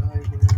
Skyward Sunday.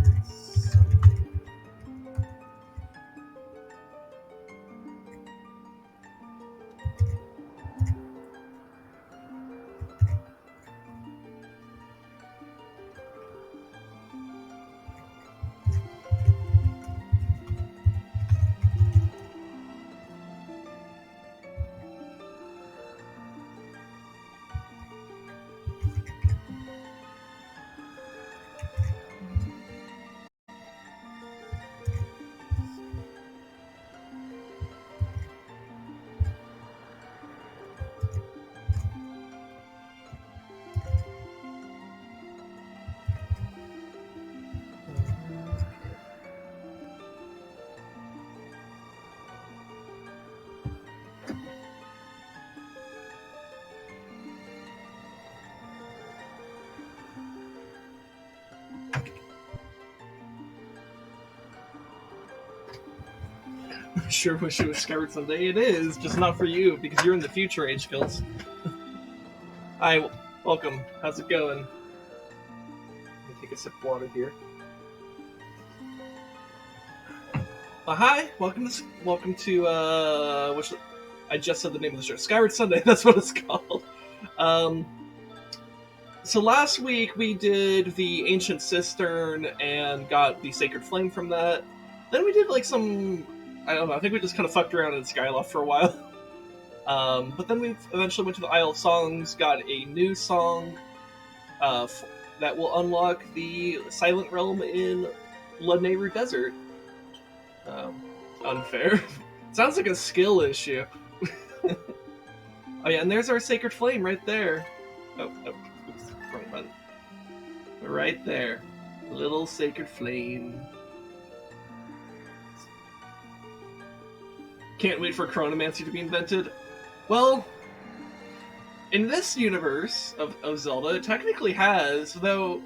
I sure wish it was Skyward Sunday. It is, just not for you, because you're in the future, Age Skills. Hi, welcome. How's it going? Let me take a sip of water here. Hi, welcome to which I just said the name of the show, Skyward Sunday. That's what it's called. So last week we did the Ancient Cistern and got the Sacred Flame from that. Then we did like some, I don't know, I think we just kind of fucked around in Skyloft for a while. But then we eventually went to the Isle of Songs, got a new song that will unlock the Silent Realm in Lanayru Desert. Unfair. Sounds like a skill issue. Oh yeah, and there's our Sacred Flame right there. Oh, oops, wrong button. Right there. Little Sacred Flame. Can't wait for Chronomancy to be invented. Well, in this universe of Zelda, it technically has, though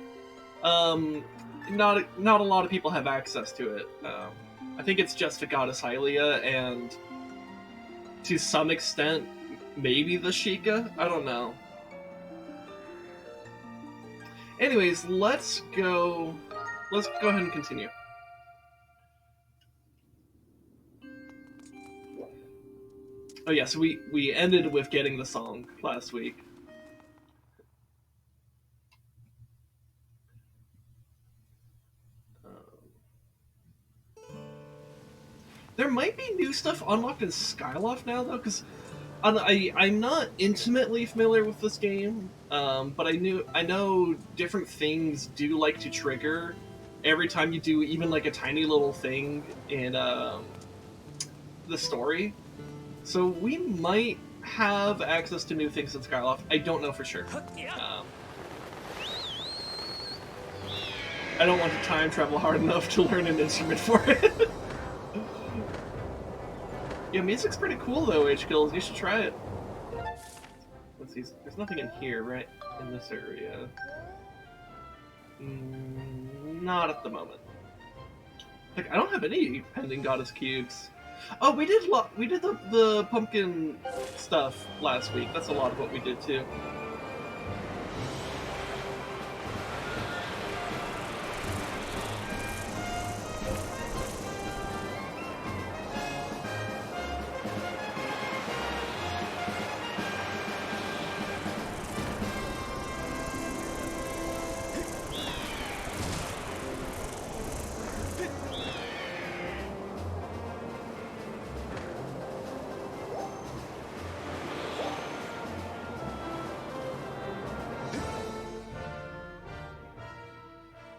not a lot of people have access to it. I think it's just the Goddess Hylia and, to some extent, maybe the Sheikah? I don't know. Anyways, let's go ahead and continue. Oh yeah, so we ended with getting the song last week. There might be new stuff unlocked in Skyloft now, though, because I'm not intimately familiar with this game, but I know different things do like to trigger every time you do even like a tiny little thing in the story. So we might have access to new things in Skyloft. I don't know for sure. I don't want to time travel hard enough to learn an instrument for it. Yeah, music's pretty cool though, H-Kills. You should try it. Let's see. There's nothing in here, right? In this area. Not at the moment. Like, I don't have any pending Goddess Cubes. Oh, we did the pumpkin stuff last week. That's a lot of what we did too.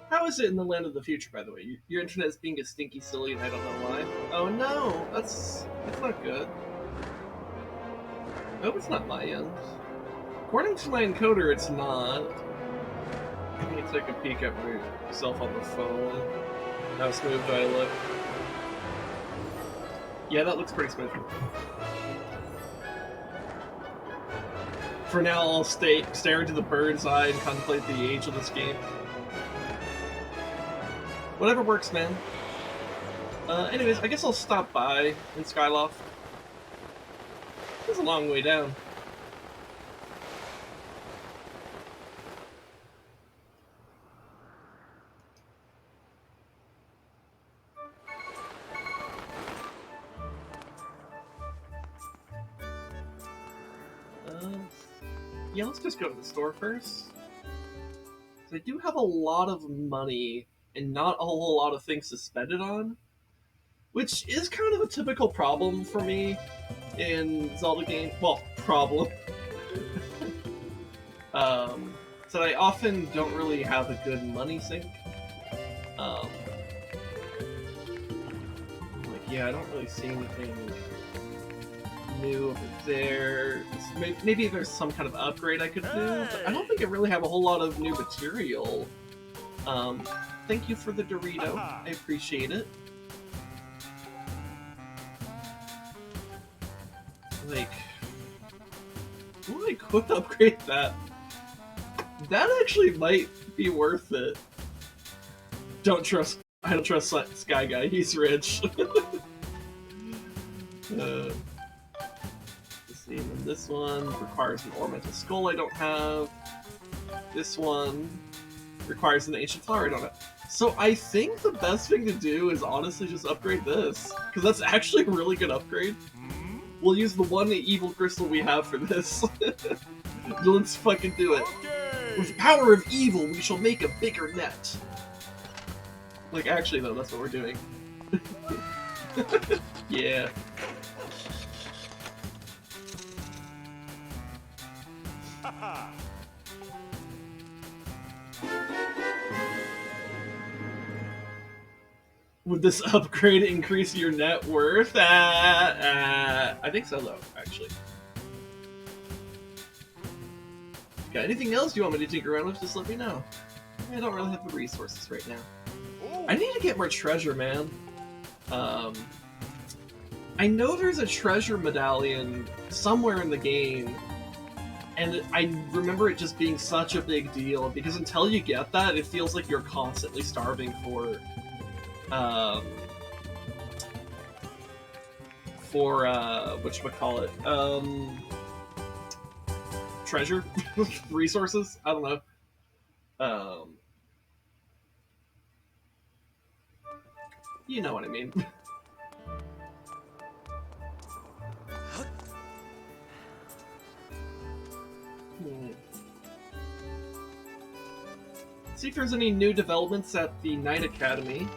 How is it in the land of the future, by the way? Your internet is being a stinky silly, and I don't know why. Oh no, that's not good. I hope it's not my end. According to my encoder, it's not. Let me take a peek at myself on the phone. How smooth do I look? Yeah, that looks pretty smooth. For now, I'll stare into the bird's eye and contemplate the age of this game. Whatever works, man. Anyways, I guess I'll stop by in Skyloft. It's a long way down. yeah, let's just go to the store first. I do have a lot of money and not a whole lot of things to spend it on, which is kind of a typical problem for me in Zelda games. Well, problem. So I often don't really have a good money sink. Like, yeah, I don't really see anything new over there. Maybe there's some kind of upgrade I could do, but I don't think I really have a whole lot of new material. Thank you for the Dorito. I appreciate it. Like, well, I could upgrade that. That actually might be worth it. I don't trust Sky Guy. He's rich. Let's see. And this one requires an ornamental skull I don't have. This one requires an ancient flower I don't have. So I think the best thing to do is honestly just upgrade this, because that's actually a really good upgrade. We'll use the one evil crystal we have for this. Let's fucking do it. Okay. With the power of evil, we shall make a bigger net. Like, actually, though, that's what we're doing. Yeah. Would this upgrade increase your net worth? I think so, though, actually. Got anything else you want me to tinker around with? Just let me know. I don't really have the resources right now. I need to get more treasure, man. I know there's a treasure medallion somewhere in the game, and I remember it just being such a big deal, because until you get that, it feels like you're constantly starving for whatchamacallit, treasure? Resources? I don't know. You know what I mean. See if there's any new developments at the Knight Academy.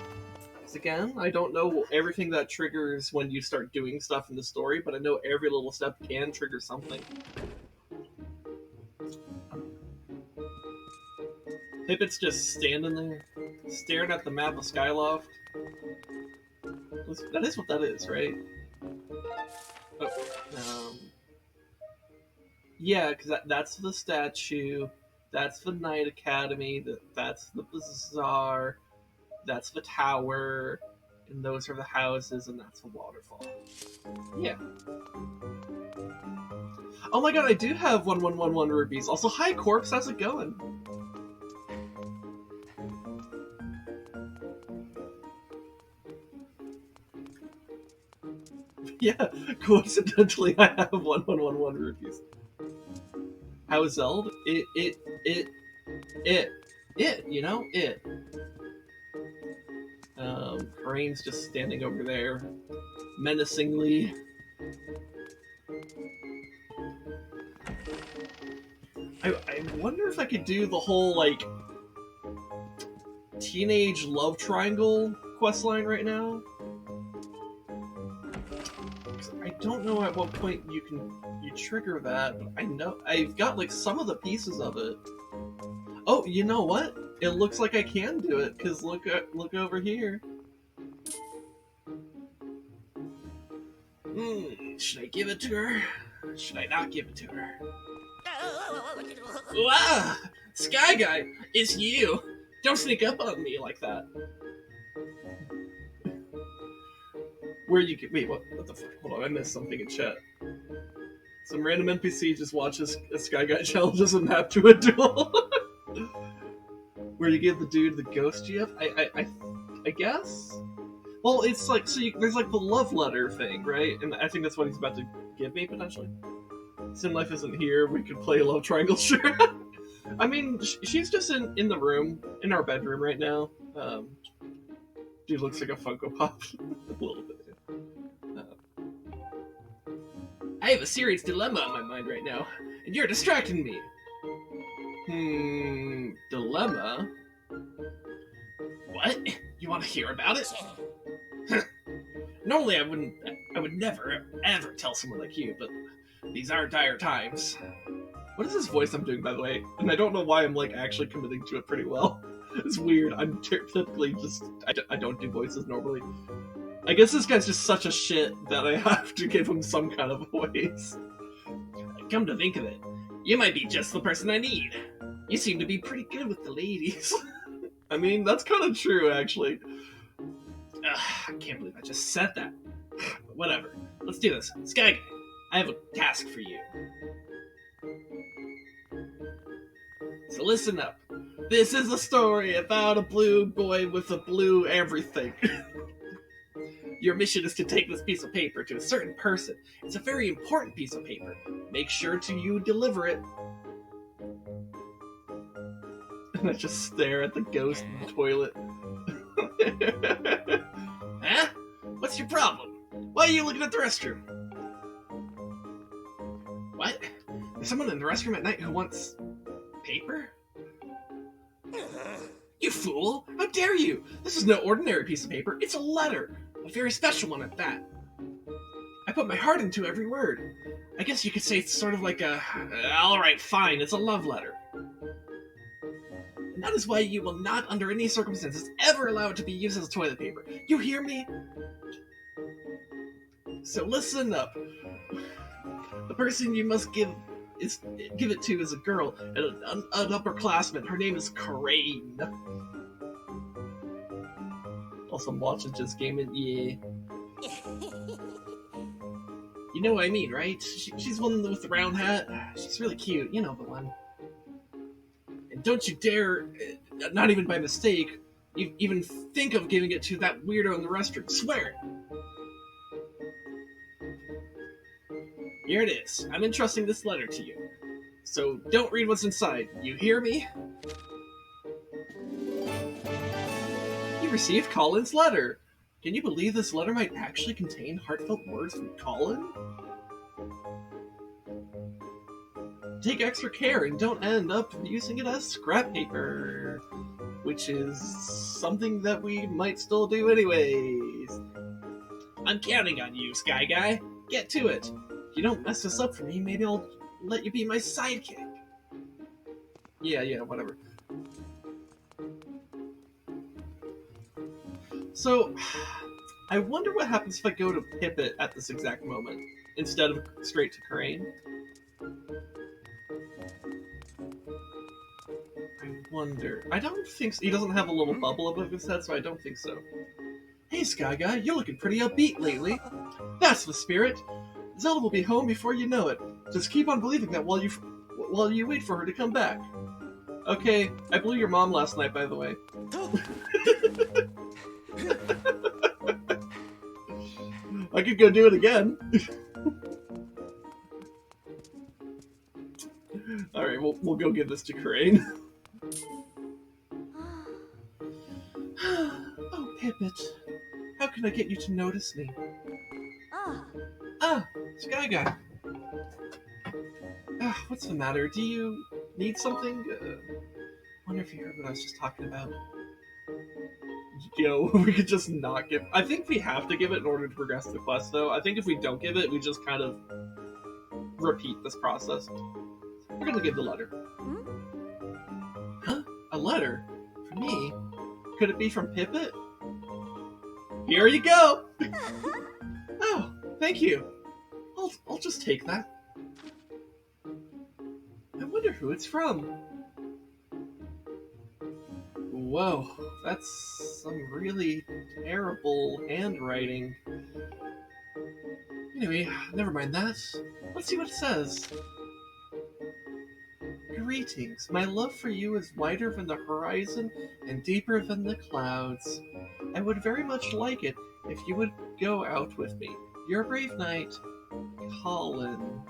Because again, I don't know everything that triggers when you start doing stuff in the story, but I know every little step can trigger something. Pippet's just standing there, staring at the map of Skyloft. That is what that is, right? Oh, yeah, because that's the statue, that's the Knight Academy, that's the bazaar, that's the tower, and those are the houses, and that's the waterfall. Yeah. Oh my god, I do have 1111 rupees. Also, hi Corpse, how's it going? Yeah, coincidentally, I have 1111 rupees. How is Zelda? It, you know? It. Crane just standing over there, menacingly. I wonder if I could do the whole, like, teenage love triangle questline right now. I don't know at what point you trigger that, but I know I've got like some of the pieces of it. Oh, you know what? It looks like I can do it, because look over here. Should I give it to her? Should I not give it to her? Wow! Sky Guy, it's you! Don't sneak up on me like that. Where you get? Wait, what the fuck? Hold on, I missed something in chat. Some random NPC just watches a Sky Guy challenges a map to a duel. Where you give the dude the ghost GF? I guess? Well, it's like, so there's like the love letter thing, right? And I think that's what he's about to give me, potentially. Sim Life isn't here, we could play a love triangle, sure. I mean, she's just in the room, in our bedroom right now. Dude looks like a Funko Pop. A little bit. I have a serious dilemma on my mind right now. and you're distracting me. Dilemma? What? You want to hear about it? Normally I would never, ever tell someone like you, but these are dire times. What is this voice I'm doing, by the way? And I don't know why I'm, like, actually committing to it pretty well. It's weird. I'm typically just... I don't do voices normally. I guess this guy's just such a shit that I have to give him some kind of voice. Come to think of it, you might be just the person I need. You seem to be pretty good with the ladies. I mean, that's kind of true, actually. I can't believe I just said that. But whatever. Let's do this. Sky Guy, I have a task for you. So listen up. This is a story about a blue boy with a blue everything. Your mission is to take this piece of paper to a certain person. It's a very important piece of paper. Make sure you deliver it. And I just stare at the ghost in the toilet. Huh? What's your problem? Why are you looking at the restroom? What? There's someone in the restroom at night who wants... paper? You fool! How dare you! This is no ordinary piece of paper. It's a letter. A very special one at that. I put my heart into every word. I guess you could say it's sort of like a... Alright, fine, it's a love letter. And that is why you will not, under any circumstances, ever allow it to be used as toilet paper. You hear me? So listen up. The person you must give it to is a girl, an upperclassman. Her name is Crane. Also, I'm watching this game and yeah. You know what I mean, right? She's one with the round hat. She's really cute. You know the one. And don't you dare, not even by mistake, even think of giving it to that weirdo in the restroom. Swear it. Here it is. I'm entrusting this letter to you. So don't read what's inside. You hear me? You received Colin's letter. Can you believe this letter might actually contain heartfelt words from Colin? Take extra care and don't end up using it as scrap paper, which is something that we might still do anyways. I'm counting on you, Sky Guy. Get to it. If you don't mess this up for me, maybe I'll let you be my sidekick. Yeah, whatever. So, I wonder what happens if I go to Pippet at this exact moment, instead of straight to Crane. I wonder. I don't think so. He doesn't have a little bubble above his head, so I don't think so. Hey, Sky Guy, you're looking pretty upbeat lately. That's the spirit. Zelda will be home before you know it. Just keep on believing that while you wait for her to come back. Okay, I blew your mom last night, by the way. I could go do it again. Alright, we'll go give this to Crane. Oh, Pippet. How can I get you to notice me? Sky Guy. What's the matter? Do you need something? Wonder if you heard what I was just talking about. Yo, we could just not give... I think we have to give it in order to progress the quest, though. I think if we don't give it, we just kind of repeat this process. We're gonna give the letter. Huh? A letter? For me? Could it be from Pippet? Here you go! Oh, thank you. I'll just take that. I wonder who it's from. Whoa, that's some really terrible handwriting. Anyway, never mind that. Let's see what it says. Greetings. My love for you is wider than the horizon and deeper than the clouds. I would very much like it if you would go out with me. You're a brave knight, Colin.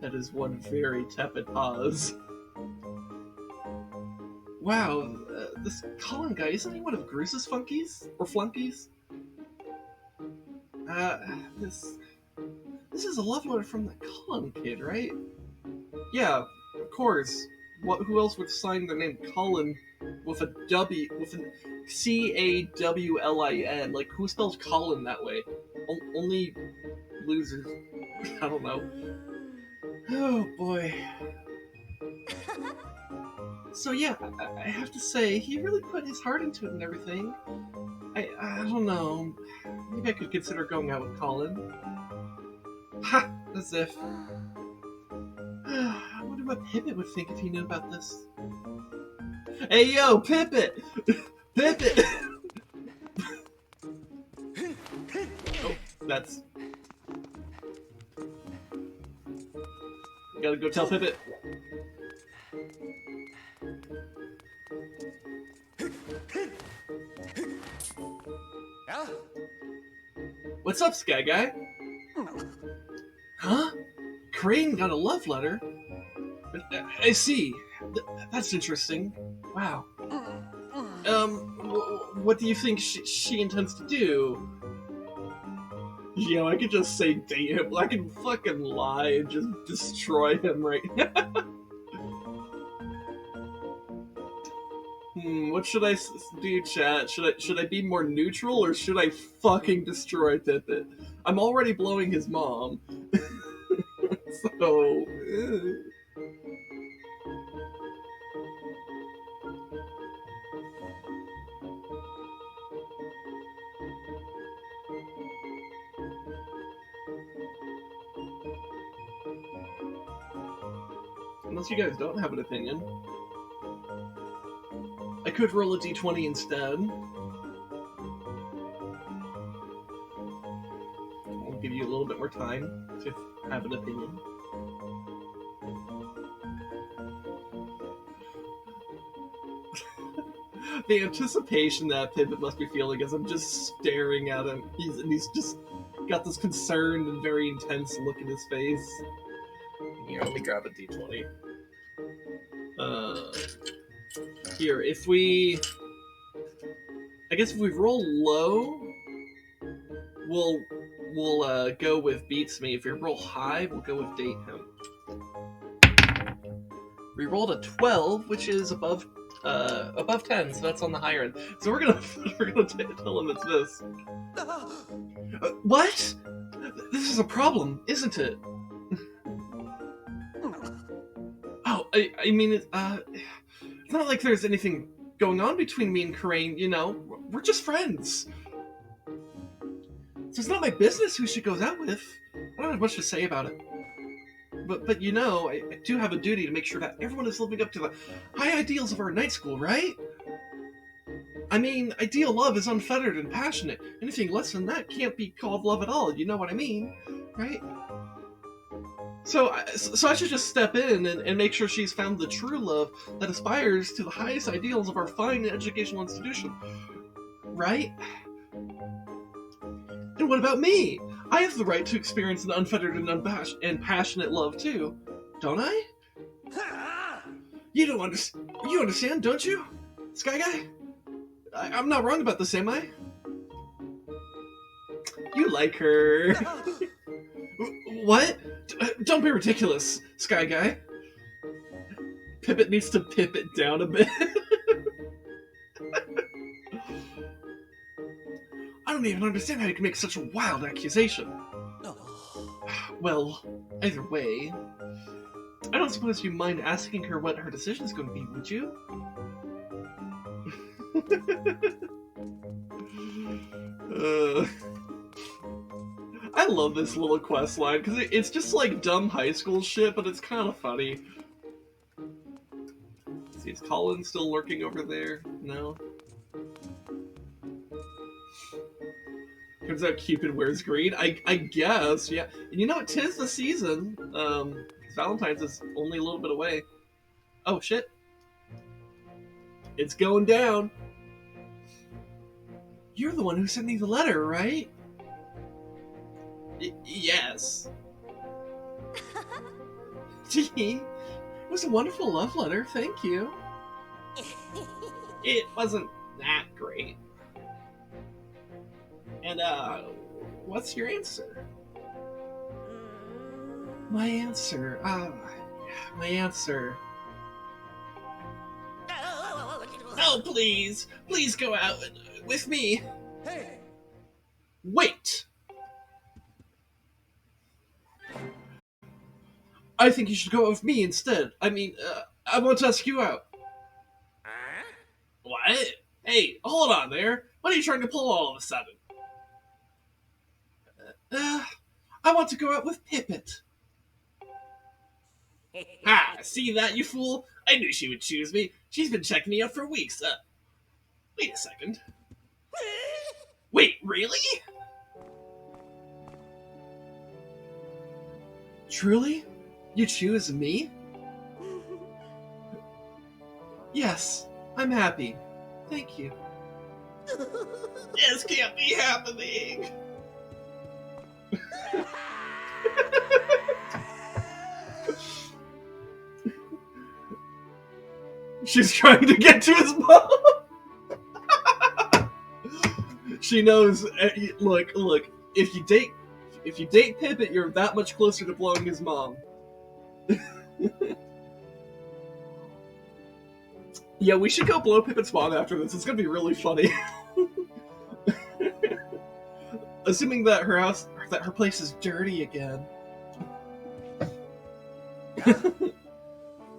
That is one very tepid pause. Wow, this Colin guy, isn't he one of Bruce's funkies? Or flunkies? This is a love letter from the Cullen kid, right? Yeah, of course. Who else would sign their name Cullen with a W, with a Cawlin? Like, who spells Colin that way? Only losers. I don't know. Oh boy. So yeah, I have to say, he really put his heart into it and everything. I don't know. Maybe I could consider going out with Colin. Ha! As if. I wonder what Pippet would think if he knew about this. Hey yo, Pippet! Pippet! Oh, that's. Gotta go tell Pippet. Yeah? What's up, Sky Guy? Huh? Crane got a love letter? I see. That's interesting. Wow. What do you think she intends to do? I could just say date him. I can fucking lie and just destroy him right now. What should I do, chat? Should I be more neutral or should I fucking destroy Pippet? I'm already blowing his mom. So... Unless you guys don't have an opinion. I could roll a d20 instead. I'll give you a little bit more time to have an opinion. The anticipation that Pippet must be feeling as I'm just staring at him. He's just got this concerned and very intense look in his face. Here, let me grab a d20. Here, if we... I guess if we roll low, we'll go with beats me. If we roll high, we'll go with date him. We rolled a 12, which is above 10, so that's on the higher end. So we're gonna tell him it's this. What? This is a problem, isn't it? Oh, I mean, it's not like there's anything going on between me and Crane, We're just friends. So it's not my business who she goes out with. I don't have much to say about it. But I do have a duty to make sure that everyone is living up to the high ideals of our night school, right? I mean, ideal love is unfettered and passionate. Anything less than that can't be called love at all, you know what I mean? Right? So I should just step in and make sure she's found the true love that aspires to the highest ideals of our fine educational institution. Right? And what about me? I have the right to experience an unfettered and passionate love too, don't I? You understand, don't you, Sky Guy? I'm not wrong about this, am I? You like her. What? Don't be ridiculous, Sky Guy. Pippet needs to pip it down a bit. I don't even understand how you can make such a wild accusation. Well, either way, I don't suppose you mind asking her what her decision is going to be, would you? I love this little quest line because it's just like dumb high school shit, but it's kind of funny. Let's see, is Colin still lurking over there? No. Turns out Cupid wears green. I guess, yeah. And 'tis the season. Valentine's is only a little bit away. Oh shit. It's going down. You're the one who sent me the letter, right? Yes. Gee, it was a wonderful love letter, thank you. It wasn't that great. And, what's your answer? My answer. My answer. Oh, please. Please go out with me. Hey! Wait. I think you should go out with me instead. I mean, I want to ask you out. Huh? What? Hey, hold on there. What are you trying to pull all of a sudden? Uh, I want to go out with Pippet. Ha! See that, you fool? I knew she would choose me. She's been checking me out for weeks. Wait a second. Wait, really? Truly? You choose me? Yes, I'm happy. Thank you. This can't be happening. She's trying to get to his mom. She knows. Look. If you date Pippet, you're that much closer to blowing his mom. Yeah, we should go blow Pippet's mom after this. It's gonna be really funny. Assuming that her place is dirty again.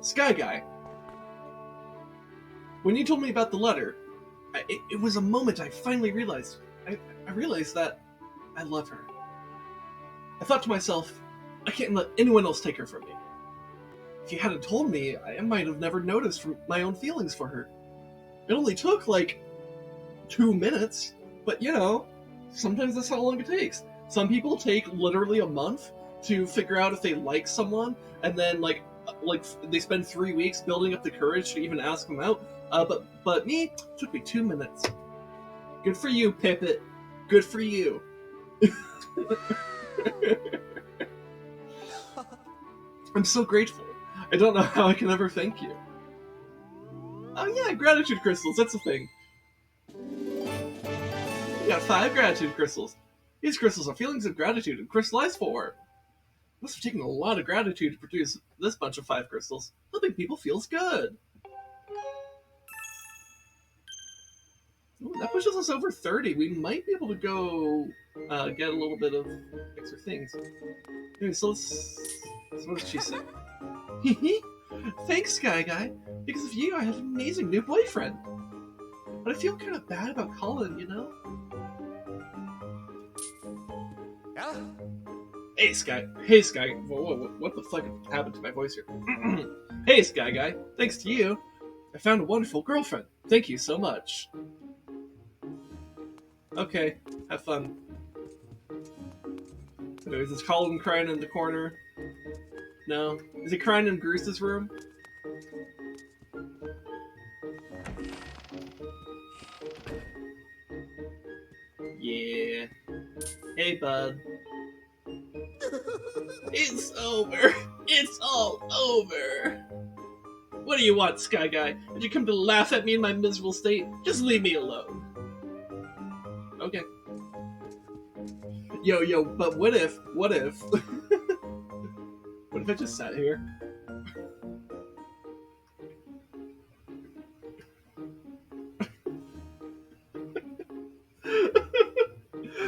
Sky Guy, when you told me about the letter, it was a moment I finally realized. I realized that I love her. I thought to myself, I can't let anyone else take her from me. If you hadn't told me, I might have never noticed my own feelings for her. It only took, 2 minutes, but sometimes that's how long it takes. Some people take literally a month to figure out if they like someone, and then, they spend 3 weeks building up the courage to even ask them out. But me, it took me 2 minutes. Good for you, Pippet. Good for you. I'm so grateful. I don't know how I can ever thank you. Oh yeah, gratitude crystals, that's a thing. We got 5 gratitude crystals. These crystals are feelings of gratitude and crystallized form. Must have taken a lot of gratitude to produce this bunch of 5 crystals. Helping people feels good. Ooh, that pushes us over 30. We might be able to go get a little bit of extra things. Anyway, so what does she say? Thanks, Sky Guy. Because of you, I have an amazing new boyfriend. But I feel kind of bad about Colin, Yeah? Hey, Sky. Whoa, what the fuck happened to my voice here? Hey, Sky Guy. Thanks to you, I found a wonderful girlfriend. Thank you so much. Okay, have fun. Anyways, is Colin crying in the corner? No. Is he crying in Bruce's room? Yeah. Hey, bud. It's over. It's all over. What do you want, Sky Guy? Did you come to laugh at me in my miserable state? Just leave me alone. Okay. Yo, but what if? What if I just sat here?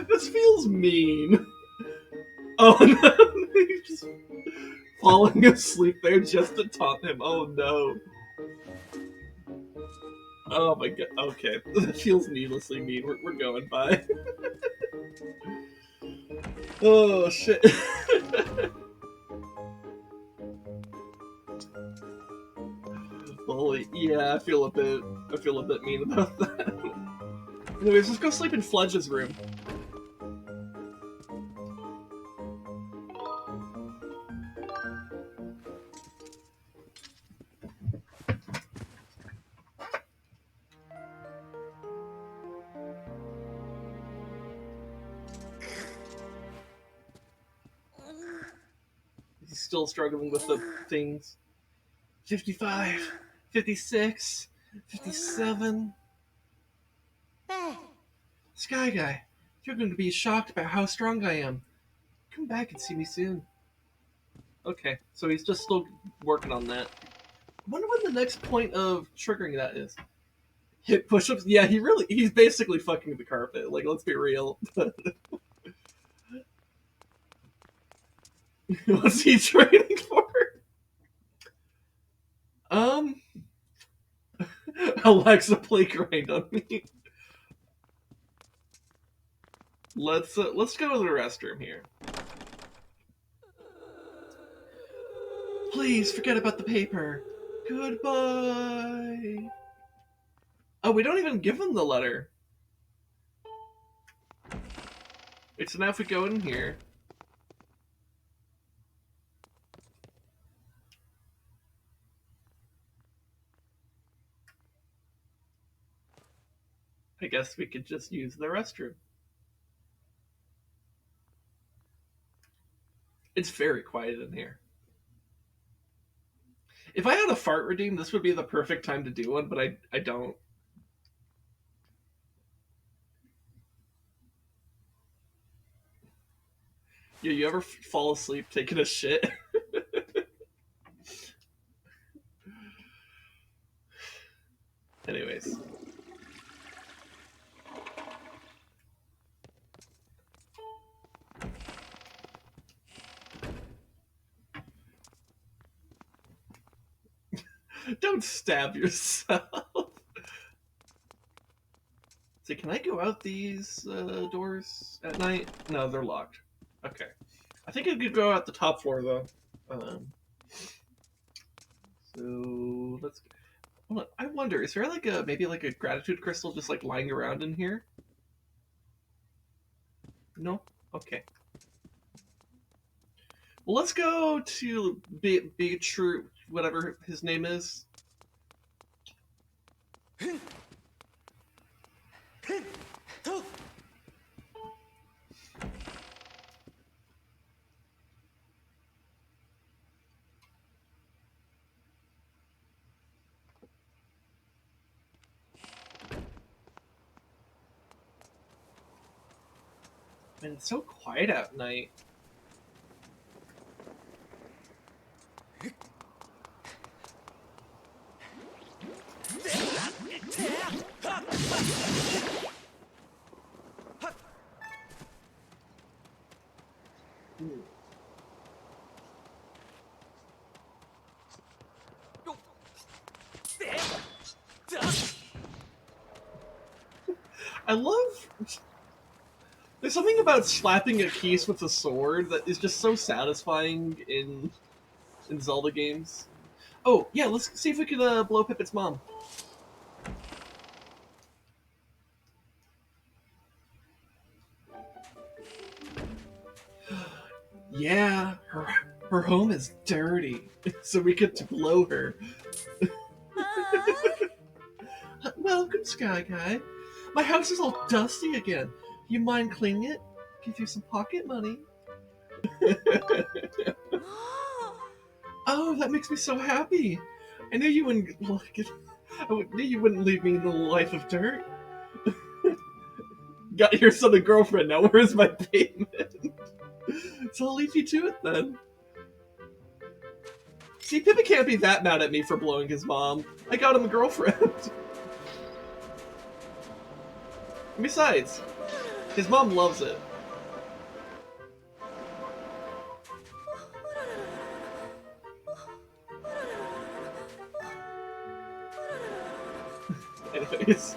This feels mean. Oh no, he's just falling asleep there just to taunt him. Oh no. Oh my god. Okay, that feels needlessly mean. We're going by. Oh shit. Holy, yeah, I feel a bit mean about that. Anyways, let's go sleep in Fledge's room. He's still struggling with the things. 55, 56, 57. Sky Guy, you're going to be shocked about how strong I am. Come back and see me soon. Okay, so he's just still working on that. I wonder when the next point of triggering that is. Hit push-ups? Yeah, he's basically fucking the carpet. Like, let's be real. What's he training for? Um, Alexa, play grind on me. Let's go to the restroom here. Please forget about the paper. Goodbye. Oh, we don't even give him the letter. It's now if we go in here. I guess we could just use the restroom. It's very quiet in here. If I had a fart redeem, this would be the perfect time to do one, but I don't. Yeah, you ever fall asleep taking a shit? Anyways. Don't stab yourself. See, can I go out these doors at night? No, they're locked. Okay. I think I could go out the top floor, though. Um, so, let's... Hold on. I wonder, is there like maybe like a gratitude crystal just like lying around in here? No? Okay. Well, let's go to Beatrue, whatever his name is. Man, it's so quiet at night. I love. There's something about slapping a piece with a sword that is just so satisfying in Zelda games. Oh yeah, let's see if we can blow Pippin's mom. Yeah, her home is dirty, so we get to blow her. Welcome, Sky Guy. My house is all dusty again. You mind cleaning it? Give you some pocket money. Oh, that makes me so happy. I knew you wouldn't like it. Knew you wouldn't leave me in the life of dirt. Got your son a girlfriend now. Where's my payment? So I'll leave you to it then. See, Pippa can't be that mad at me for blowing his mom. I got him a girlfriend. Besides, his mom loves it. Anyways.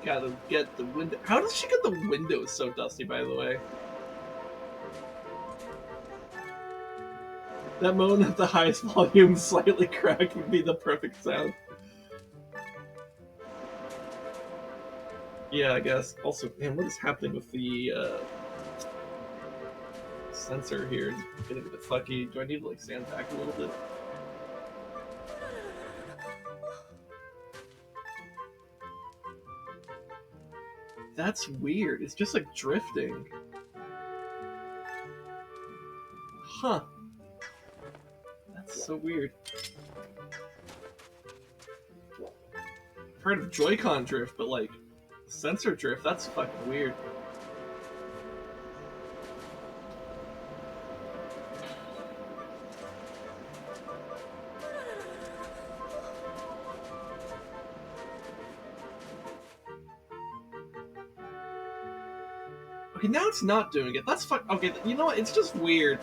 Gotta get the window. How does she get the windows so dusty, by the way? That moan at the highest volume, slightly cracked, would be the perfect sound. Yeah, I guess. Also, man, what is happening with the sensor here? It's getting a bit fucky. Do I need to like stand back a little bit? That's weird. It's just like drifting. Huh. That's so weird. I've heard of Joy-Con drift, but like sensor drift, that's fucking weird. Okay, now it's not doing it. That's fuck. Okay, you know what? It's just weird.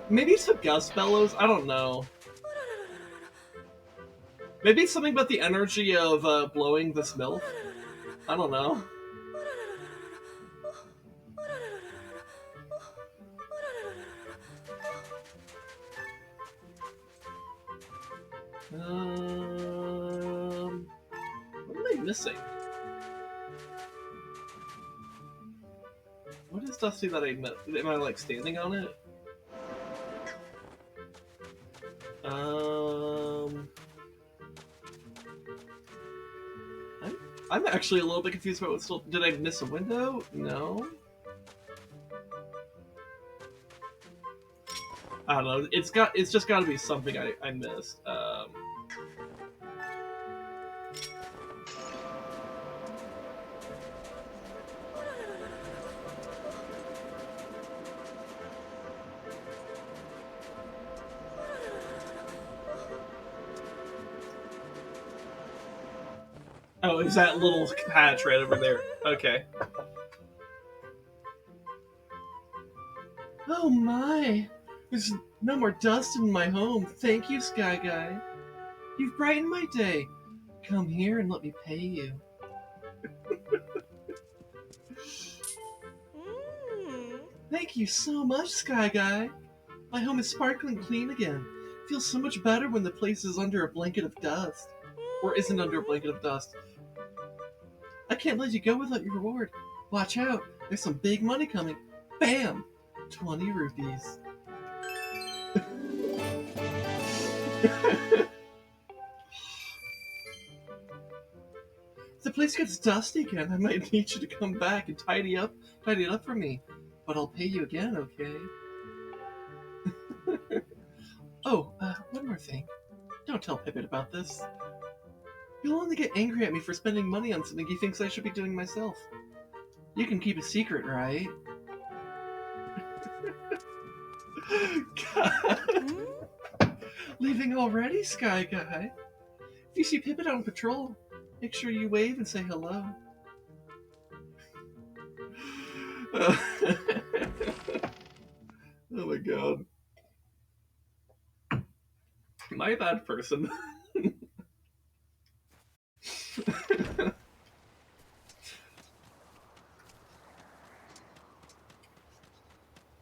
Maybe it's the gust bellows. I don't know. Maybe it's something about the energy of blowing this MILF. I don't know. What am I missing? What is Dusty that I met? Am I like standing on it? I'm actually a little bit confused about what's still. Did I miss a window? No. I don't know. It's just got to be something I missed. Oh, is that little patch right over there? Okay. Oh my! There's no more dust in my home. Thank you, Sky Guy. You've brightened my day. Come here and let me pay you. Thank you so much, Sky Guy. My home is sparkling clean again. Feels so much better when the place is under a blanket of dust. Or isn't under a blanket of dust. I can't let you go without your reward. Watch out, there's some big money coming. Bam! 20 rupees. If the place gets dusty again, I might need you to come back and tidy it up for me. But I'll pay you again, okay? Oh, one more thing. Don't tell Pippin about this. He'll only get angry at me for spending money on something he thinks I should be doing myself. You can keep a secret, right? God. Leaving already, Sky Guy? If you see Pippin on patrol, make sure you wave and say hello. Oh my god. Am I a bad person?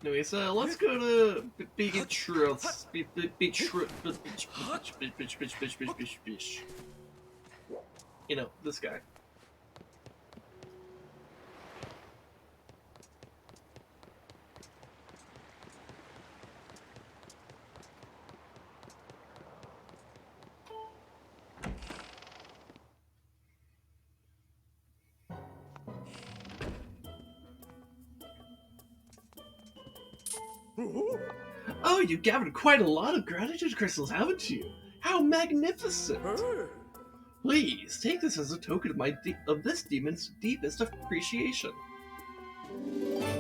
Anyways, let's go to Beatrix. Beatrix. You know, this guy. Oh, you gathered quite a lot of gratitude crystals, haven't you? How magnificent! Please, take this as a token of this demon's deepest appreciation.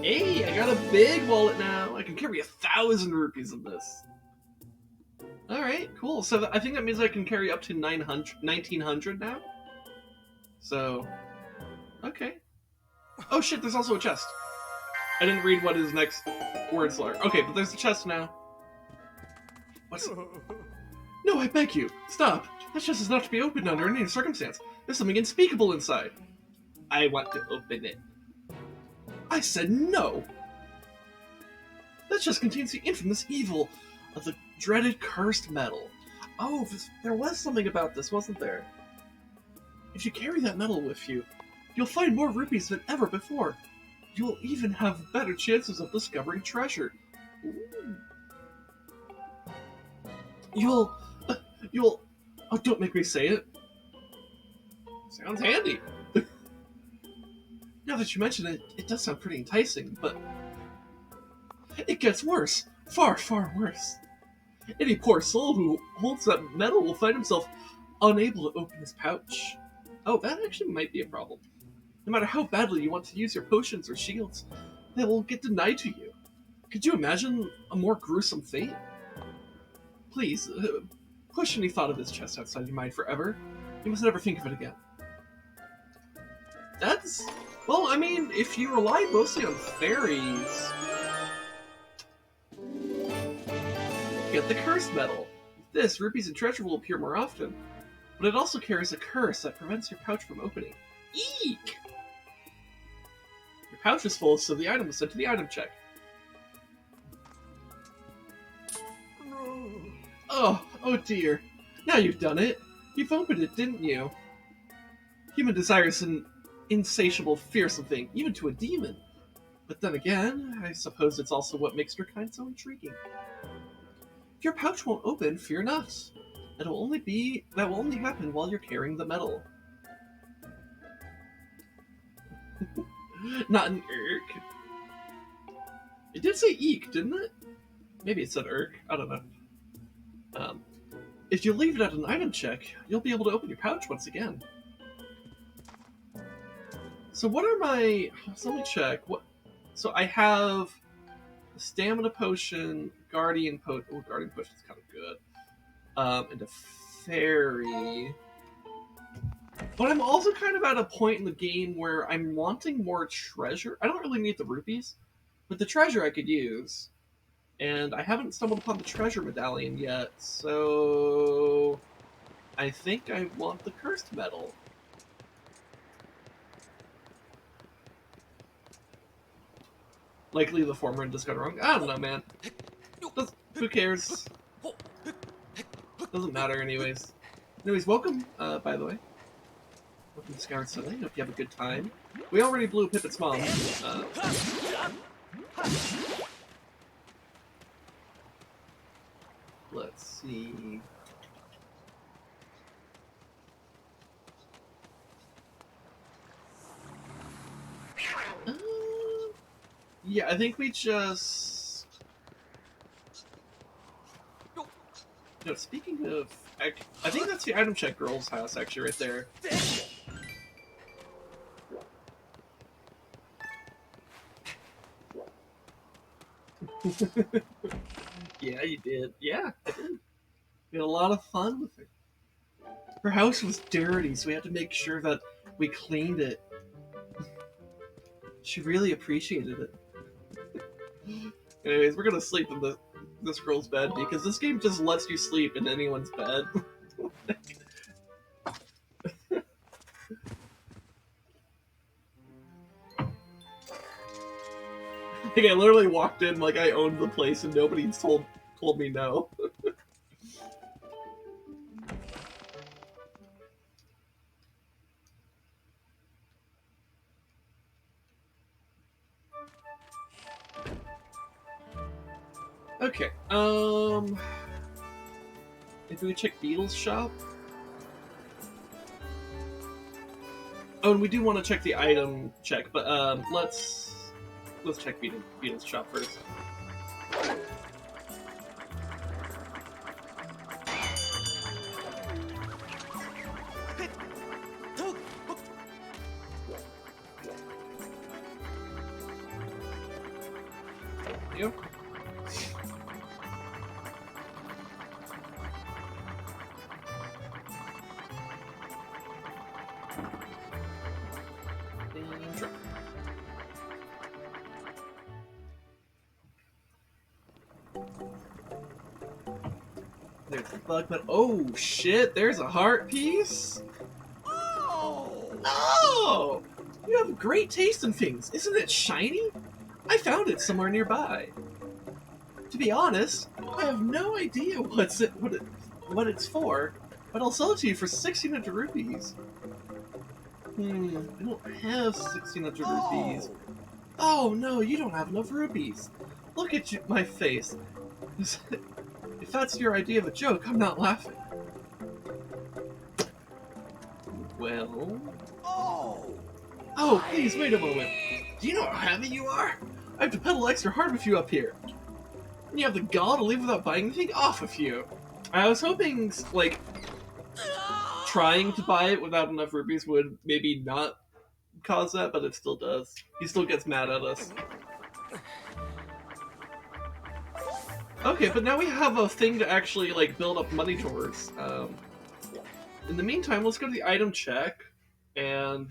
Hey, I got a big wallet now. I can carry 1,000 rupees of this. Alright, cool. So I think that means I can carry up to 1,900 now? So, okay. Oh shit, there's also a chest. I didn't read what his next words are. Okay, but there's a chest now. What's it? No, I beg you, stop. That chest is not to be opened under any circumstance. There's something unspeakable inside. I want to open it. I said no. That chest contains the infamous evil of the dreaded cursed metal. Oh, there was something about this, wasn't there? If you carry that metal with you, you'll find more rupees than ever before. You'll even have better chances of discovering treasure. Ooh. You'll... Oh, don't make me say it. Sounds handy. Now that you mention it, it does sound pretty enticing, but... It gets worse. Far, far worse. Any poor soul who holds that metal will find himself unable to open his pouch. Oh, that actually might be a problem. No matter how badly you want to use your potions or shields, they will get denied to you. Could you imagine a more gruesome fate? Please, push any thought of this chest outside your mind forever. You must never think of it again. That's... Well, I mean, if you rely mostly on fairies... Get the cursed metal. With this, rupees and treasure will appear more often. But it also carries a curse that prevents your pouch from opening. Eek! Your pouch is full, so the item was sent to the item check. Oh dear. Now you've done it. You've opened it, didn't you? Human desire is an insatiable, fearsome thing, even to a demon. But then again, I suppose it's also what makes your kind so intriguing. If your pouch won't open, fear not. That will only happen while you're carrying the metal. Not an irk. It did say eek, didn't it? Maybe it said irk. I don't know. If you leave it at an item check, you'll be able to open your pouch once again. So what are my... So let me check. So I have a stamina potion, guardian potion. Oh, guardian potion's kind of good. And a fairy. But I'm also kind of at a point in the game where I'm wanting more treasure. I don't really need the rupees, but the treasure I could use. And I haven't stumbled upon the treasure medallion yet, so I think I want the cursed metal. Likely the former and just got it wrong. I don't know, man. Who cares? Doesn't matter anyways. Anyways, welcome, by the way. Welcome to Skyward Sunday. Hope you have a good time. We already blew Pippet's mom. Let's see. Yeah, I think we just... No, speaking of... I think that's the item check girl's house, actually, right there. Yeah, you did. Yeah, I did. We had a lot of fun with her. Her house was dirty, so we had to make sure that we cleaned it. She really appreciated it. Anyways, we're gonna sleep in this girl's bed because this game just lets you sleep in anyone's bed. Like, I literally walked in like I owned the place and nobody told me no. Okay, if we check Beetle's shop. Oh, and we do want to check the item check, but let's check Beetle's shop first. You. There's the bug, but oh shit, there's a heart piece? Oh! You have great taste in things. Isn't it shiny? I found it somewhere nearby. To be honest, I have no idea what it's for, but I'll sell it to you for 1,600 rupees. I don't have 1,600 rupees. Oh no, you don't have enough rupees. Look at my face. If that's your idea of a joke, I'm not laughing. Well... Oh, please, wait a moment. Do you know how heavy you are? I have to pedal extra hard with you up here. You have the gall to leave without buying anything? Off with you. I was hoping, like, trying to buy it without enough rupees would maybe not cause that, but it still does. He still gets mad at us. Okay, but now we have a thing to actually, like, build up money towards. In the meantime, let's go to the item check and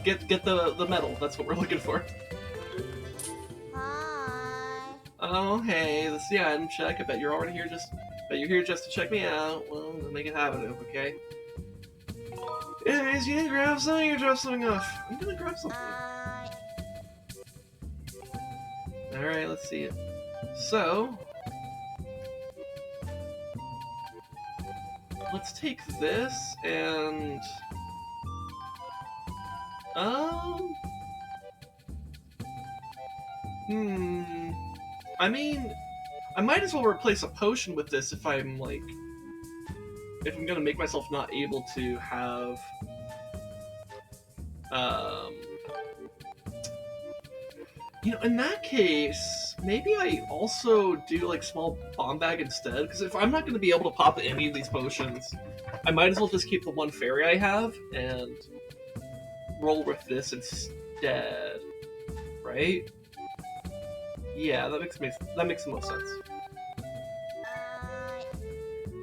get the medal. That's what we're looking for. Hi. Oh, hey, this is the item check. I bet you're already here you're here just to check me out. Well, then make it happen, okay? Anyways, you need to grab something or drop something off. I'm gonna grab something. Hi. Alright, let's see it. So, let's take this and I mean, I might as well replace a potion with this if I'm gonna make myself not able to have you know, in that case, maybe I also do like small bomb bag instead, because if I'm not gonna be able to pop any of these potions, I might as well just keep the one fairy I have and roll with this instead, right? Yeah, that makes the most sense.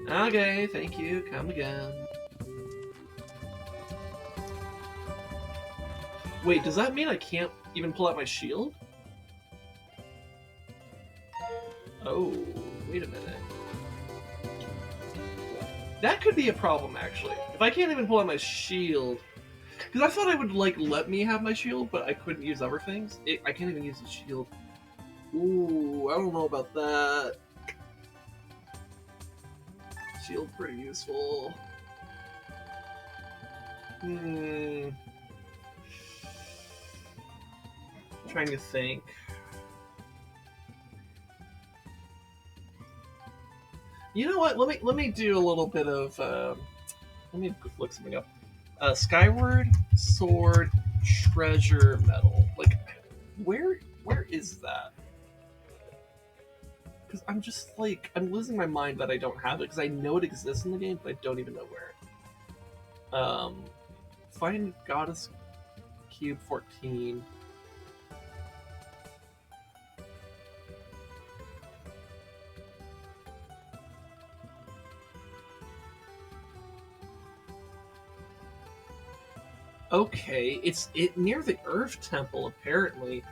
Hi. Okay, thank you. Come again. Wait, does that mean I can't even pull out my shield? Oh, wait a minute. That could be a problem, actually. If I can't even pull out my shield... Because I thought it would, like, let me have my shield, but I couldn't use other things. I can't even use the shield. Ooh, I don't know about that. Shield pretty useful. Trying to think. You know what? Let me do a little bit of. Let me look something up. Skyward Sword Treasure Medal. Like, where is that? Because I'm just like I'm losing my mind that I don't have it because I know it exists in the game, but I don't even know where. Find Goddess Cube 14. Okay, it's near the Earth Temple apparently.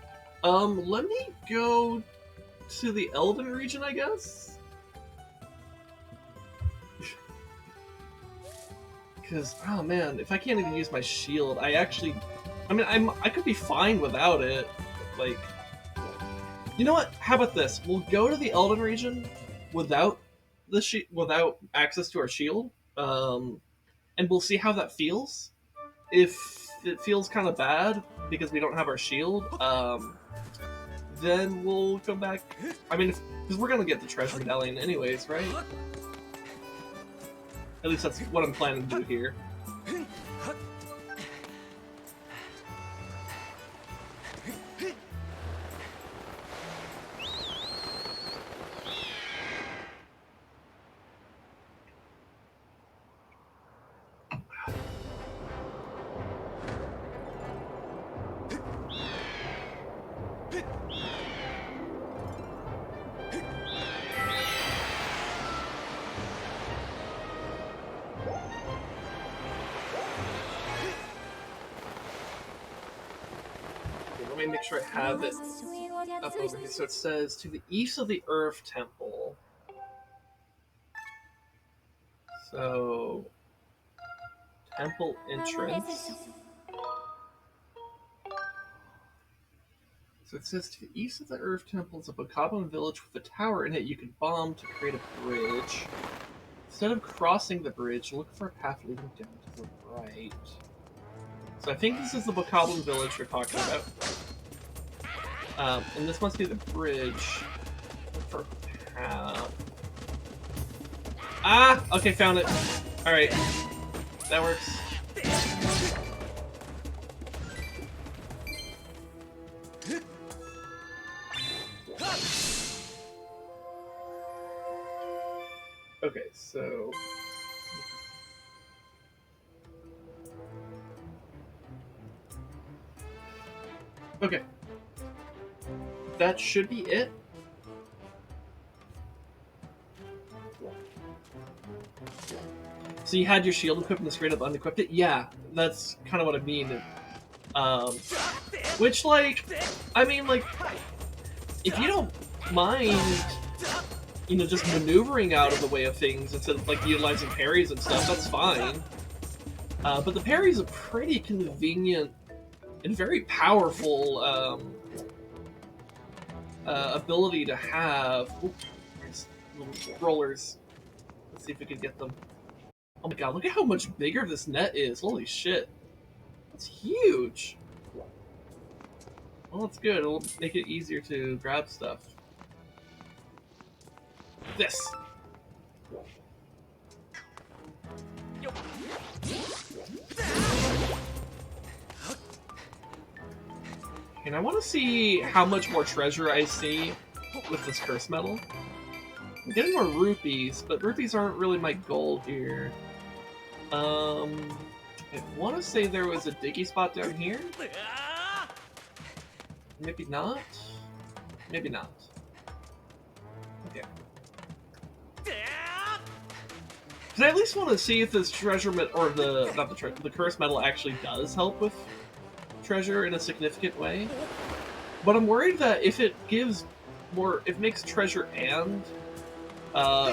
Let me go to the Elven region, I guess. Because oh man, if I can't even use my shield, I could be fine without it. Like, you know what? How about this? We'll go to the Elven region without without access to our shield, and we'll see how that feels. If it feels kind of bad because we don't have our shield, then we'll come back. I mean, because we're gonna get the treasure medallion anyways, right? At least that's what I'm planning to do here. Let me make sure I have it up over here. So it says, to the east of the Earth Temple. So, temple entrance. So it says, to the east of the Earth Temple is a Bokoblin village with a tower in it you can bomb to create a bridge. Instead of crossing the bridge, look for a path leading down to the right. So I think this is the Bokoblin village we're talking about. And this must be the bridge. Look for a path. Ah! Okay, found it. Alright. That works. Okay, so okay, that should be it. So you had your shield equipped and the straight up unequipped it? Yeah, that's kind of what I mean. Um, which, like, I mean, like, if you don't mind, you know, just maneuvering out of the way of things instead of, like, utilizing parries and stuff, that's fine. But the parry's a pretty convenient and very powerful ability to have. Ooh, there's little rollers. Let's see if we can get them. Oh my god, look at how much bigger this net is. Holy shit. That's huge. Well, that's good. It'll make it easier to grab stuff. This. And I want to see how much more treasure I see with this curse medal. I'm getting more rupees, but rupees aren't really my goal here. I want to say there was a diggy spot down here. Maybe not. Maybe not. Okay. Because I at least want to see if this treasure or the curse medal actually does help with treasure in a significant way. But I'm worried that if it gives more, if it makes treasure and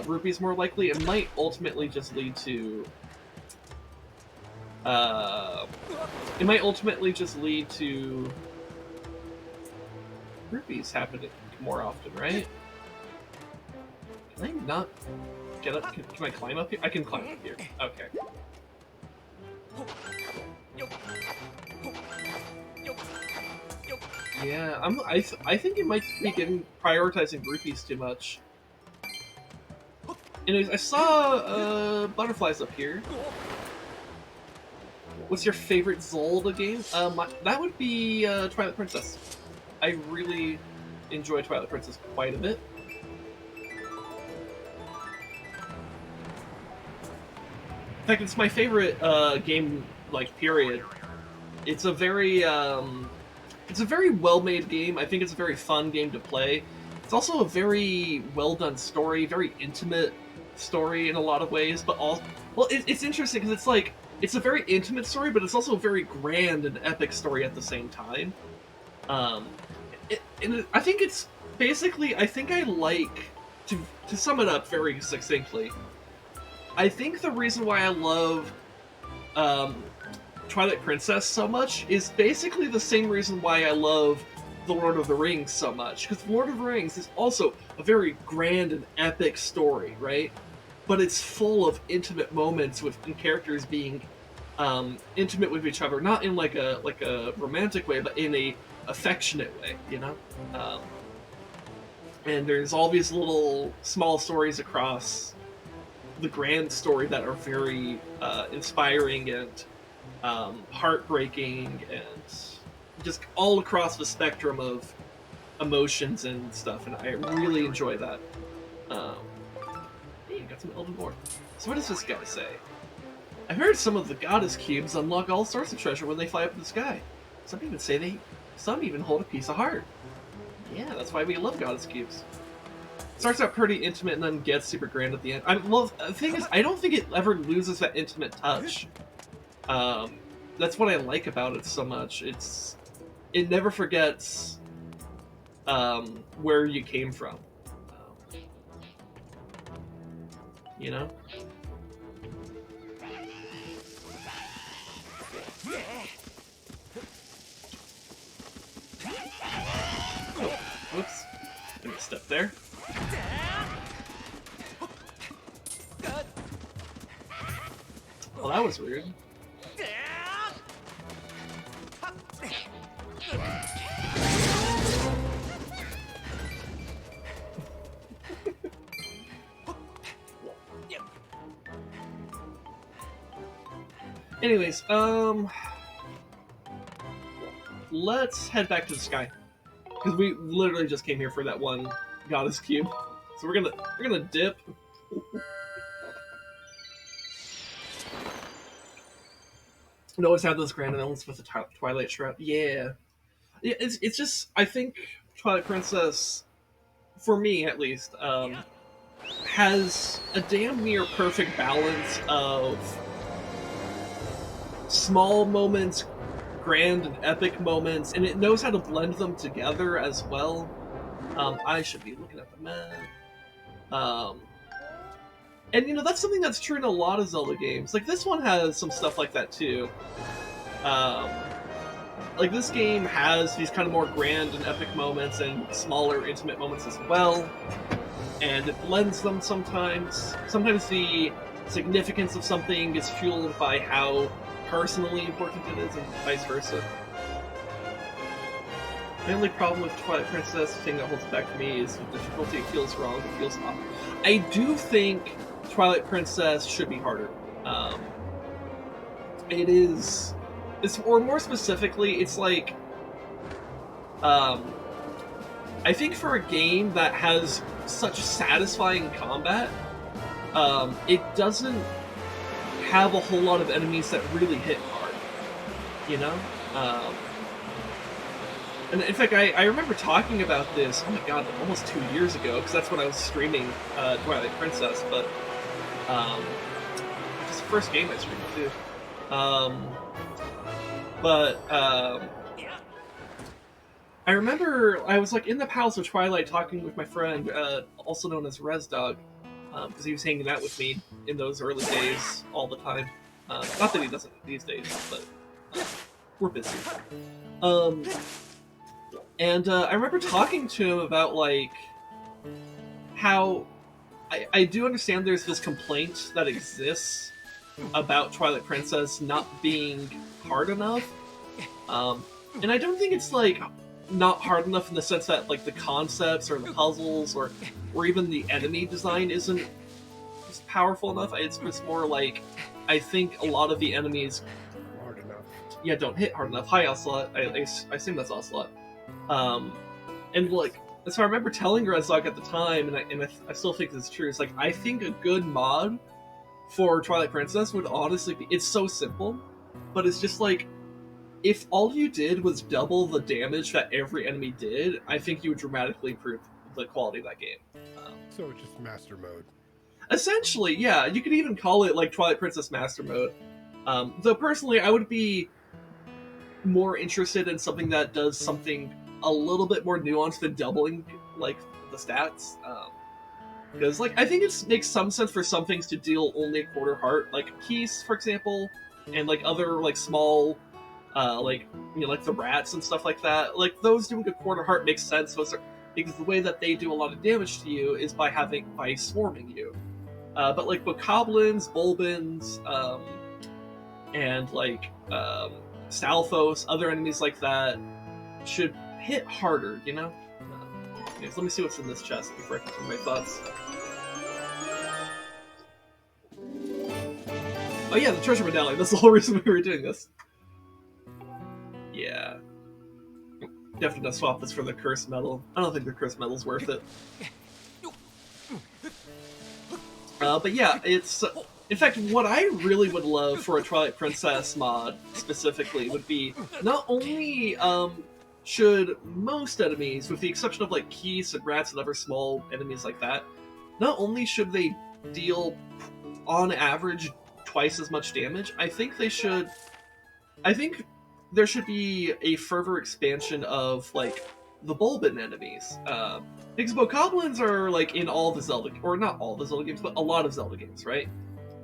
rupees more likely, it might ultimately just lead to rupees happening more often, right? Can I not get up? Can I climb up here? I can climb up here. Okay. Yeah, I think it might be prioritizing rupees too much. Anyways, I saw butterflies up here. What's your favorite Zelda game? That would be Twilight Princess. I really enjoy Twilight Princess quite a bit. In fact, it's my favorite game, like, period. It's a very well-made game. I think it's a very fun game to play. It's also a very well-done story, very intimate story in a lot of ways, but it's interesting because it's like, it's a very intimate story, but it's also a very grand and epic story at the same time. And I think it's basically, I think I like, to sum it up very succinctly, I think the reason why I love Twilight Princess so much is basically the same reason why I love The Lord of the Rings so much. Because The Lord of the Rings is also a very grand and epic story, right? But it's full of intimate moments and characters being intimate with each other, not in like a romantic way, but in a affectionate way, you know? And there's all these little small stories across the grand story that are very inspiring and heartbreaking and just all across the spectrum of emotions and stuff, and I really enjoy that. Hey, got some Elven Lore. So what does this guy say? I heard some of the goddess cubes unlock all sorts of treasure when they fly up in the sky. Some even hold a piece of heart. Yeah, that's why we love goddess cubes. Starts out pretty intimate and then gets super grand at the end. Well, the thing is, I don't think it ever loses that intimate touch. That's what I like about it so much. It never forgets where you came from. You know? Oh, whoops. Didn't step there. Well, that was weird. Anyways, let's head back to the sky, because we literally just came here for that one goddess cube. So we're gonna dip. And always have those grand elements with the Twilight Shroud. Yeah. Yeah, it's just, I think Twilight Princess, for me at least, has a damn near perfect balance of small moments, grand and epic moments, and it knows how to blend them together as well. I should be looking at the map. And that's something that's true in a lot of Zelda games. Like this one has some stuff like that too. Um, like this game has these kind of more grand and epic moments and smaller intimate moments as well. And it blends them sometimes. Sometimes the significance of something is fueled by how personally important it is, and vice versa. My only problem with Twilight Princess, the thing that holds it back for me, is the difficulty. It feels wrong, it feels off. I do think Twilight Princess should be harder. It is... or more specifically, it's like... I think for a game that has such satisfying combat, it doesn't have a whole lot of enemies that really hit hard, you know? And in fact, I remember talking about this, oh my god, almost 2 years ago, because that's when I was streaming Twilight Princess, but it's the first game I streamed too. I remember I was like in the Palace of Twilight talking with my friend, also known as Res Dog, because he was hanging out with me in those early days all the time. Not that he doesn't these days, but we're busy. And I remember talking to him about like how I do understand there's this complaint that exists about Twilight Princess not being hard enough, and I don't think it's like not hard enough in the sense that like the concepts or the puzzles or even the enemy design isn't just powerful enough. It's just more like I think a lot of the enemies Hard enough. yeah don't hit hard enough. Hi Ocelot, I assume that's Ocelot. And like so I remember telling Rezdog at the time, and I still think this is true. It's like I think a good mod for Twilight Princess would honestly be, it's so simple, but it's just like if all you did was double the damage that every enemy did, I think you would dramatically improve the quality of that game. So it's just master mode. Essentially, yeah, you could even call it like Twilight Princess Master Mode. Though personally, I would be more interested in something that does something a little bit more nuanced than doubling like the stats. Because like I think it makes some sense for some things to deal only a quarter heart, like Keys, for example, and like other like small, like like the rats and stuff like that. Like those doing a quarter heart makes sense. Because the way that they do a lot of damage to you is by swarming you. But like bokoblins, bulbins, and like Stalfos, other enemies like that should hit harder, you know? Okay, so let me see what's in this chest before I continue my thoughts. Oh yeah, the treasure medallion. That's the whole reason we were doing this. Yeah. Definitely gonna swap this for the cursed medal. I don't think the cursed medal's worth it. But yeah, it's... In fact, what I really would love for a Twilight Princess mod, specifically, would be not only should most enemies, with the exception of like Keys and rats and other small enemies like that, not only should they deal, on average, twice as much damage, I think there should be a further expansion of, like, the Bulbin enemies. Because bokoblins are, like, in all the Zelda... Or not all the Zelda games, but a lot of Zelda games, right?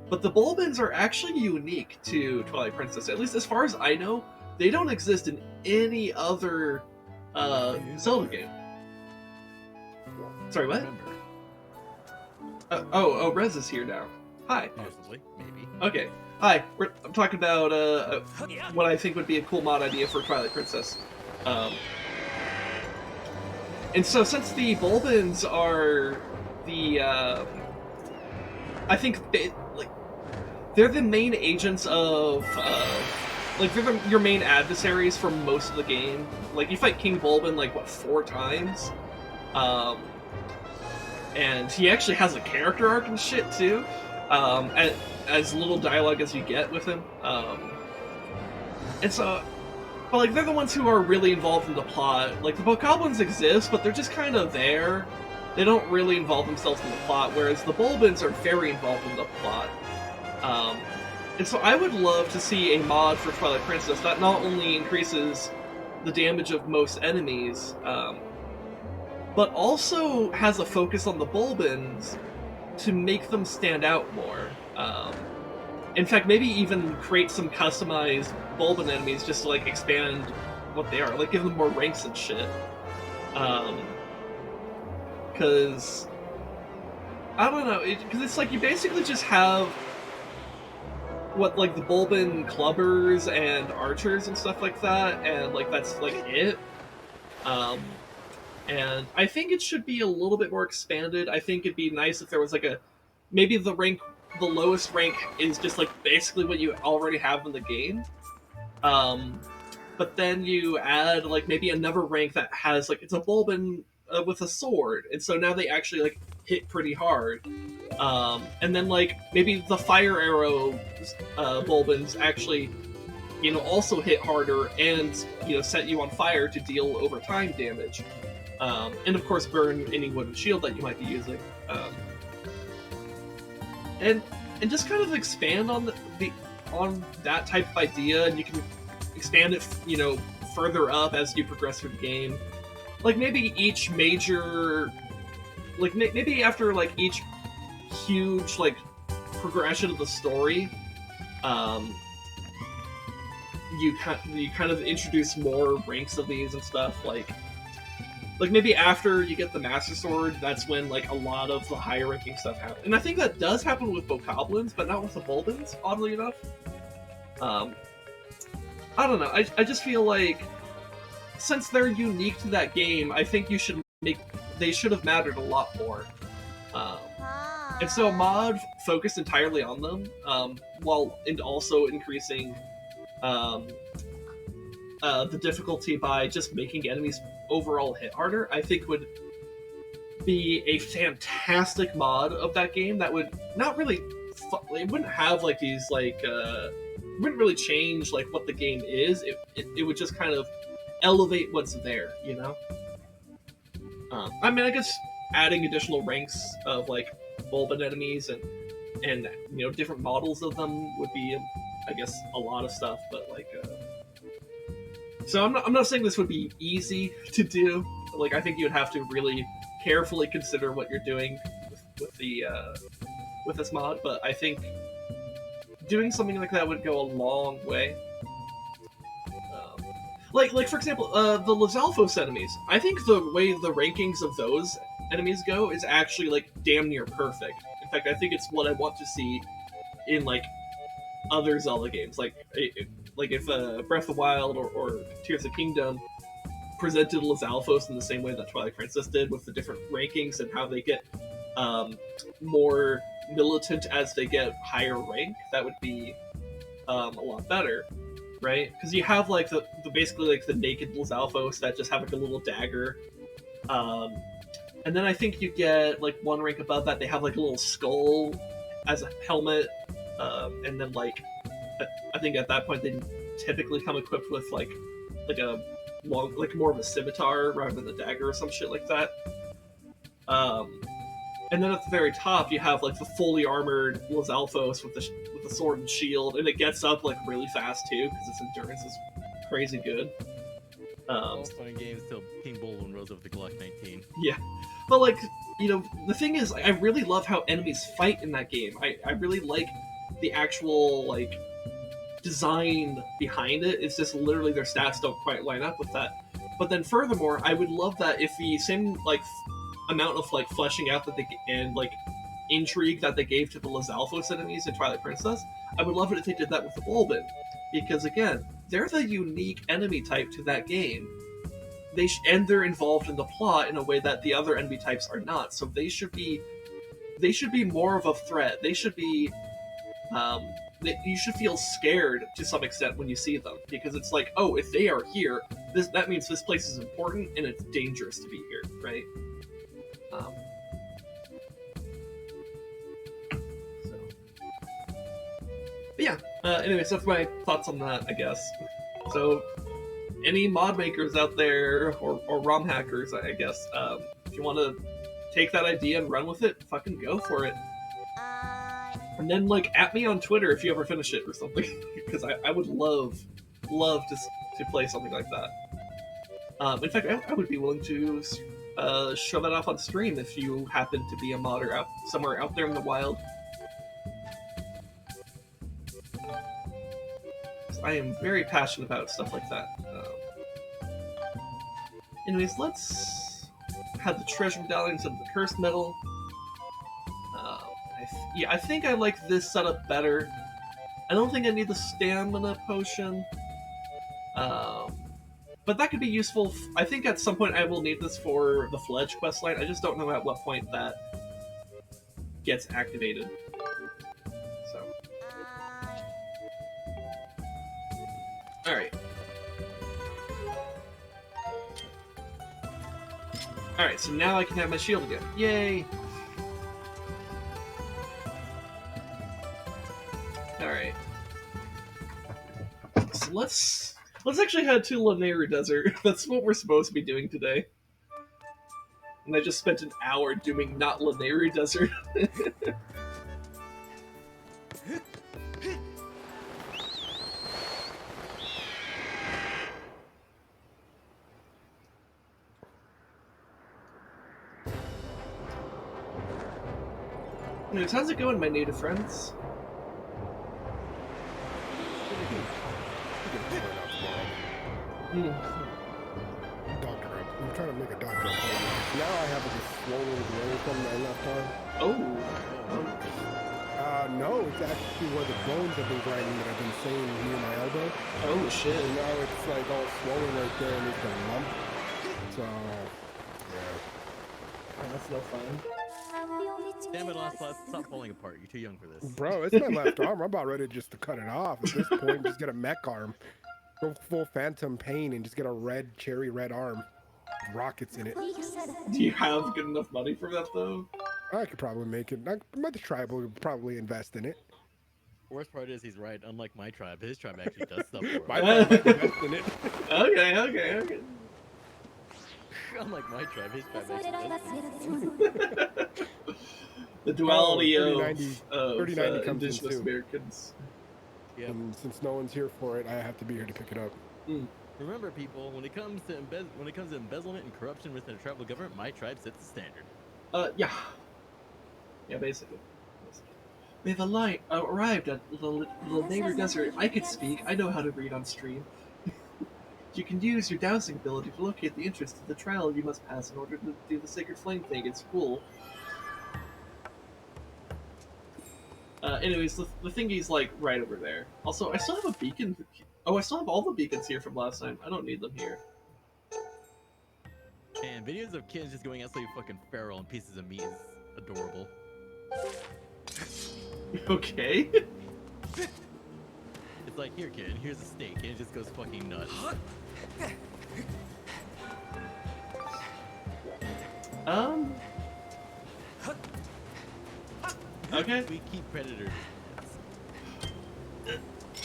But the Bulbins are actually unique to Twilight Princess. At least as far as I know, they don't exist in any other Zelda game. Sorry, what? Oh, Rez is here now. Hi. Possibly, maybe. Okay. Hi. I'm talking about what I think would be a cool mod idea for Twilight Princess. And so since the Bulbins are the... I think they're the main agents of... they're your main adversaries for most of the game. Like, you fight King Bulbin, like, what, 4 times? And he actually has a character arc and shit, too. As little dialogue as you get with him. And so, but like they're the ones who are really involved in the plot. Like the bokoblins exist, but they're just kind of there. They don't really involve themselves in the plot, whereas the Bulbins are very involved in the plot. And so I would love to see a mod for Twilight Princess that not only increases the damage of most enemies, but also has a focus on the Bulbins to make them stand out more. In fact, maybe even create some customized Bulbin enemies just to like expand what they are, like give them more ranks and shit. Because I don't know, because it's like you basically just have what like the Bulbin clubbers and archers and stuff like that, and like that's like it. And I think it should be a little bit more expanded. I think it'd be nice if there was like a maybe the lowest rank is just like basically what you already have in the game. But then you add like maybe another rank that has like it's a Bulbin with a sword, and so now they actually like hit pretty hard. And then like maybe the fire arrow Bulbins actually, also hit harder and set you on fire to deal over time damage. And of course burn any wooden shield that you might be using. And just kind of expand on on that type of idea, and you can expand it, further up as you progress through the game. Like maybe each major, like maybe after like each huge like progression of the story, you kind of introduce more ranks of these and stuff. Like maybe after you get the Master Sword, that's when like a lot of the higher ranking stuff happens. And I think that does happen with bokoblins, but not with the Bulbins, oddly enough. I don't know. I just feel like since they're unique to that game, I think they should have mattered a lot more. And so a mod focused entirely on them, and also increasing the difficulty by just making enemies overall hit harder, I think would be a fantastic mod of that game that would not really it wouldn't have like these like wouldn't really change like what the game is. It would just kind of elevate what's there, I mean, I guess adding additional ranks of like Bulbin enemies and different models of them would be, I guess, a lot of stuff. But like, so I'm not saying this would be easy to do. Like, I think you would have to really carefully consider what you're doing with this mod. But I think doing something like that would go a long way. Like for example, the Lizalfos enemies. I think the way the rankings of those enemies go is actually like damn near perfect. In fact, I think it's what I want to see in like other Zelda games. Like if Breath of the Wild or Tears of the Kingdom presented Lizalfos in the same way that Twilight Princess did, with the different rankings and how they get more militant as they get higher rank, that would be a lot better. Right? Because you have like the basically like the naked Lizalfos that just have like a little dagger, and then I think you get like one rank above that they have like a little skull as a helmet, and then like I think at that point they typically come equipped with like a long, like more of a scimitar rather than a dagger or some shit like that. And then at the very top, you have like the fully armored Lizalfos with the sword and shield, and it gets up like really fast too because its endurance is crazy good. All fun games till King Bulbin rose over the Glock 19. Yeah, but like the thing is, I really love how enemies fight in that game. I really like the actual like design behind it. It's just literally their stats don't quite line up with that. But then furthermore, I would love that if the same like amount of like fleshing out that and like intrigue that they gave to the Lizalfos enemies in Twilight Princess, I would love it if they did that with the Bulbin, because again, they're the unique enemy type to that game. And they're involved in the plot in a way that the other enemy types are not. So they should be more of a threat. They should be you should feel scared to some extent when you see them, because it's like, oh, if they are here, that means this place is important and it's dangerous to be here, right? But yeah, anyways, that's my thoughts on that, I guess. So, any mod makers out there, or ROM hackers, I guess, if you want to take that idea and run with it, fucking go for it. And then, like, at me on Twitter if you ever finish it or something, because I would love to play something like that. In fact, I would be willing to show that off on stream if you happen to be a modder out somewhere out there in the wild. I am very passionate about stuff like that. Anyways, let's have the treasure medallions of the cursed metal. I think I like this setup better. I don't think I need the stamina potion. But that could be useful. I think at some point I will need this for the Fledge questline. I just don't know at what point that gets activated. So. Alright. Alright, so now I can have my shield again. Yay! Alright. So let's actually head to Lanayru Desert. That's what we're supposed to be doing today. And I just spent an hour doing not Lanayru Desert. Anyways, how's it going, my native friends? Doctor, I'm trying to make a doctor appointment. Now I have this swollen growth from my left arm. Oh. No, it's actually where the bones have been grinding that I've been saying near my elbow. Oh shit. And now it's like all swollen right there and it's a lump. So, yeah. That's no fun. Damn it, Ocelot, stop falling apart. You're too young for this. Bro, it's my left arm. I'm about ready just to cut it off. At this point, just get a mech arm. Go full Phantom Pain and just get a red, cherry red arm. With rockets in it. Do you have good enough money for that, though? I could probably make it. My tribe would probably invest in it. Worst part is he's right. Unlike my tribe, his tribe actually does stuff for My him. tribe might invest in it. Okay. Unlike my tribe, his tribe actually does stuff. The duality of 3090 comes in indigenous too. Americans. Yep. And since no one's here for it, I have to be here to pick it up. Remember, people, when it comes to embezzlement and corruption within a tribal government, my tribe sets the standard. Yeah, basically. We've arrived at the Lanayru Desert. I could speak. I know how to read on stream. You can use your dowsing ability to locate the entrance to the trial you must pass in order to do the Sacred Flame thing. It's cool. Anyways, the thingy's like right over there. Also, I still have a beacon. Oh, I still have all the beacons here from last time. I don't need them here. And videos of kids just going absolutely fucking feral on pieces of meat is adorable. Okay. It's like, here, kid, here's a steak, and it just goes fucking nuts. Okay. We keep predators.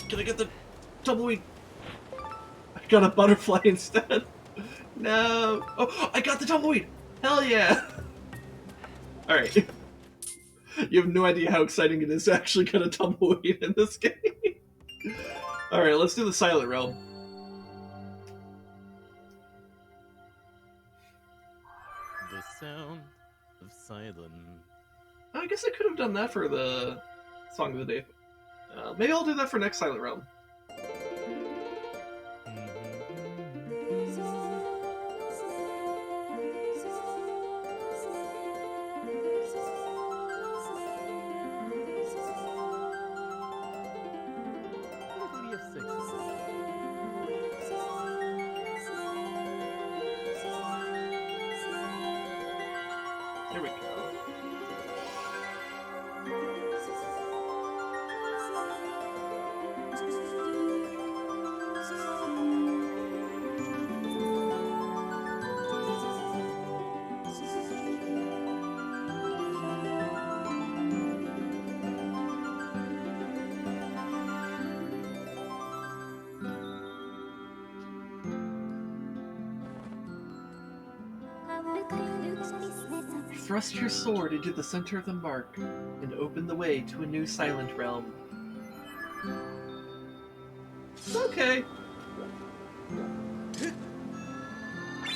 Can I get the tumbleweed? I got a butterfly instead. No. Oh, I got the tumbleweed. Hell yeah. All right. You have no idea how exciting it is to actually get a tumbleweed in this game. All right, let's do the Silent Realm. The sound of silence. I guess I could have done that for the Song of the Day. Maybe I'll do that for next Silent Realm. There we go. Thrust your sword into the center of the mark and open the way to a new silent realm. Okay.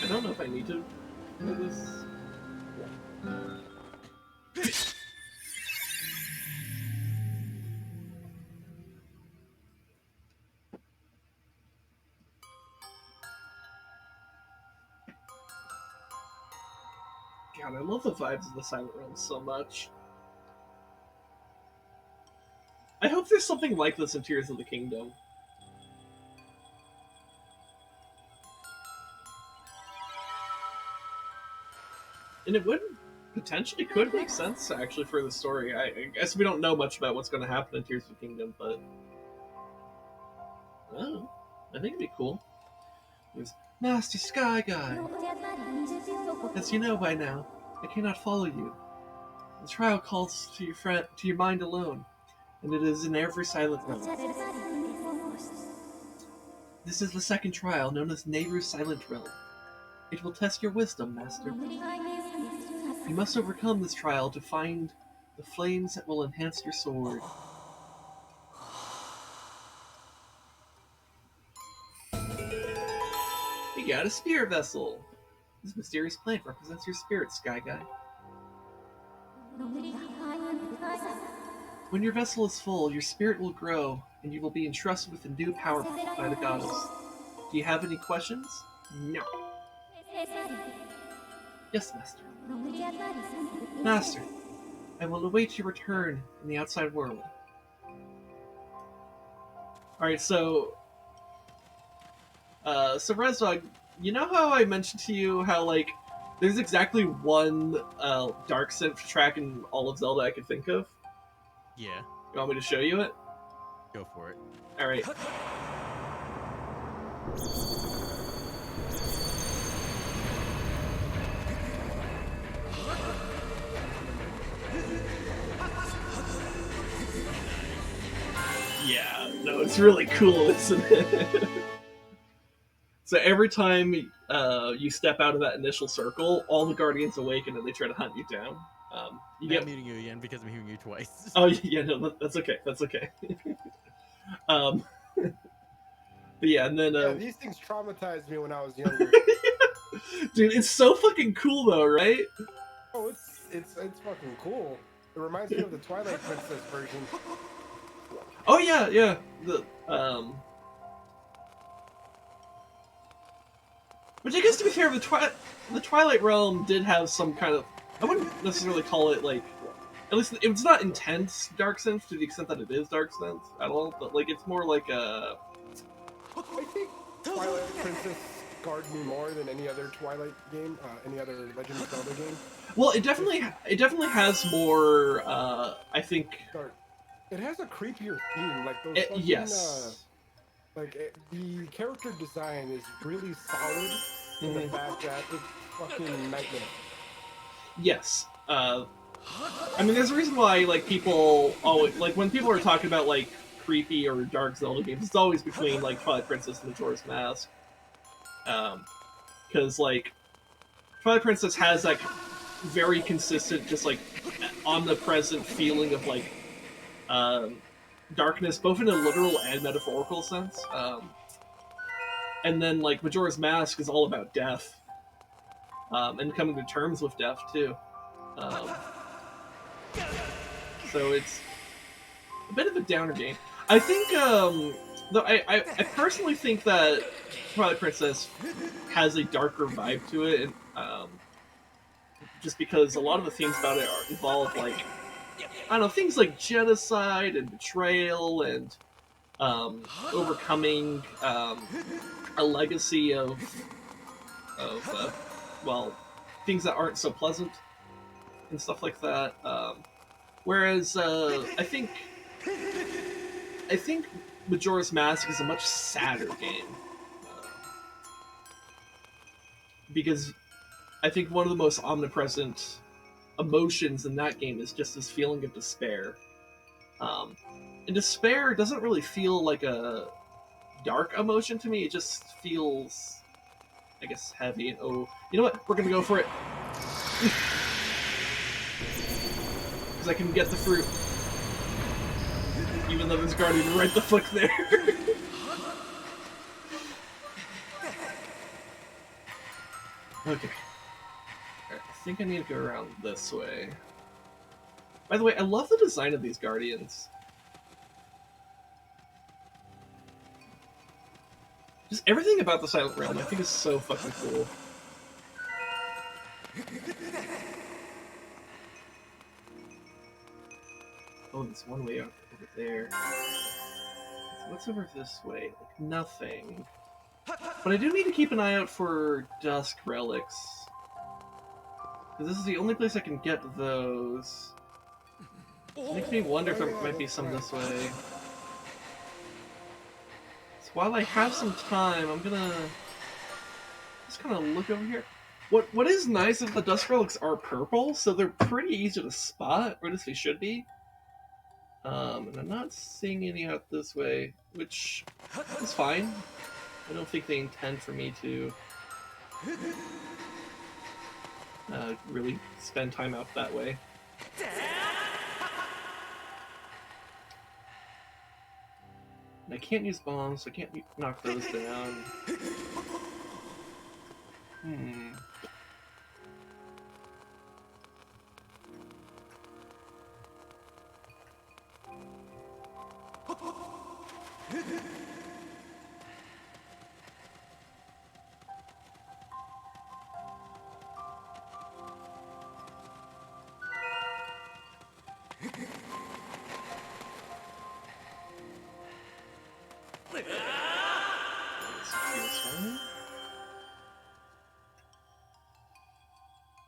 I don't know if I need to do this. God, I love the vibes of the Silent Realm so much. I hope there's something like this in Tears of the Kingdom. And it would potentially could make sense actually for the story. I guess we don't know much about what's going to happen in Tears of the Kingdom, but oh, I think it'd be cool. There's Master Sky Guy. As you know by now, I cannot follow you. The trial calls to your mind alone, and it is in every silent realm. This is the second trial, known as Lanayru Silent Realm. It will test your wisdom, Master. You must overcome this trial to find the flames that will enhance your sword. You got a spirit vessel. This mysterious plant represents your spirit, Sky Guy. When your vessel is full, your spirit will grow, and you will be entrusted with a new power by the goddess. Do you have any questions? No. Yes, Master. Master, I will await your return in the outside world. Alright, so Rezog, you know how I mentioned to you how, like, there's exactly one Dark Synth track in all of Zelda I could think of? Yeah. You want me to show you it? Go for it. Alright. Yeah, no, it's really cool, isn't it? So every time you step out of that initial circle, all the Guardians awaken and they try to hunt you down. I'm muting you again because I'm hearing you twice. Oh, yeah, no, that's okay, that's okay. But yeah, and then... yeah, these things traumatized me when I was younger. Dude, it's so fucking cool though, right? Oh, it's fucking cool. It reminds me of the Twilight Princess version. Oh yeah, yeah. Which I guess to be fair, the Twilight Realm did have some kind of, I wouldn't necessarily call it like, at least it's not intense dark sense to the extent that it is dark sense at all, but like it's more like a. I think Twilight Princess scarred me more than any other Twilight game, any other Legend of Zelda game. Well, it definitely has more. I think. It has a creepier theme, like those. Yes. The character design is really solid in the fact that it's fucking nightmare. Yes. I mean, there's a reason why like people always like when people are talking about like creepy or dark Zelda games, it's always between like Twilight Princess and Majora's Mask. Because like Twilight Princess has that very consistent, just like omnipresent feeling of like darkness, both in a literal and metaphorical sense. And then like Majora's Mask is all about death, and coming to terms with death too. So it's a bit of a downer game. I think, though I personally think that Twilight Princess has a darker vibe to it, and just because a lot of the themes about it involve like, I don't know, things like genocide and betrayal and overcoming a legacy of well, things that aren't so pleasant and stuff like that. Whereas I think Majora's Mask is a much sadder game, because I think one of the most omnipresent emotions in that game is just this feeling of despair. And despair doesn't really feel like a dark emotion to me. It just feels, I guess, heavy. And oh, you know what? We're gonna go for it. Because I can get the fruit. Even though there's Guardian right the fuck there. Okay. Alright, I think I need to go around this way. By the way, I love the design of these Guardians. Just everything about the Silent Realm I think is so fucking cool. Oh, there's one way over there. So what's over this way? Like, nothing. But I do need to keep an eye out for Dusk Relics. Because this is the only place I can get those. It makes me wonder if there might be some this way. So while I have some time, I'm gonna just kind of look over here. What is nice is the Dusk Relics are purple, so they're pretty easy to spot, or at least they should be. And I'm not seeing any out this way, which is fine. I don't think they intend for me to really spend time out that way. And I can't use bombs, so I can't knock those down.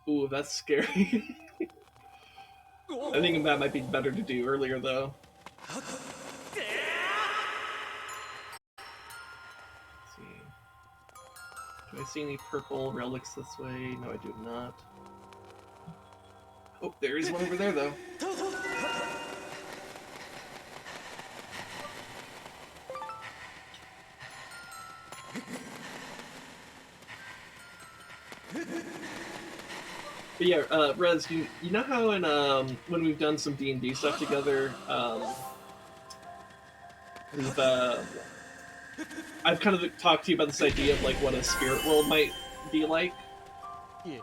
Ooh, that's scary. I think that might be better to do earlier, though. Let's see. Do I see any purple relics this way? No, I do not. Oh, there is one over there, though. But yeah, Rez, you know how in when we've done some D&D stuff together, we've I've kind of talked to you about this idea of like what a spirit world might be like. Yeah.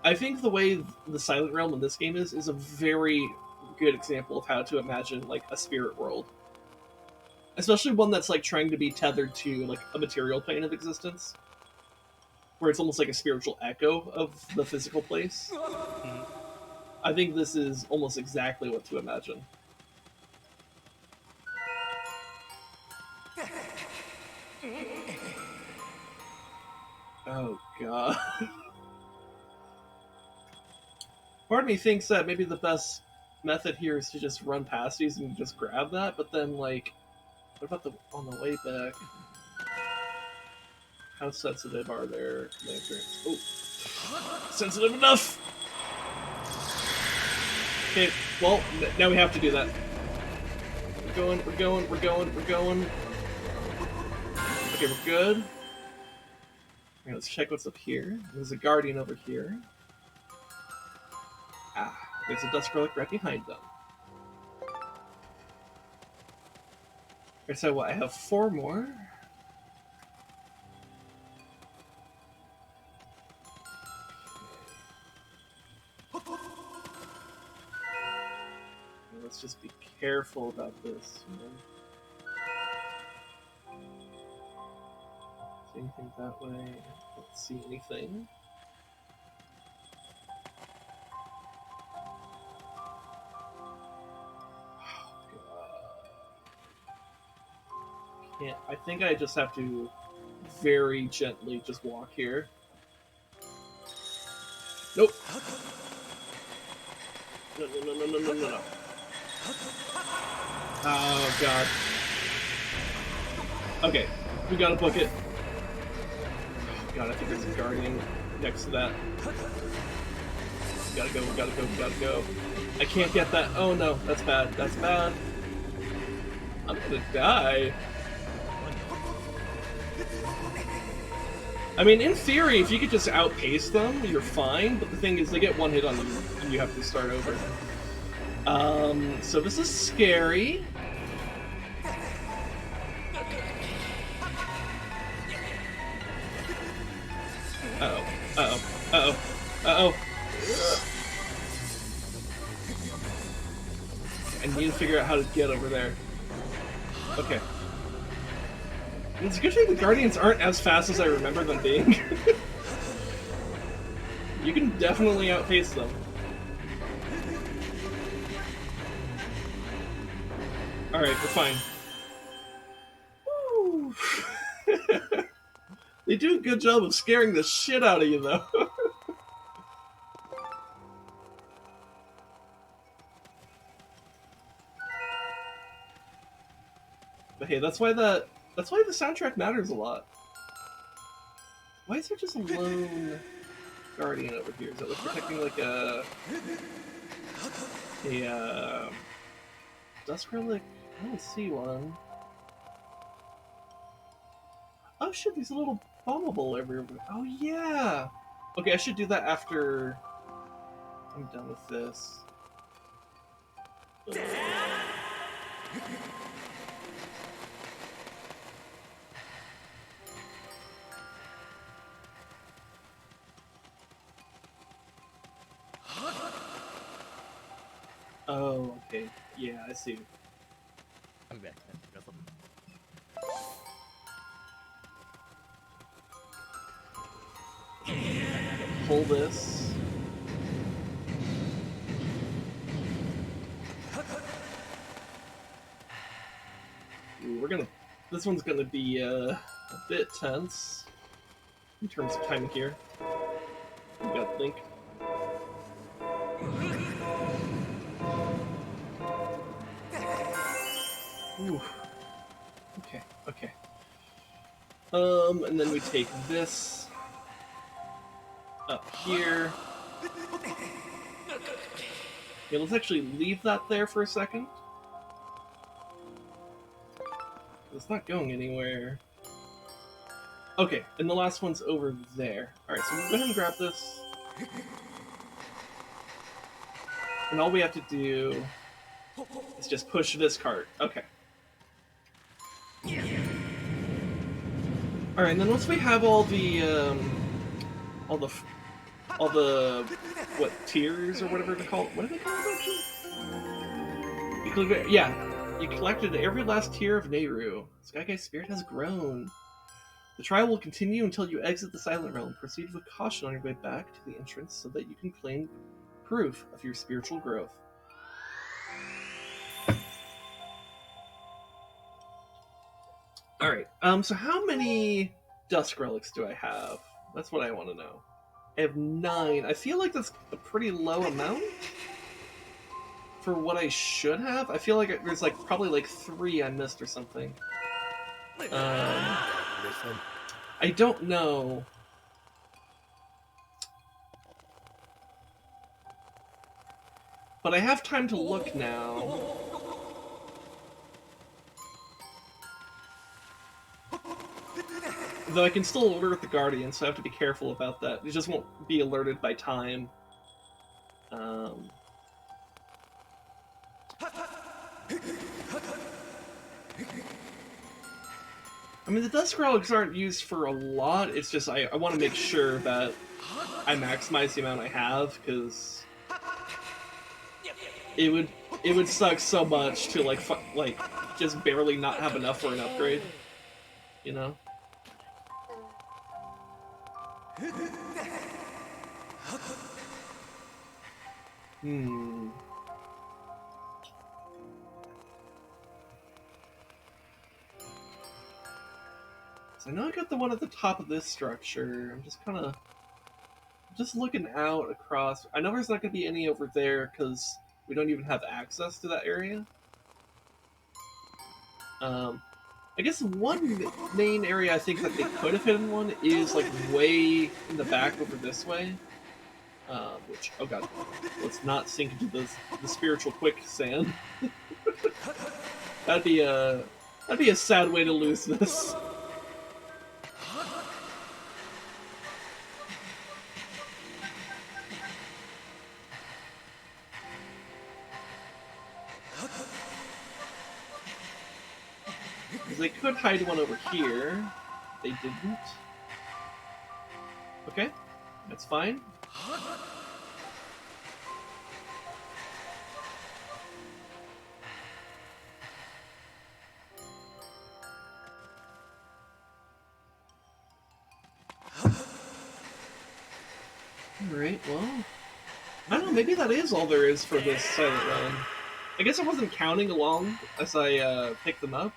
I think the way the Silent Realm in this game is a very good example of how to imagine like a spirit world, especially one that's like trying to be tethered to like a material plane of existence, where it's almost like a spiritual echo of the physical place. Mm-hmm. I think this is almost exactly what to imagine. Oh god. Part of me thinks that maybe the best method here is to just run past these and just grab that, but then like, what about on the way back? How sensitive are their lanterns? Oh, sensitive enough! Okay, well, now we have to do that. We're going. Okay, we're good. Okay, let's check what's up here. There's a Guardian over here. Ah, there's a Dusk Relic right behind them. Okay, so what, I have 4 more. Let's just be careful about this. See anything that way? Don't see anything. I think I just have to very gently just walk here. Nope. No. Oh god. Okay, we gotta book it. Oh god, I think there's a Guardian next to that. We gotta go. I can't get that. Oh no, that's bad. I'm gonna die. I mean, in theory, if you could just outpace them, you're fine, but the thing is, they get one hit on you, and you have to start over. So this is scary. Uh-oh. Uh-oh. Uh-oh. Uh-oh. I need to figure out how to get over there. Okay. It's a good thing the Guardians aren't as fast as I remember them being. You can definitely outpace them. Alright, we're fine. Woo. They do a good job of scaring the shit out of you, though. But hey, that's why the soundtrack matters a lot. Why is there just a lone Guardian over here? Is it like protecting like a Dusk Relic? I don't see one. Oh shit, there's a little bombable everywhere. Oh yeah! Okay, I should do that after I'm done with this. Oh, okay. Yeah, I see. I'm back. Pull this. Ooh, we're gonna. This one's gonna be a bit tense in terms of timing here. We got Link. Ooh. Okay. Okay. And then we take this up here. Okay, let's actually leave that there for a second. It's not going anywhere. Okay, and the last one's over there. Alright, so we'll go ahead and grab this. And all we have to do is just push this cart. Okay. Alright, and then once we have all the what, tiers or whatever they call it? What do they call it actually? You collected every last tier of Nehru. Skyguy's spirit has grown. The trial will continue until you exit the Silent Realm. Proceed with caution on your way back to the entrance so that you can claim proof of your spiritual growth. Alright, so how many Dusk Relics do I have? That's what I want to know. I have 9. I feel like that's a pretty low amount for what I should have. I feel like there's like probably like 3 I missed or something. I don't know. But I have time to look now. Though I can still alert the Guardian, so I have to be careful about that. It just won't be alerted by time. I mean, the Dusk Relics aren't used for a lot, it's just I want to make sure that I maximize the amount I have, because it would suck so much to, like, just barely not have enough for an upgrade. You know? So I know I got the one at the top of this structure. I'm just kind of looking out across. I know there's not going to be any over there because we don't even have access to that area. I guess one main area I think that they could have hidden one is like way in the back over this way. Which, oh god, let's not sink into the spiritual quicksand. That'd be a sad way to lose this. Because they could hide one over here. They didn't. Okay, that's fine. Alright, well... I don't know, maybe that is all there is for this silent run. I guess I wasn't counting along as I picked them up.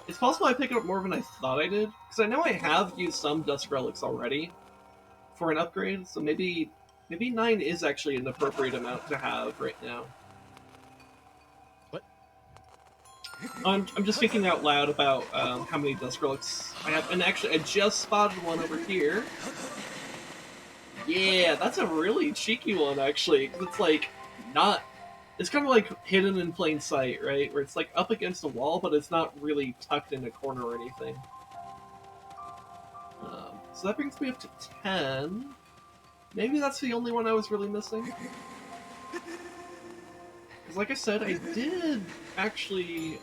It's possible I picked up more than I thought I did, because I know I have used some Dusk Relics already for an upgrade, so maybe 9 is actually an appropriate amount to have right now. What? I'm just thinking out loud about how many Dusk Relics I have, and actually I just spotted one over here. Yeah, that's a really cheeky one, actually, because it's like not... It's kind of like hidden in plain sight, right? Where it's like up against a wall, but it's not really tucked in a corner or anything. So that brings me up to 10. Maybe that's the only one I was really missing. Because like I said, I did actually...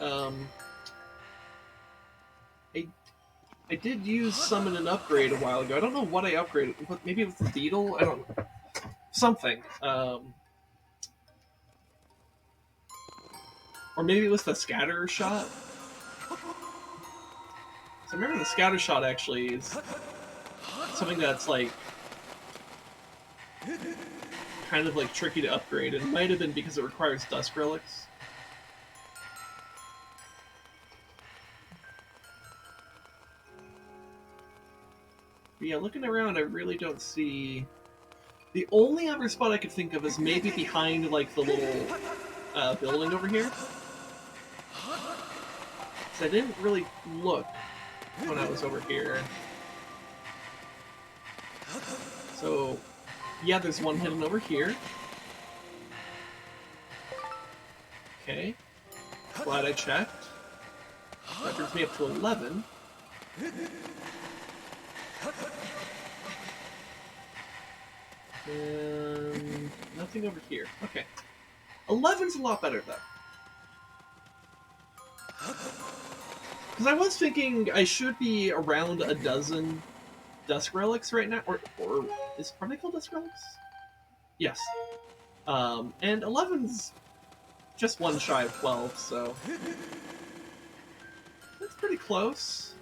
I did use summon an upgrade a while ago. I don't know what I upgraded. Maybe it was the beetle? I don't know. Something. Or maybe it was the scatter shot? So I remember the scatter shot actually is something that's like kind of like tricky to upgrade. It might have been because it requires Dusk Relics. But yeah, looking around, I really don't see... The only other spot I could think of is maybe behind like the little building over here. So I didn't really look when I was over here. So, yeah, there's one hidden over here. Okay. Glad I checked. That brings me up to 11. And nothing over here. Okay. 11's a lot better, though. Because I was thinking I should be around a dozen Dusk Relics right now. Or are they called Dusk Relics? Yes. And 11's just one shy of 12, so... That's pretty close.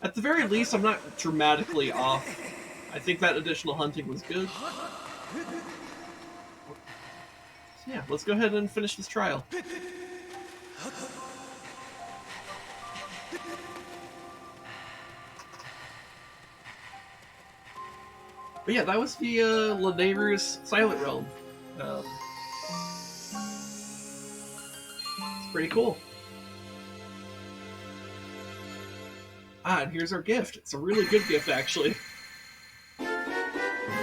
At the very least, I'm not dramatically off. I think that additional hunting was good. So yeah, let's go ahead and finish this trial. But yeah, that was the Lanayru's Silent Realm. It's pretty cool. Ah, and here's our gift. It's a really good gift, actually.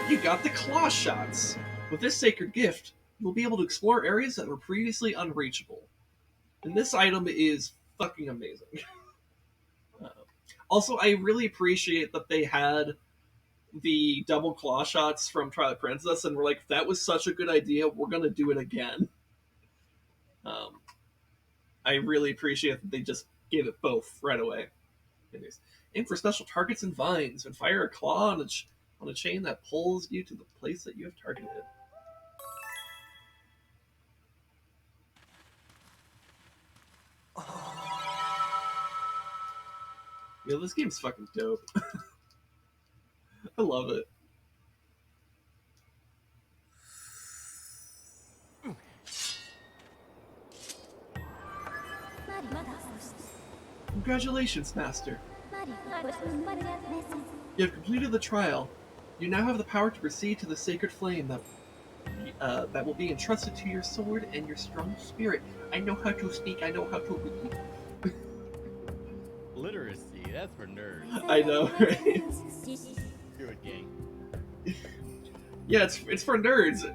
You got the Claw Shots. With this sacred gift, you'll be able to explore areas that were previously unreachable. And this item is fucking amazing. Also, I really appreciate that they had the double claw shots from Twilight Princess, and we're like, that was such a good idea, we're gonna do it again. I really appreciate that they just gave it both right away. Anyways, aim for special targets and vines, and fire a claw on a chain that pulls you to the place that you have targeted. Yeah, this game's fucking dope. I love it. Congratulations, Master. You have completed the trial. You now have the power to proceed to the sacred flame that will be entrusted to your sword and your strong spirit. I know how to speak, I know how to read. Literacy, that's for nerds. I know, right? Good gang. Yeah, it's for nerds.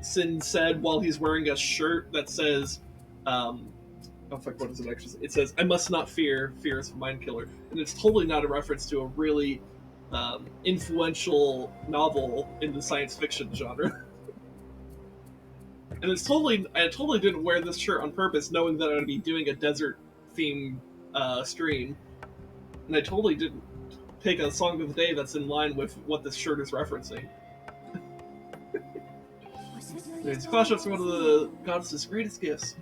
Sin said while he's wearing a shirt that says, oh fuck, what does it actually say? It says, "I must not fear, fear is a mind killer." And it's totally not a reference to a really influential novel in the science fiction genre. And I totally didn't wear this shirt on purpose, knowing that I would be doing a desert theme stream, and I totally didn't pick a song of the day that's in line with what this shirt is referencing. These claw shots are one of the goddess's greatest gifts.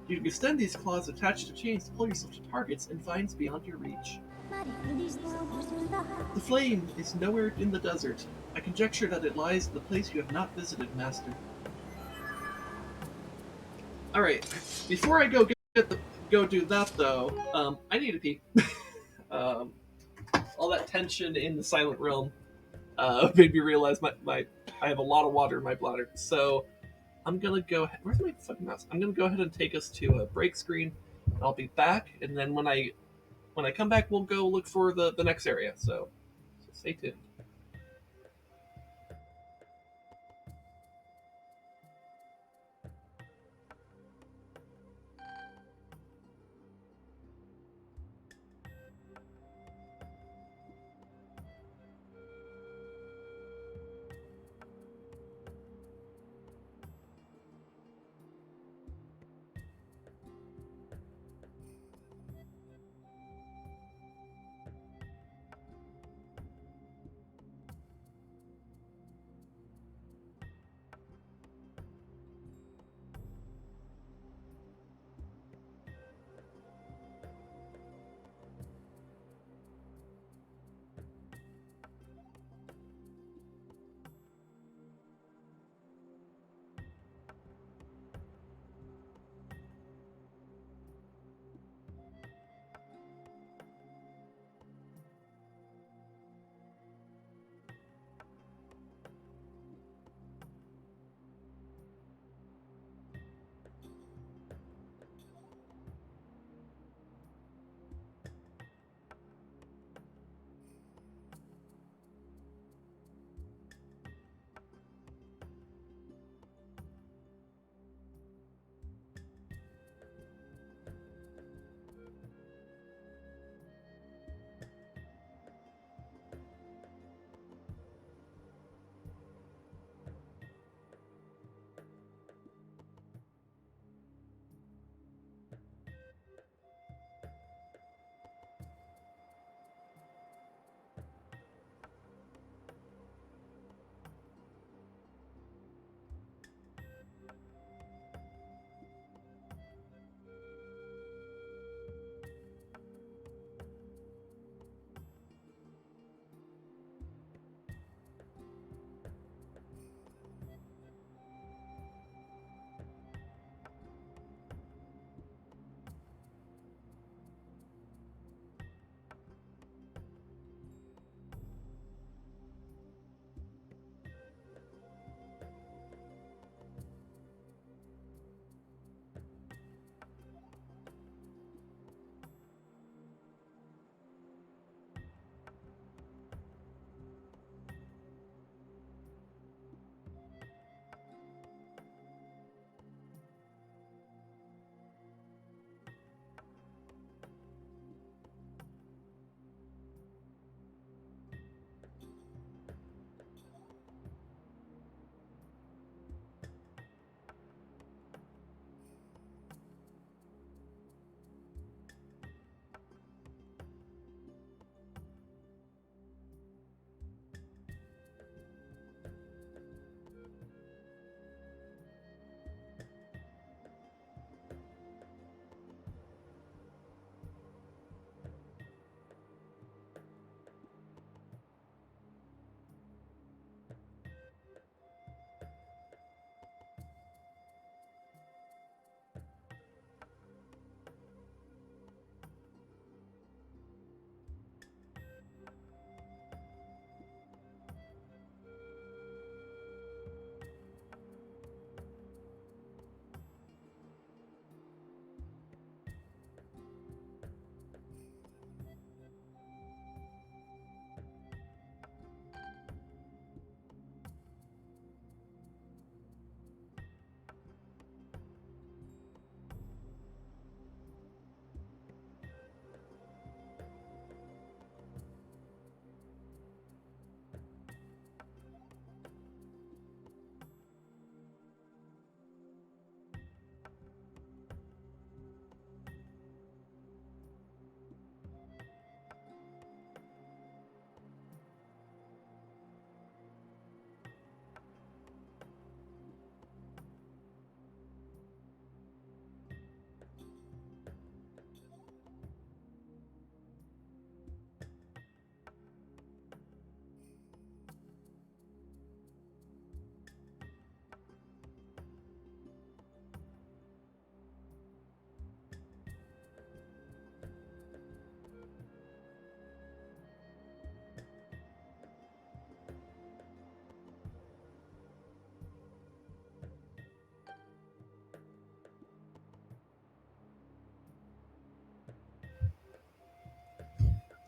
You can extend these claws attached to chains to pull yourself to targets and vines beyond your reach. The flame is nowhere in the desert. I conjecture that it lies in the place you have not visited, Master. Alright, before I go do that though, I need to pee. um, all that tension in the Silent Realm made me realize I have a lot of water in my bladder. So I'm gonna go ahead. Where's my fucking mouse? I'm gonna go ahead and take us to a break screen. I'll be back, and then when I come back, we'll go look for the next area. So stay tuned.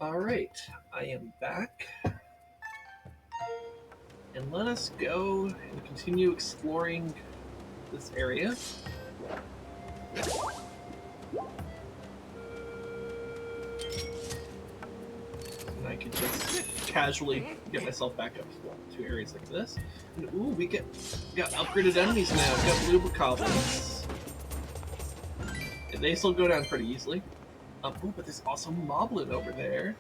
Alright, I am back. And let us go and continue exploring this area. And I can just casually get myself back up to areas like this. And ooh, we got upgraded enemies now. We got blue goblins. And they still go down pretty easily. Ooh, but there's also moblin over there.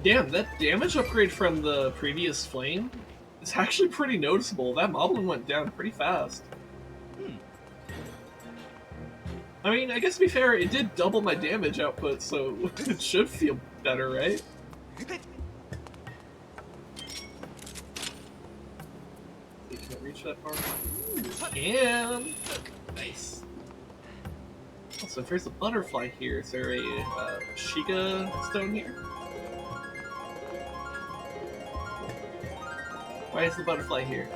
Damn, that damage upgrade from the previous flame is actually pretty noticeable. That moblin went down pretty fast. I mean, I guess to be fair, it did double my damage output, so it should feel better, right? Can I reach that far? Ooh, can! Nice. Also, if there's a butterfly here, is there a Shiga stone here? Why is the butterfly here?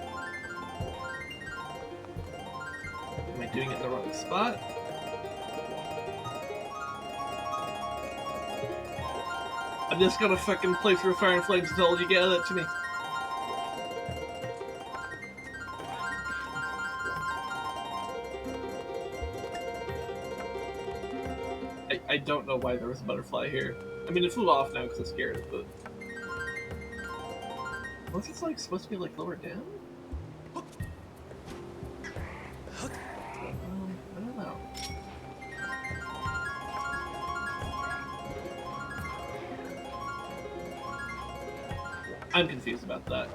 Am I doing it in the wrong spot? I'm just gonna fucking play through Fire and Flames until you get it to me. I don't know why there was a butterfly here. I mean, it flew off now because I scared it, but... Was it like supposed to be like lower down? I don't know. I'm confused about that.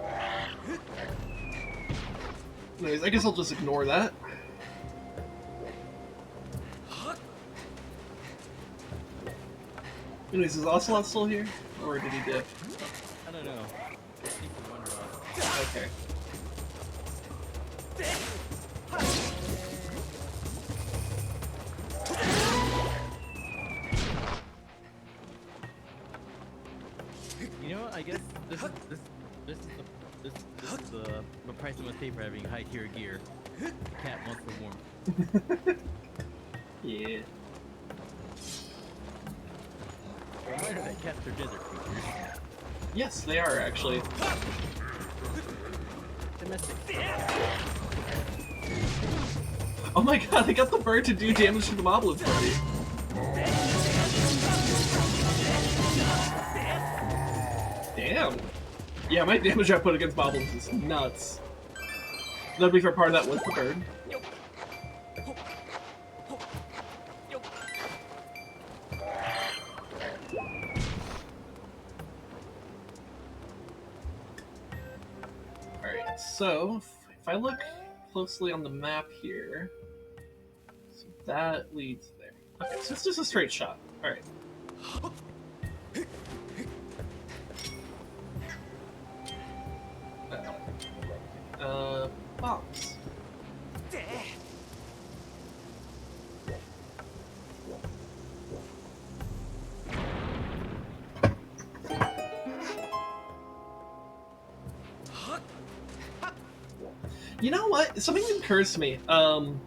Anyways, I guess I'll just ignore that. Anyways, is Ocelot still here? Or did he dip? I don't know. I think we wandered off. Okay. You know what? I guess this is the price I must pay for having high tier gear. The cat wants the warmth. Yeah. Reminder that cats are desert creatures. Yes, they are actually. Domestic. Oh my god, I got the bird to do damage to the moblins for me. Damn. Yeah, my damage output against moblins is nuts. That'd be for part of that was the bird. Alright, so if I look closely on the map here, so that leads there. Okay, so it's just a straight shot. Alright. Bombs. You know what? Something occurs to me. So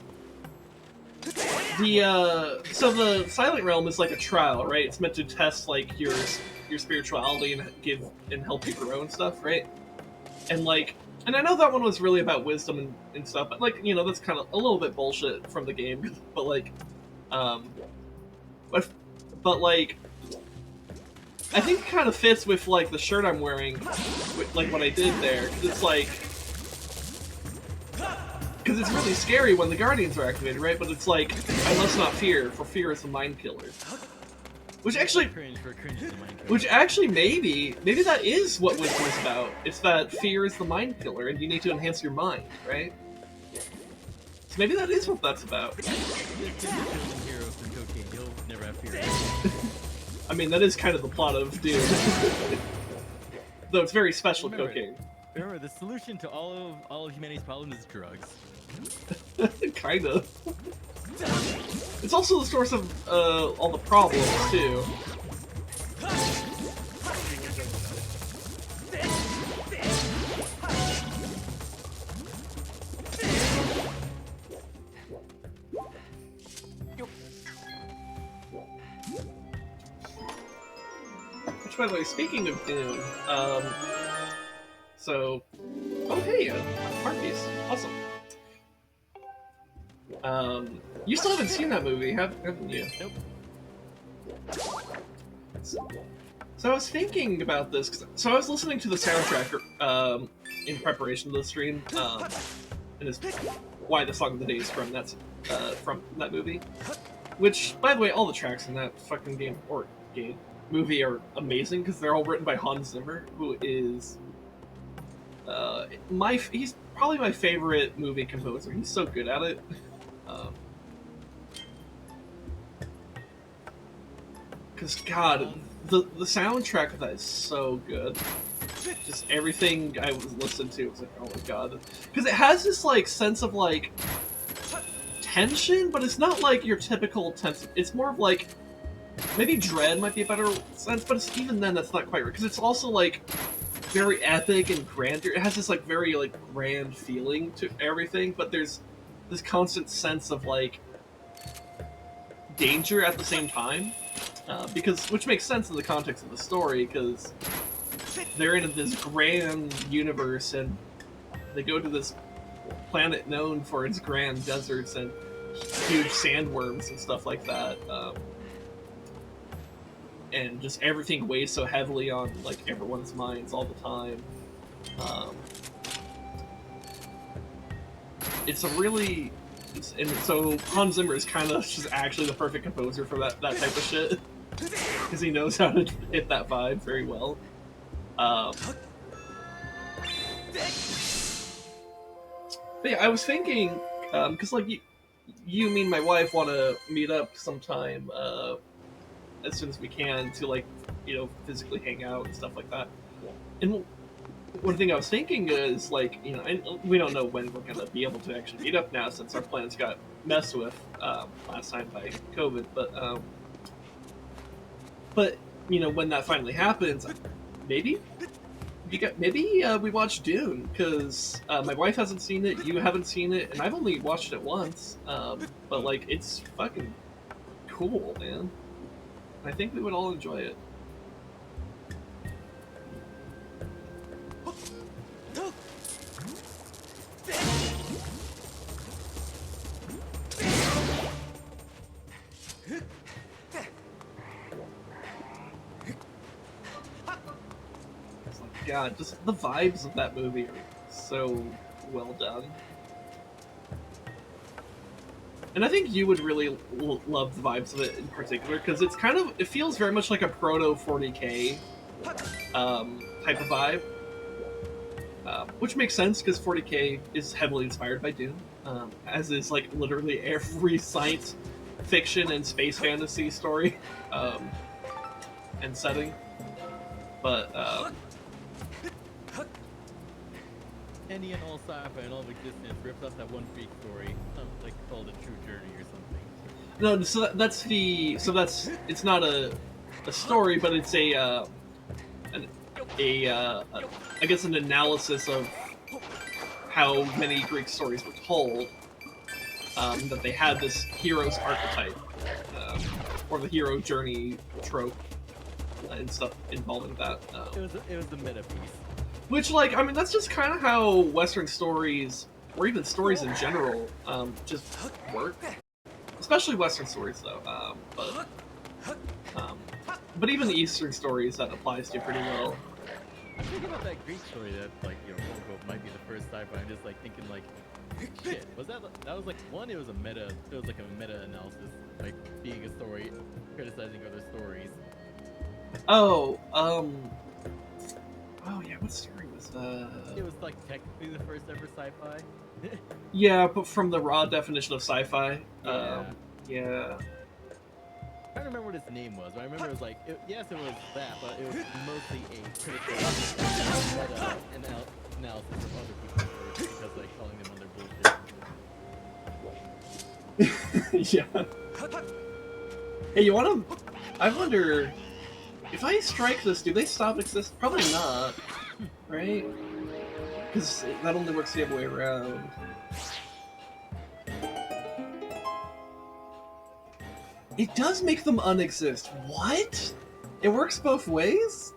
the Silent Realm is like a trial, right? It's meant to test like your spirituality and help you grow and stuff, right? And I know that one was really about wisdom and stuff, but like, you know, that's kind of a little bit bullshit from the game. But like, but like, I think it kind of fits with like the shirt I'm wearing, with like what I did there, because it's like. Because it's really scary when the Guardians are activated, right? But it's like, I must not fear, for fear is the mind killer. Which actually, maybe that is what wisdom is about. It's that fear is the mind killer, and you need to enhance your mind, right? So maybe that is what that's about. I mean, that is kind of the plot of Doom. Though it's very special cocaine. Remember, the solution to all of humanity's problems is drugs. Kind of. It's also the source of all the problems too. Which, by the way, speaking of Dune, so, oh hey, art piece, awesome. You still haven't seen that movie, haven't you? Nope. So I was thinking about this, so I was listening to the soundtrack in preparation to the stream, and it's why the song of the day is from that movie. Which, by the way, all the tracks in that fucking movie are amazing because they're all written by Hans Zimmer, who is he's probably my favorite movie composer. He's so good at it. Because God, the soundtrack of that is so good. Just everything I was listening to was like, oh my God, because it has this like sense of like tension, but it's not like your typical tense. It's more of like maybe dread might be a better sense, but even then that's not quite right because it's also like very epic and grandeur. It has this like very like grand feeling to everything, but there's this constant sense of like danger at the same time. Which makes sense in the context of the story, because they're in this grand universe and they go to this planet known for its grand deserts and huge sandworms and stuff like that. And just everything weighs so heavily on like everyone's minds all the time. So Hans Zimmer is kind of just actually the perfect composer for that type of shit. Because he knows how to hit that vibe very well. But yeah, I was thinking, because like you, me, and my wife want to meet up sometime as soon as we can to like, physically hang out and stuff like that. And one thing I was thinking is like, and we don't know when we're gonna be able to actually meet up now since our plans got messed with last time by COVID, but when that finally happens, maybe we watch Dune, because my wife hasn't seen it, you haven't seen it, and I've only watched it once. But like, it's fucking cool, man. I think we would all enjoy it. God, just the vibes of that movie are so well done. And I think you would really love the vibes of it in particular, because it feels very much like a proto 40K type of vibe. Which makes sense, because 40K is heavily inspired by Dune, as is like literally every science fiction and space fantasy story and setting. But any and all sci-fi and all of existence ripped off that one Greek story, like called A True Journey or something. No, so it's not a story, but it's I guess an analysis of how many Greek stories were told. That they had this hero's archetype, or the hero journey trope, and stuff involving that. It was the meta piece. Which, like, I mean, that's just kind of how Western stories, or even stories in general, just work. Especially Western stories, though. But even the Eastern stories, that applies to pretty well. I'm thinking about that Greek story that, like, quote unquote, might be the first sci-fi. I'm just like thinking, like, shit. Was that was like one? It was like a meta analysis, like being a story, criticizing other stories. Oh yeah, what story was that? It was like technically the first ever sci-fi. Yeah, but from the raw definition of sci-fi. Yeah. I don't remember what its name was, but I remember it was like, yes, it was that, but it was mostly a critical analysis of other people's work, because like calling them on their bullshit. Yeah. Hey, you wanna... I wonder... If I strike this, do they stop existing? Probably not. Right? Because that only works the other way around. It does make them unexist. What? It works both ways?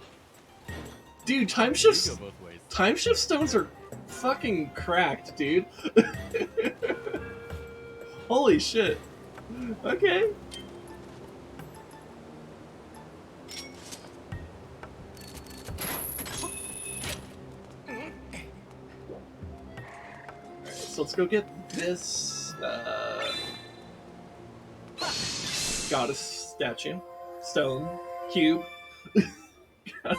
Dude, time You shifts... go both ways. Time shift stones are fucking cracked, dude. Holy shit. Okay. Alright, so let's go get this goddess statue. Stone. Cube. God.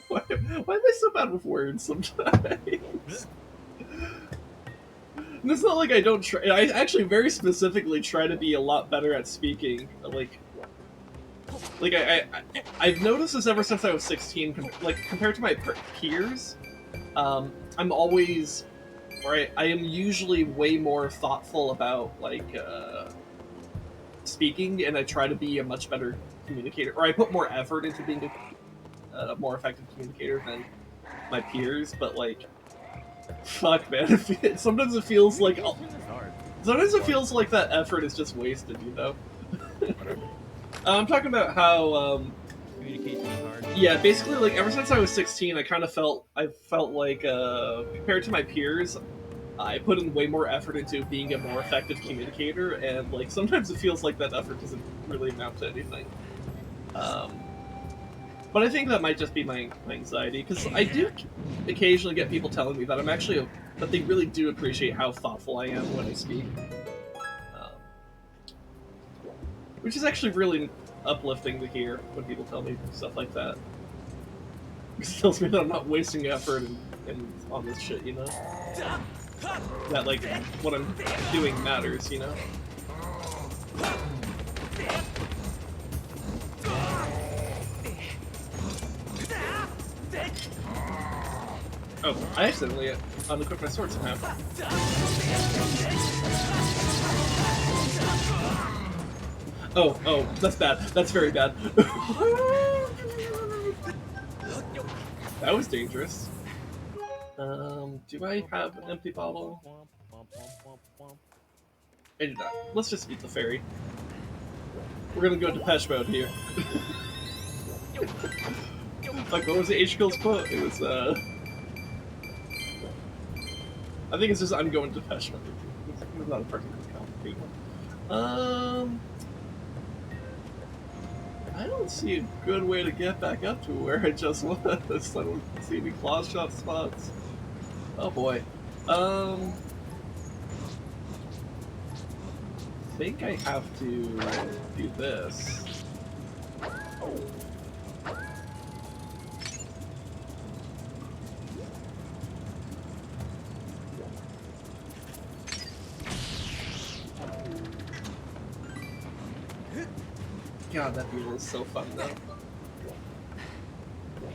Why am I so bad with words sometimes? And it's not like I don't try. I actually very specifically try to be a lot better at speaking. Like I've noticed this ever since I was 16. Like compared to my peers, I'm always, or I am usually way more thoughtful about like speaking, and I try to be a much better communicator, or I put more effort into being a more effective communicator than my peers. But like, fuck, man, sometimes it feels like Communication is hard. sometimes it feels like that effort is just wasted, you know. Whatever. I'm talking about how, Communication is hard. yeah, basically, like, ever since I was 16, I felt like, compared to my peers, I put in way more effort into being a more effective communicator, and, like, sometimes it feels like that effort doesn't really amount to anything. But I think that might just be my anxiety, because I do occasionally get people telling me that that they really do appreciate how thoughtful I am when I speak. Which is actually really uplifting to hear when people tell me stuff like that. It tells me that I'm not wasting effort and on this shit, you know? That, like, what I'm doing matters, you know? Oh, I accidentally unequipped my sword somehow. Oh, that's bad. That's very bad. That was dangerous. Do I have an empty bottle? I do not. Let's just eat the fairy. We're gonna go Depeche mode here. Like, what was the H-Kill's quote? It was, I think it's just, I'm going Depeche mode. It's not a particularly complicated one. I don't see a good way to get back up to where I just was. I don't see any claw shot spots. Oh boy. I think I have to do this. God, that beetle is so fun though.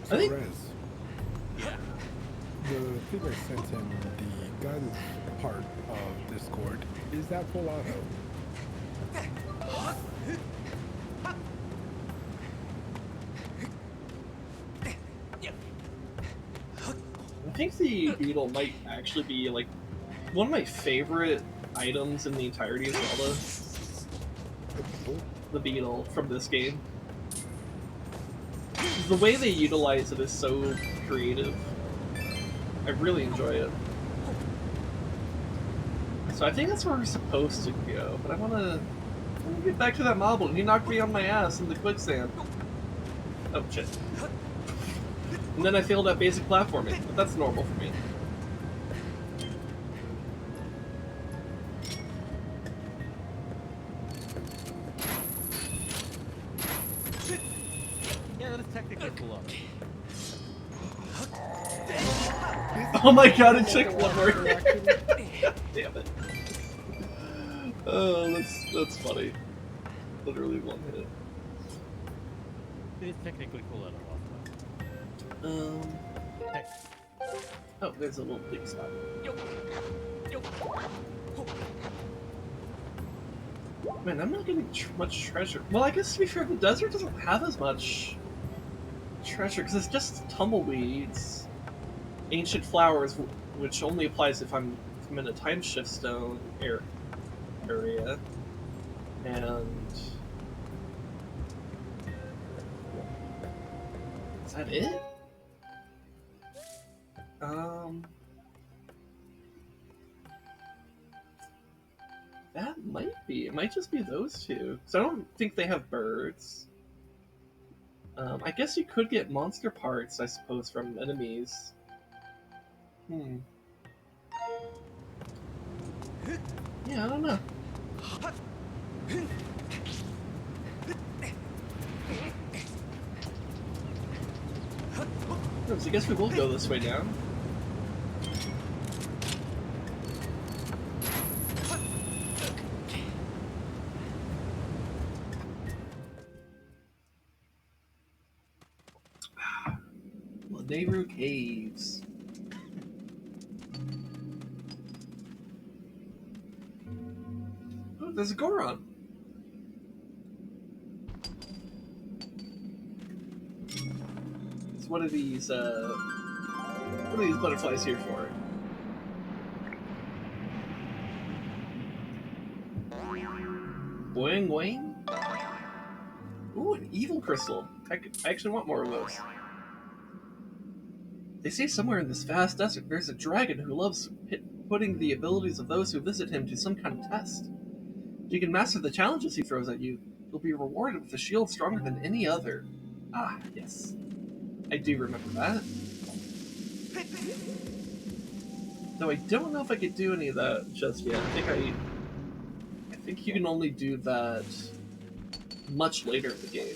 So, I think- Rez, the thing I sent in the guns part of Discord, is that full auto? I think the beetle might actually be like one of my favorite items in the entirety of Zelda. The beetle from this game. The way they utilize it is so creative. I really enjoy it. So I think that's where we're supposed to go, but I wanna get back to that mob and he knocked me on my ass in the quicksand. Oh shit. And then I failed at basic platforming, but that's normal for me. Yeah, that is technically full auto. Oh my god, it took one more. Damn it. Oh, that's funny. Literally one hit. It is technically full auto. Hey. Oh, there's a little big spot. Man, I'm not getting much treasure. Well, I guess to be fair, the desert doesn't have as much treasure because it's just tumbleweeds, ancient flowers, which only applies if I'm in a time shift stone area, and is that it? Um, that might be. It might just be those two. So I don't think they have birds. I guess you could get monster parts, I suppose, from enemies. Hmm. Yeah, I don't know. So I guess we will go this way now. Lanayru Caves. Oh, there's a Goron. What are these butterflies here for? Boing boing? Ooh, an evil crystal. I actually want more of those. They say somewhere in this vast desert there's a dragon who loves putting the abilities of those who visit him to some kind of test. If you can master the challenges he throws at you, you'll be rewarded with a shield stronger than any other. Ah, yes. I do remember that. Though I don't know if I could do any of that just yet. I think you can only do that much later in the game.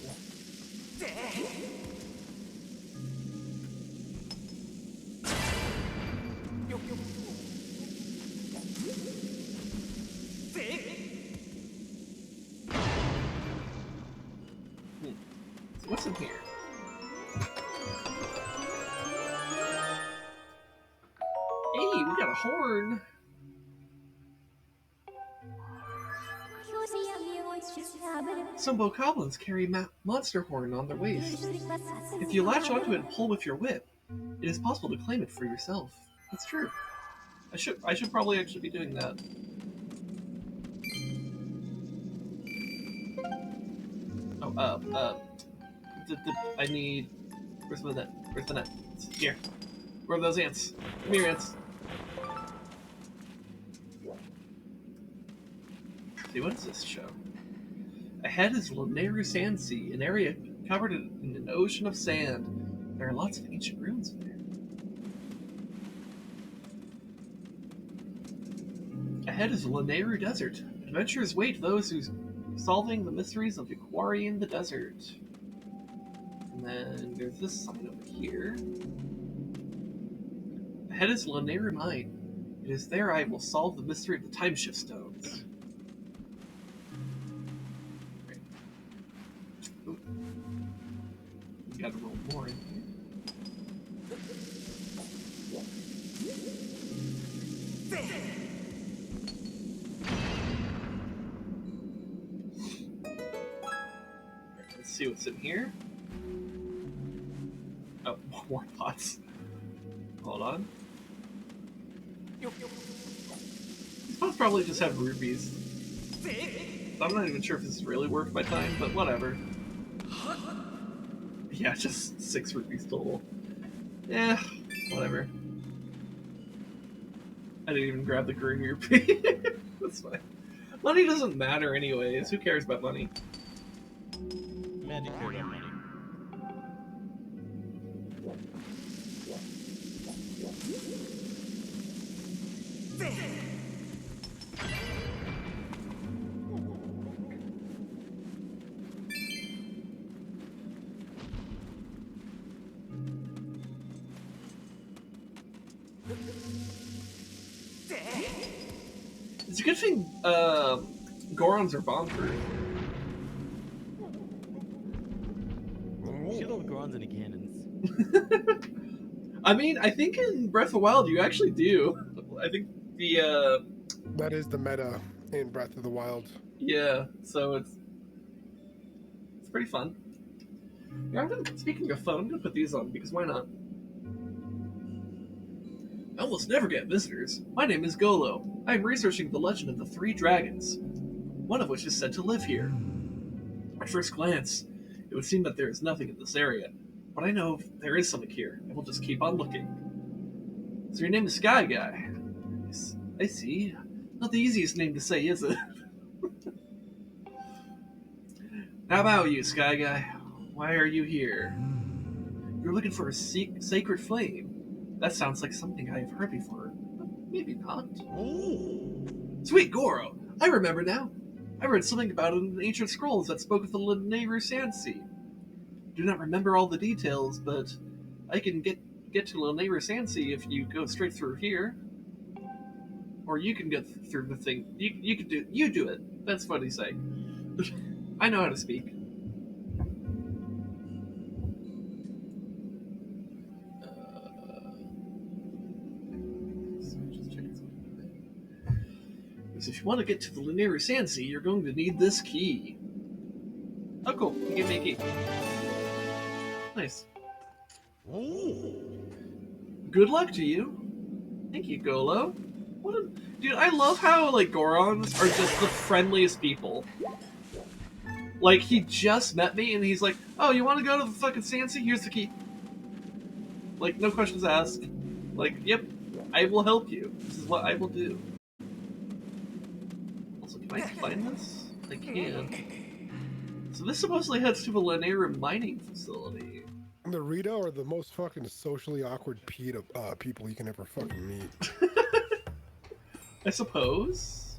So what's in here? Hey, we got a horn! Some bokoblins carry monster horn on their waist. If you latch onto it and pull with your whip, it is possible to claim it for yourself. That's true. I should probably actually be doing that. Oh, I need... Where's the net? Where's the net? It's here. Where are those ants? Come here, ants. See, what does this show? Ahead is Lanayru Sand Sea, an area covered in an ocean of sand. There are lots of ancient ruins there. Ahead is Lanayru Desert. Adventurers wait those who solving the mysteries of the quarry in the desert. And then there's this sign over here. Ahead is Lanayru Mine. It is there I will solve the mystery of the time shift stones. Ooh. We gotta roll more in here. Let's see what's in here. Oh, more pots. Hold on. These pots probably just have rupees. I'm not even sure if this is really worth my time, but whatever. Yeah, just 6 rupees total. Yeah, whatever. I didn't even grab the green rupee. That's fine. Money doesn't matter anyways. Who cares about money? Man, do care about money. It's a good thing Gorons are bomb-proof. Shield of Gorons and the cannons. I mean, I think in Breath of the Wild you actually do. I think the That is the meta in Breath of the Wild. Yeah, so it's pretty fun. Yeah, speaking of fun, I'm gonna put these on because why not? I almost never get visitors. My name is Golo. I am researching the legend of the three dragons, one of which is said to live here. At first glance, it would seem that there is nothing in this area, but I know there is something here, and we'll just keep on looking. So your name is Sky Guy. I see. Not the easiest name to say, is it? How about you, Sky Guy? Why are you here? You're looking for a sacred flame. That sounds like something I have heard before, but maybe not. Sweet Goro! I remember now. I read something about it in the ancient scrolls that spoke of the Lanayru Sand Sea. Do not remember all the details, but I can get to Lanayru Sand Sea if you go straight through here. Or you can get through the thing. You do it. That's what he's saying. I know how to speak. So if you want to get to the Lanayru Sand Sea, you're going to need this key. Oh, cool. You gave me a key. Nice. Good luck to you. Thank you, Golo. Dude, I love how, like, Gorons are just the friendliest people. Like, he just met me, and he's like, oh, you want to go to the fucking Sand Sea? Here's the key. Like, no questions asked. Like, yep, I will help you. This is what I will do. Also, can I find this? I can. So this supposedly heads to a Lanayru mining facility. The Rito are the most fucking socially awkward people you can ever fucking meet. I suppose.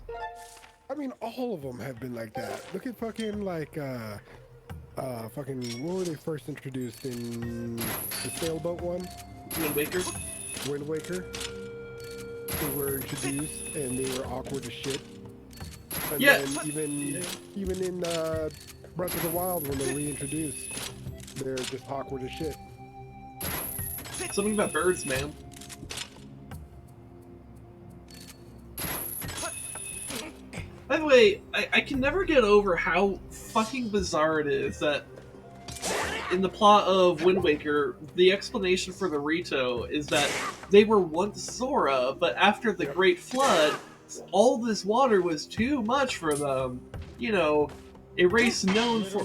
I mean, all of them have been like that. Look at fucking like, fucking, what were they first introduced in the sailboat one? Wind Waker. Wind Waker. They were introduced and they were awkward as shit. And Yeah. then even in Breath of the Wild when they reintroduced, they're just awkward as shit. Something about birds, man. By the way, I can never get over how fucking bizarre it is that in the plot of Wind Waker, the explanation for the Rito is that they were once Zora, but after the Great Flood, all this water was too much for them. You know, a race known for...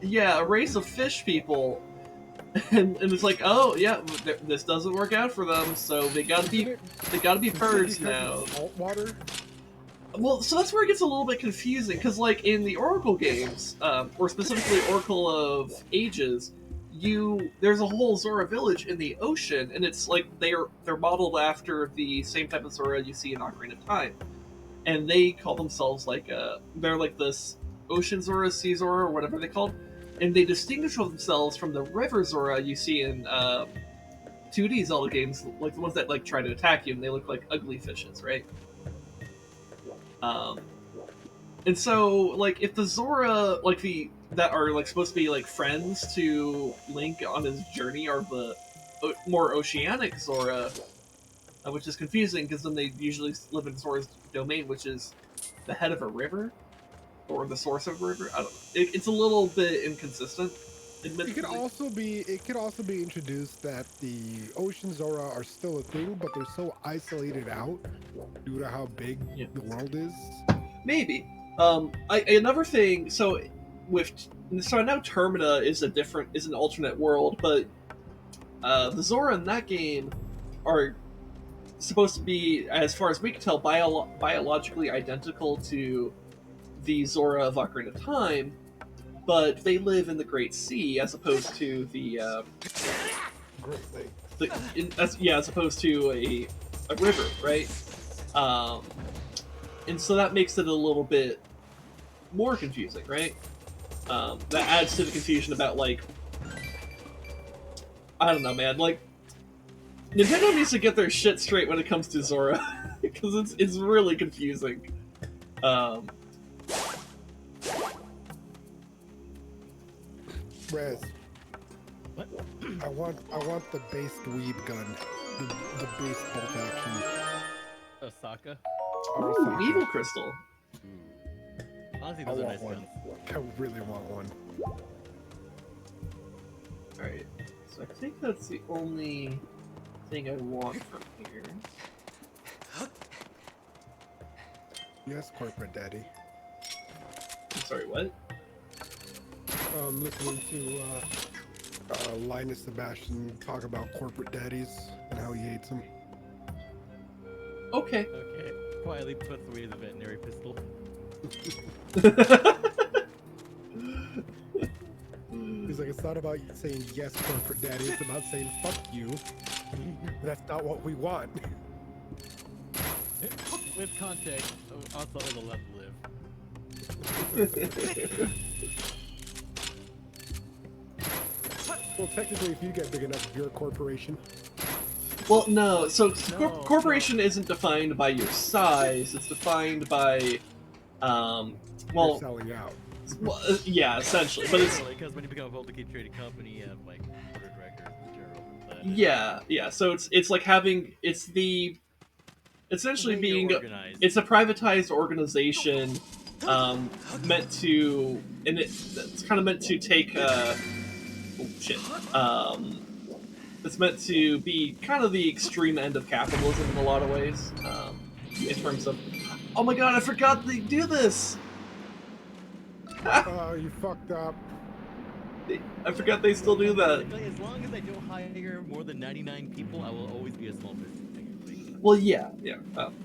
Yeah, a race of fish people. And it's like, oh, yeah, this doesn't work out for them, so they gotta be birds now. Salt water? Well, so that's where it gets a little bit confusing, because, like, in the Oracle games, or specifically Oracle of Ages, there's a whole Zora village in the ocean, and it's like they're modeled after the same type of Zora you see in Ocarina of Time. And they call themselves, like, they're like this Ocean Zora, Sea Zora, or whatever they called, and they distinguish themselves from the River Zora you see in 2D Zelda games, like the ones that, like, try to attack you, and they look like ugly fishes, right? And so, like, if the Zora, like, that are, like, supposed to be, like, friends to Link on his journey are the more oceanic Zora, which is confusing, because then they usually live in Zora's domain, which is the head of a river, or the source of a river. I don't know. It's a little bit inconsistent. It could also be introduced that the Ocean Zora are still a thing, but they're so isolated out due to how big the world is. Maybe. Another thing. So I know Termina is an alternate world, but the Zora in that game are supposed to be, as far as we can tell, biologically identical to the Zora of Ocarina of Time, but they live in the Great Sea as opposed to as opposed to a river, right? And so that makes it a little bit more confusing, right? That adds to the confusion about, like, I don't know, man. Like, Nintendo needs to get their shit straight when it comes to Zora, because it's really confusing. Rez, What? I want the base dweeb gun, the base bolt action. Osaka? Ooh, Evil Crystal. Honestly, I those are want nice one. guns. I really want one. Alright, so I think that's the only thing I want from here. Yes, corporate daddy. I'm sorry, what? Listening to Linus Sebastian talk about corporate daddies and how he hates them. Okay. Okay. Quietly puts away the veterinary pistol. He's like, it's not about saying yes, corporate daddy. It's about saying fuck you. That's not what we want. With context, also let the left live. Well, technically, if you get big enough, you're a corporation. Well, no. So No, corporation isn't defined by your size. It's defined by, You're well, selling out. yeah, essentially. But it's because when you become a publicly traded company, you have like board of directors in general. yeah. So it's like having essentially Way being you're organized. it's a privatized organization, meant to it's kind of meant to take oh shit it's meant to be kind of the extreme end of capitalism in a lot of ways, in terms of, oh my god, I forgot they do this. Oh, you fucked up. I forgot they still do that. As long as I don't hire more than 99 people, I will always be a small business. Technically. Well, yeah.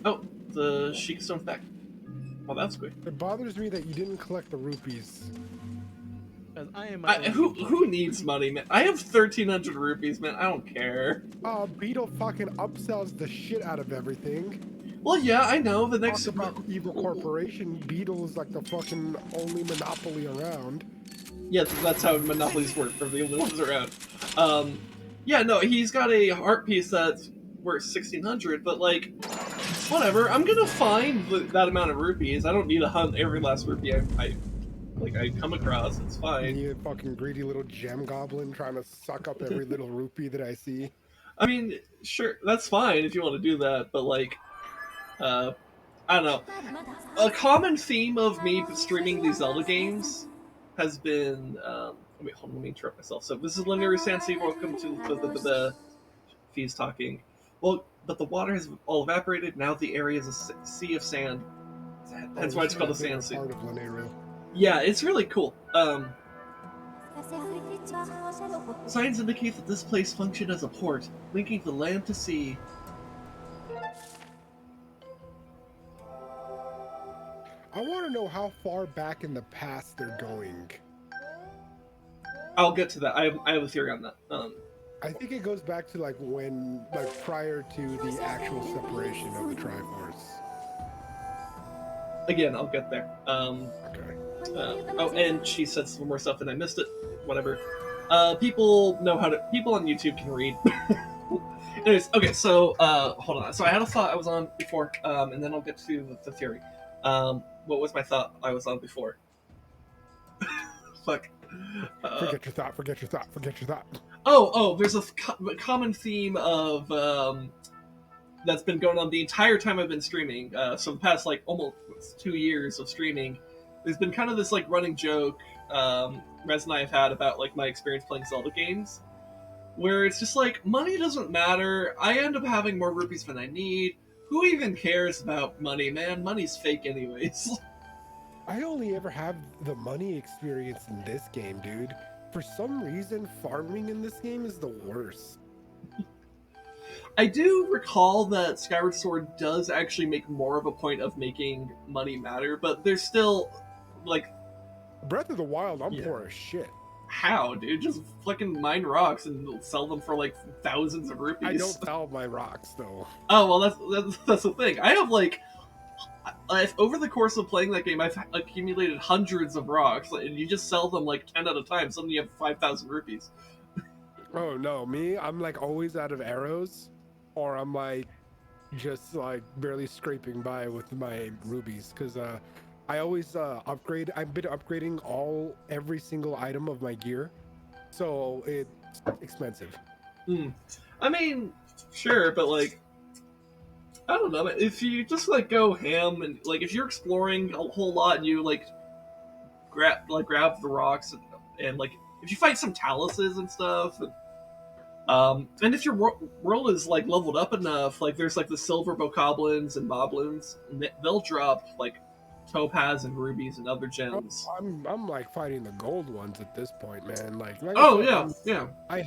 Oh, the Sheik Stone's back. Well, that's quick. It bothers me that you didn't collect the rupees. Because I am my own Who employee. needs money, man? I have 1,300 rupees, man. I don't care. Beetle fucking upsells the shit out of everything. Well, yeah, I know. The next Talk about evil corporation. Beetle is like the fucking only monopoly around. yeah, that's how monopolies work for the only ones around. Yeah, no, he's got a art piece that's worth 1,600, but like, whatever. I'm gonna find that amount of rupees. I don't need to hunt every last rupee I come across. It's fine. You fucking greedy little gem goblin trying to suck up every little rupee that I see. I mean, sure, that's fine if you want to do that, but like, I don't know. A common theme of me streaming these Zelda games has been. Wait, hold on, let me interrupt myself. So this is Lanayru Sand Sea. Welcome to the Fees talking. Well, but the water has all evaporated. Now the area is a sea of sand. That's why it's called a sand sea. Part of Lanayru. Yeah, it's really cool. Signs indicate that this place functioned as a port, linking the land to sea. I want to know how far back in the past they're going. I'll get to that. I have a theory on that. I think it goes back to like when, like prior to the actual separation of the Triforce. Again, I'll get there. Okay. Oh, and she said some more stuff and I missed it. Whatever. People know how to. People on YouTube can read. Anyways, okay, so hold on. So I had a thought I was on before, and then I'll get to the theory. What was my thought I was on before? Fuck. Forget your thought. Forget your thought. Forget your thought. Oh, there's a common theme of that's been going on the entire time I've been streaming. So the past like almost 2 years of streaming, there's been kind of this like running joke Rez and I have had about like my experience playing Zelda games, where it's just like money doesn't matter. I end up having more rupees than I need. Who even cares about money, man? Money's fake anyways. I only ever have the money experience in this game, dude. For some reason, farming in this game is the worst. I do recall that Skyward Sword does actually make more of a point of making money matter, but there's still, like... Breath of the Wild, I'm Yeah. poor as shit. How, dude? Just fucking mine rocks and sell them for, like, thousands of rupees. I don't sell my rocks, though. Oh, well, that's the thing. I have, like... over the course of playing that game, I've accumulated hundreds of rocks, and you just sell them, like, 10 at a time. Suddenly you have 5,000 rupees. Oh, no. Me, I'm, like, always out of arrows. Or I'm, like, just, like, barely scraping by with my rubies. Because, I always upgrade. I've been upgrading every single item of my gear, so it's expensive. I mean, sure, but like, I don't know. If you just like go ham and like, if you're exploring a whole lot and you like grab the rocks and like if you fight some taluses and stuff. And if your world is like leveled up enough, like there's like the silver bokoblins and moblins, and they'll drop like topaz and rubies and other gems. I'm like fighting the gold ones at this point, man. Like I Oh said, yeah, yeah.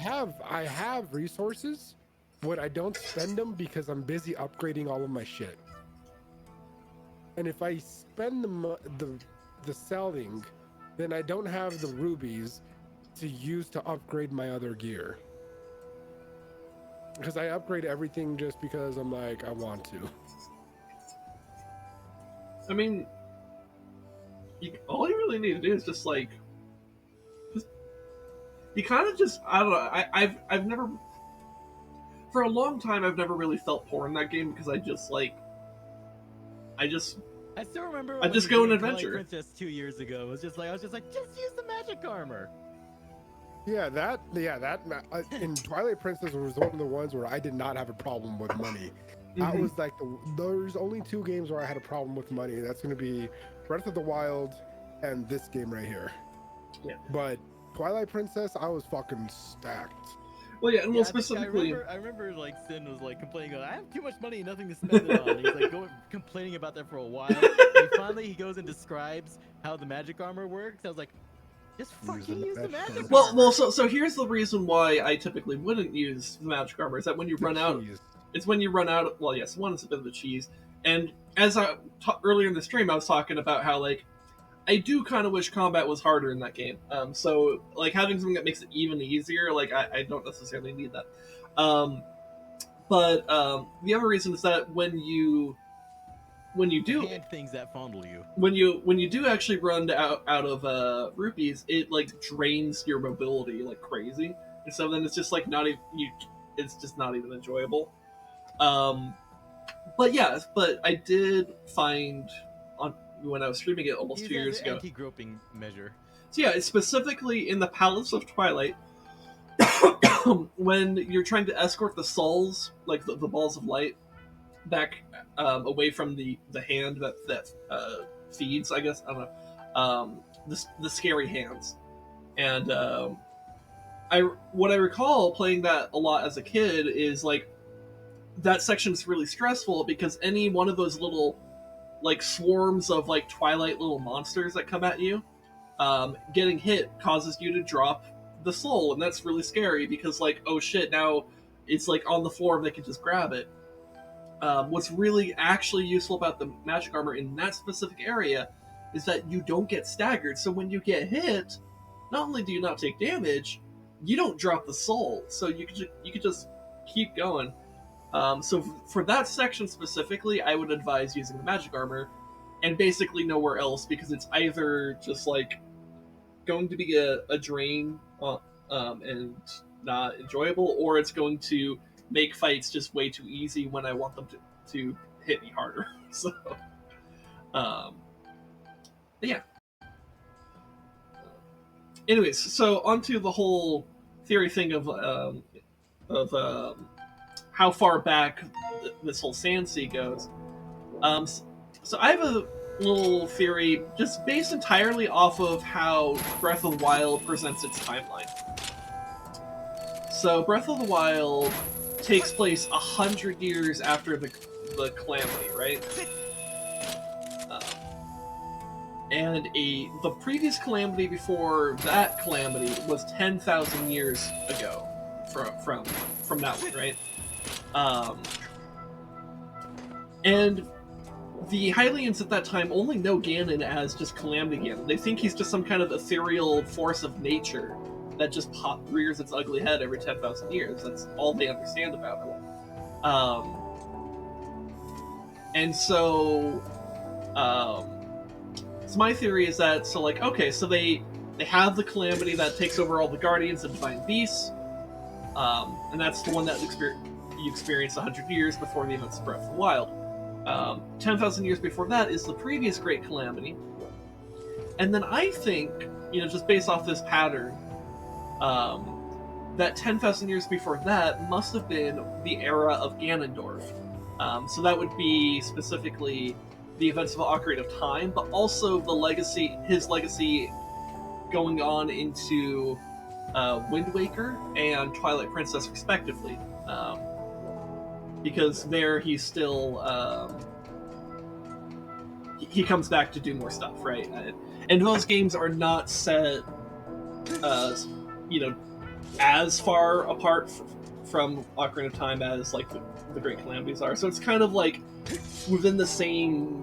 I have resources, but I don't spend them because I'm busy upgrading all of my shit. And if I spend the selling, then I don't have the rubies to use to upgrade my other gear. Because I upgrade everything just because I'm like, I want to. I mean, all you really need to do is just like, you kind of just, I don't know. I've never, for a long time, I've never really felt poor in that game because I just like, I still remember. I when just we go on did an adventure. Twilight Princess 2 years ago. It was just like I was just like, just use the magic armor. Yeah, that in Twilight Princess was one of the ones where I did not have a problem with money. That was like there's only 2 games where I had a problem with money. That's going to be Breath of the Wild and this game right here. Yeah. But Twilight Princess, I was fucking stacked. Well, yeah, and Yeah, specifically, I remember like Sin was like complaining, I have too much money and nothing to spend it on. And he's like complaining about that for a while. And finally he goes and describes how the magic armor works. I was like, just fucking use the magic armor. well, so here's the reason why I typically wouldn't use the magic armor is that when you run out, it's when you run out. Well, yes, one is a bit of the cheese, and as I earlier in the stream, I was talking about how like I do kind of wish combat was harder in that game. So like having something that makes it even easier, like I don't necessarily need that. But the other reason is that when you do hand things that fondle you, when you do actually run out of rupees, it like drains your mobility like crazy, and so then it's just like not even it's just not even enjoyable. But yeah, but I did find on when I was streaming it almost 2 years ago. Anti-groping measure. So yeah, it's specifically in the Palace of Twilight when you're trying to escort the souls, like the balls of light, back away from the hand that feeds. I guess I don't know the scary hands, and what I recall playing that a lot as a kid is like that section's really stressful because any one of those little like swarms of like Twilight little monsters that come at you, getting hit causes you to drop the soul, and that's really scary because like, oh shit, now it's like on the floor and they can just grab it. What's really actually useful about the magic armor in that specific area is that you don't get staggered. So when you get hit, not only do you not take damage, you don't drop the soul. So you could just keep going. So for that section specifically, I would advise using the magic armor, and basically nowhere else, because it's either just like going to be a drain and not enjoyable, or it's going to make fights just way too easy when I want them to hit me harder. So, yeah. Anyways, so onto the whole theory thing of how far back this whole Sand Sea goes. So I have a little theory just based entirely off of how Breath of the Wild presents its timeline. So Breath of the Wild takes place 100 years after the calamity, right? And the previous calamity before that calamity was 10,000 years ago from that one, right? And the Hylians at that time only know Ganon as just Calamity Ganon. They think he's just some kind of ethereal force of nature that just rears its ugly head every 10,000 years. That's all they understand about him. And so, so my theory is that, so like, okay, so they have the calamity that takes over all the guardians and divine beasts, and that's the one that you experience 100 years before the events of Breath of the Wild. 10,000 years before that is the previous Great Calamity. And then I think, just based off this pattern, that 10,000 years before that must have been the era of Ganondorf. So that would be specifically the events of Ocarina of Time, but also his legacy going on into Wind Waker and Twilight Princess, respectively. Because there he's still he comes back to do more stuff, right? And those games are not set, you know, as far apart from Ocarina of Time as like the Great Calamities are. So it's kind of like within the same.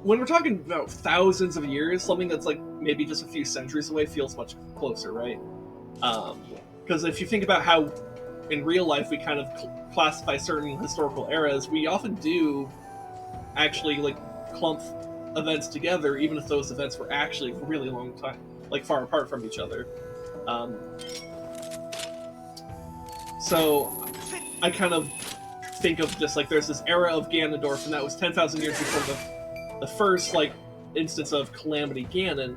When we're talking about thousands of years, something that's like maybe just a few centuries away feels much closer, right? Because if you think about how in real life we kind of classify certain historical eras, we often do actually like clump events together, even if those events were actually a really long time, like far apart from each other. So I kind of think of just like there's this era of Ganondorf, and that was 10,000 years before the first like instance of Calamity Ganon.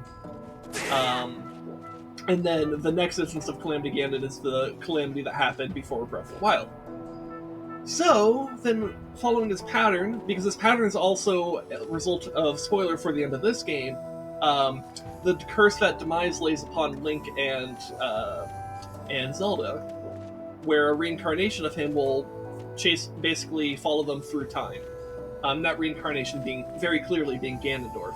And then the next instance of Calamity Ganon is the calamity that happened before Breath of the Wild. So, then following this pattern, because this pattern is also a result of, spoiler for the end of this game, the curse that Demise lays upon Link and Zelda, where a reincarnation of him will basically follow them through time. That reincarnation being very clearly being Ganondorf.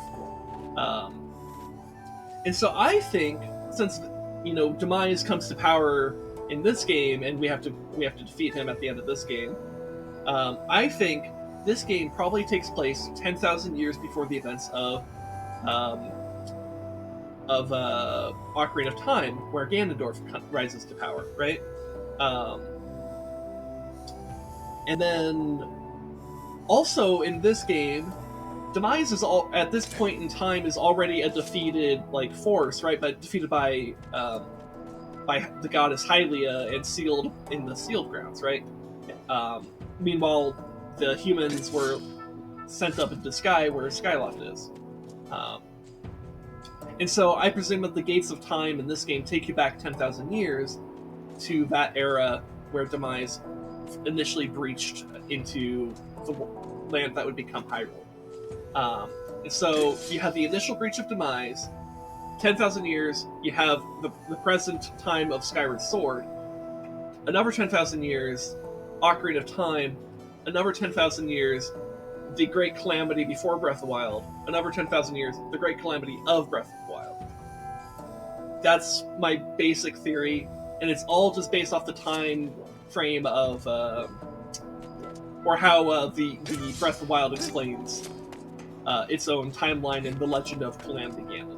And so I think, since Demise comes to power in this game, and we have to defeat him at the end of this game, I think this game probably takes place 10,000 years before the events of Ocarina of Time, where Ganondorf rises to power, right? And then also in this game, Demise is at this point in time is already a defeated like force, right? But defeated by the goddess Hylia and sealed in the sealed grounds, right? Meanwhile, the humans were sent up into the sky where Skyloft is. And so I presume that the gates of time in this game take you back 10,000 years to that era where Demise initially breached into the land that would become Hyrule. And so you have the initial breach of Demise, 10,000 years, you have the present time of Skyward Sword, another 10,000 years, Ocarina of Time, another 10,000 years, the Great Calamity before Breath of the Wild, another 10,000 years, the Great Calamity of Breath of the Wild. That's my basic theory, and it's all just based off the time frame of, or how the Breath of the Wild explains its own timeline in the Legend of Calamity Ganon.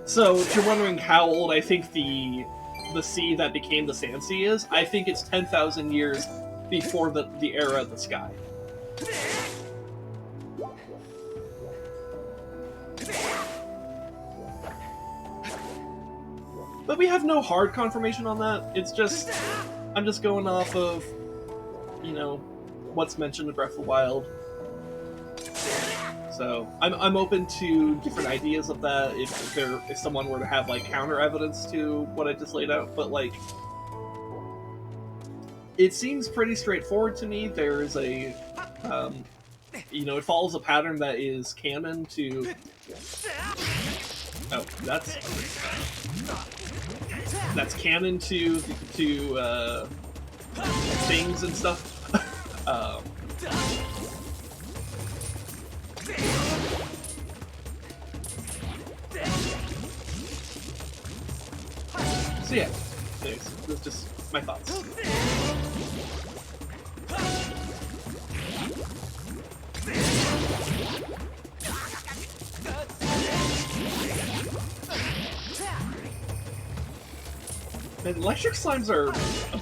So, if you're wondering how old I think the sea that became the Sand Sea is, I think it's 10,000 years before the era of the sky. But we have no hard confirmation on that. It's just, I'm just going off of, what's mentioned in Breath of the Wild. So I'm open to different ideas of that if someone were to have like counter evidence to what I just laid out. But like, it seems pretty straightforward to me. There's a, it follows a pattern that is canon to. Oh, that's canon to things and stuff. So yeah, that's just my thoughts. Man, electric slimes are a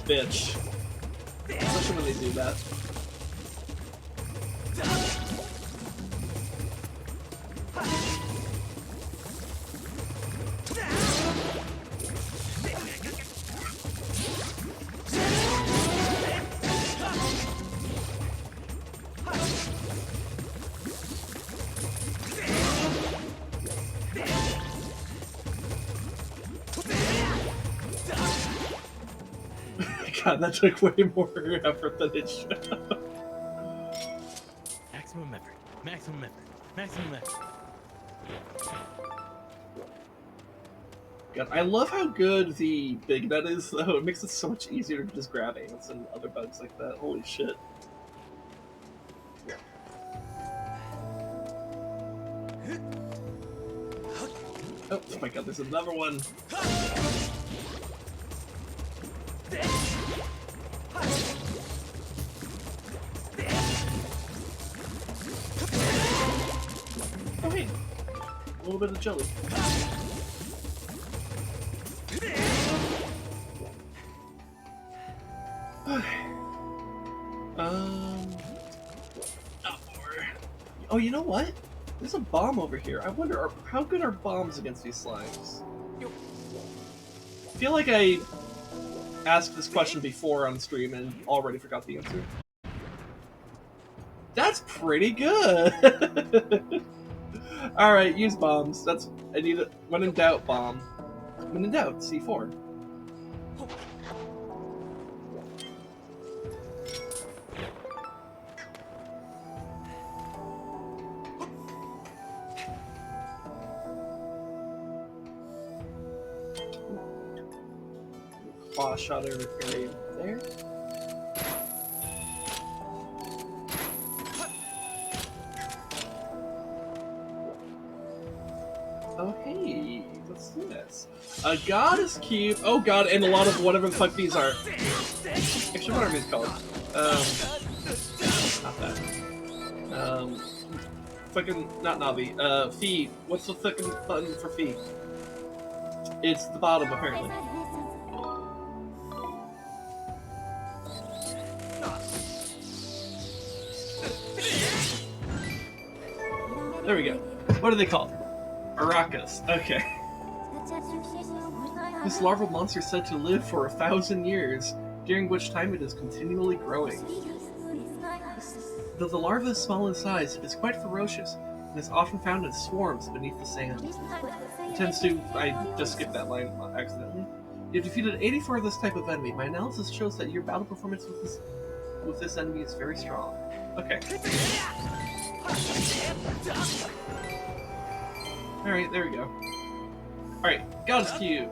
bitch, especially when they do that. God, that took way more effort than it should. Maximum effort. Maximum effort. Maximum effort. God, I love how good the big net is, though. It makes it so much easier to just grab ants and other bugs like that. Holy shit. Oh my god, there's another one. Oh hey, a little bit of jelly. Not more. Oh, you know what? There's a bomb over here. I wonder, how good are bombs against these slimes? I feel like I asked this question before on stream and already forgot the answer. That's pretty good! Alright, use bombs. That's, I need it. When in doubt, bomb. When in doubt, C4. Claw shot area there. Oh hey, what's this? A goddess cube. Oh god, and a lot of whatever the fuck these are. Actually, what are these called? Not that. Fucking not Navi. Feed. What's the fucking button for feed? It's the bottom apparently. There we go. What are they called? Maracas. Okay. This larval monster is said to live for 1,000 years, during which time it is continually growing. Though the larva is small in size, it is quite ferocious, and is often found in swarms beneath the sand. It tends to... I just skipped that line accidentally. You've defeated 84 of this type of enemy. My analysis shows that your battle performance with this enemy is very strong. Okay. Alright, there we go. Alright, Goddess Cube!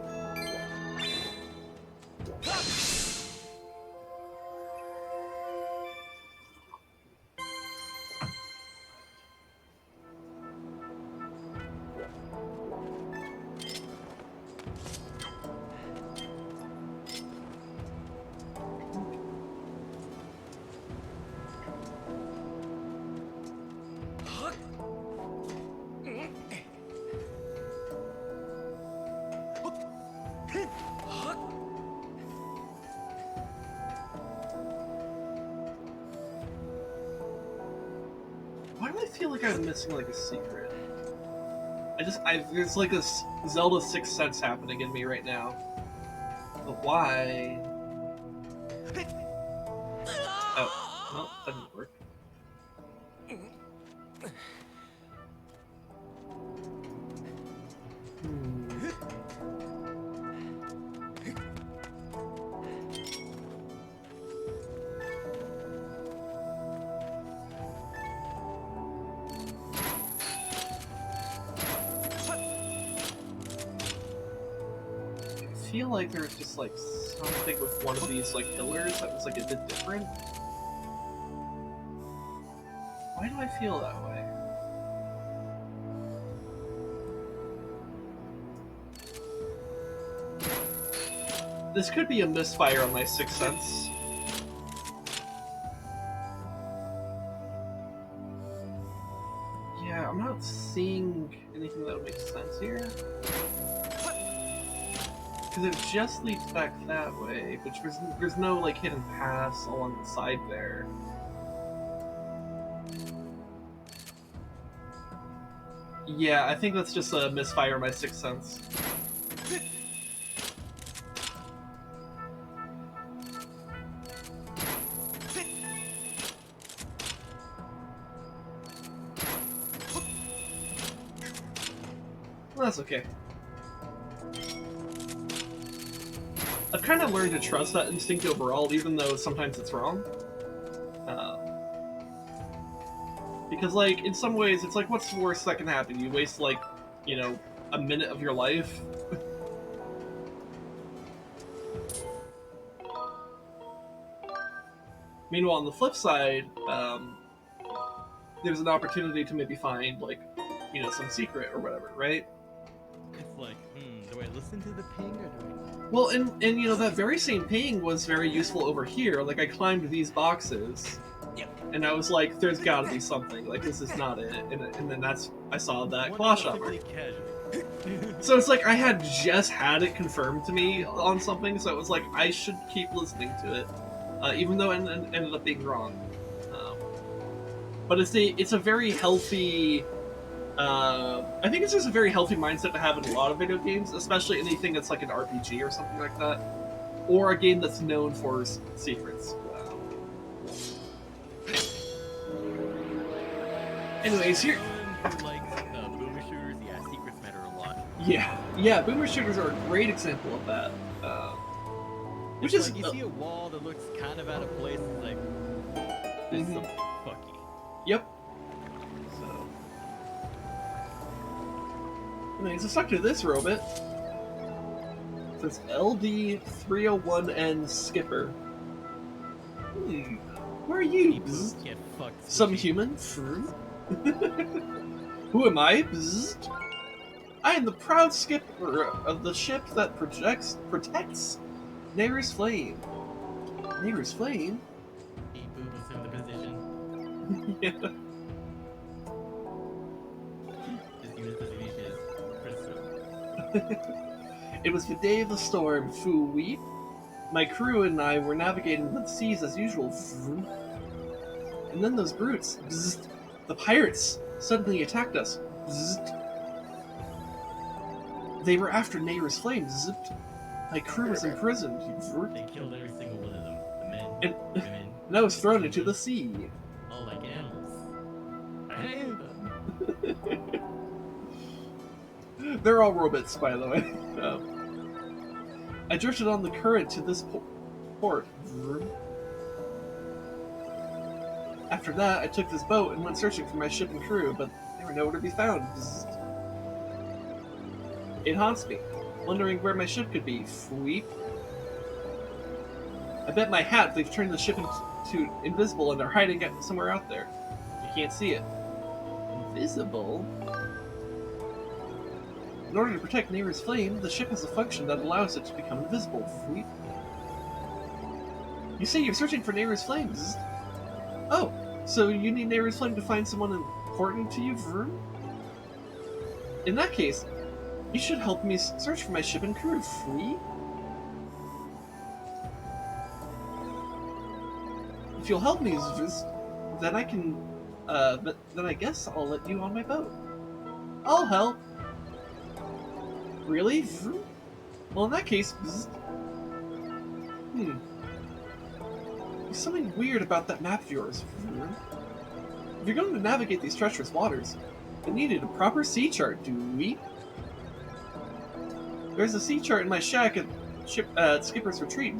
Why do I feel like I'm missing like a secret? There's like a Zelda 6th Sense happening in me right now. But why? Oh, well, that didn't work. I feel like there's just like something with one of these like pillars that was like a bit different. Why do I feel that way? This could be a misfire on my 6th Sense. Yeah, I'm not seeing anything that would make sense here. Because it just leads back that way, which there's no like hidden paths along the side there. Yeah, I think that's just a misfire of my 6th Sense. Well, that's okay. A kind of learned to trust that instinct overall, even though sometimes it's wrong. Because, like, in some ways, it's like, what's the worst that can happen? You waste, like, you know, a minute of your life. Meanwhile, on the flip side, there's an opportunity to maybe find, like, you know, some secret or whatever, right? It's like, do I listen to the ping or do I? Well, and you know, that very same ping was very useful over here. Like, I climbed these boxes, and I was like, there's gotta be something. Like, this is not it. And then I saw that claw shopper. So it's like, I had just had it confirmed to me on something, so it was like, I should keep listening to it. Even though it ended up being wrong. But it's a very healthy... I think it's just a very healthy mindset to have in a lot of video games, especially anything that's like an RPG or something like that, or a game that's known for secrets. Anyways, here. Who likes boomer shooters? Yeah, secrets matter a lot. Yeah, boomer shooters are a great example of that. Which is like you see a wall that looks kind of out of place, it's like this is some fucky. Yep. So, anyways, let's talk to this robot. It says LD301N Skipper. Where are you? Get fucked. Some human? Who am I? I am the proud skipper of the ship that protects Nayru's Flame. Nayru's Flame? He boots in the position. Yeah. Just use the leashes. It was the day of the storm, Fu Weep. My crew and I were navigating the seas as usual. And then those brutes, the pirates, suddenly attacked us. They were after Nayru's Flame. My crew was imprisoned. They killed every single one of them. The men, And, women, and I was thrown into the sea. all like animals. I hated them. They're all robots, by the way. I drifted on the current to this port. After that, I took this boat and went searching for my ship and crew, but they were nowhere to be found. It haunts me, wondering where my ship could be. Sweep. I bet my hat they've turned the ship into invisible and are hiding it somewhere out there. You can't see it. Invisible? In order to protect Nayru's Flame, the ship has a function that allows it to become invisible. Sweep. You say you're searching for Nayru's Flame. Oh, so you need Nayru's Flame to find someone important to you, Vroom? In that case, you should help me search for my ship and crew, Free? If you'll help me, then I can, then I guess I'll let you on my boat. I'll help. Really? Vroom? Well, in that case, there's something weird about that map of yours. If you're going to navigate these treacherous waters, you needed a proper sea chart, do we? There's a sea chart in my shack at Skipper's Retreat.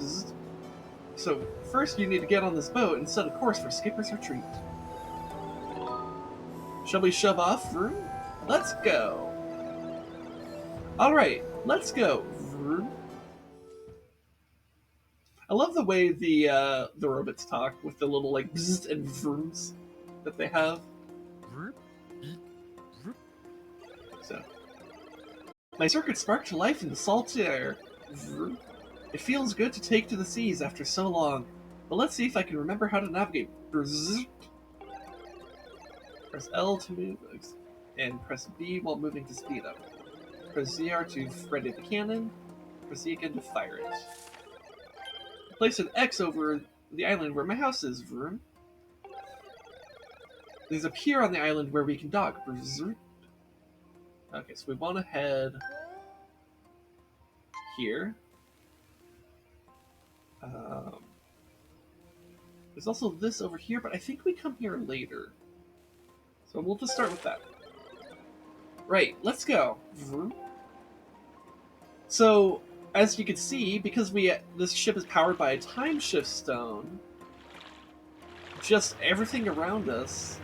So first you need to get on this boat and set a course for Skipper's Retreat. Shall we shove off, Vroom? Let's go! Alright, let's go, Vroom. I love the way the robots talk with the little like bzzz and vrooms that they have. So, my circuit sparked to life in the salt air. It feels good to take to the seas after so long, but let's see if I can remember how to navigate. Press L to move, and press B while moving to speed up. Press ZR to ready the cannon. Press Z again to fire it. Place an X over the island where my house is. Vroom. There's a pier on the island where we can dock. Okay, so we want to head here. There's also this over here, but I think we come here later. So we'll just start with that. Right, let's go. Vroom. So, as you can see, because this ship is powered by a time shift stone, just everything around us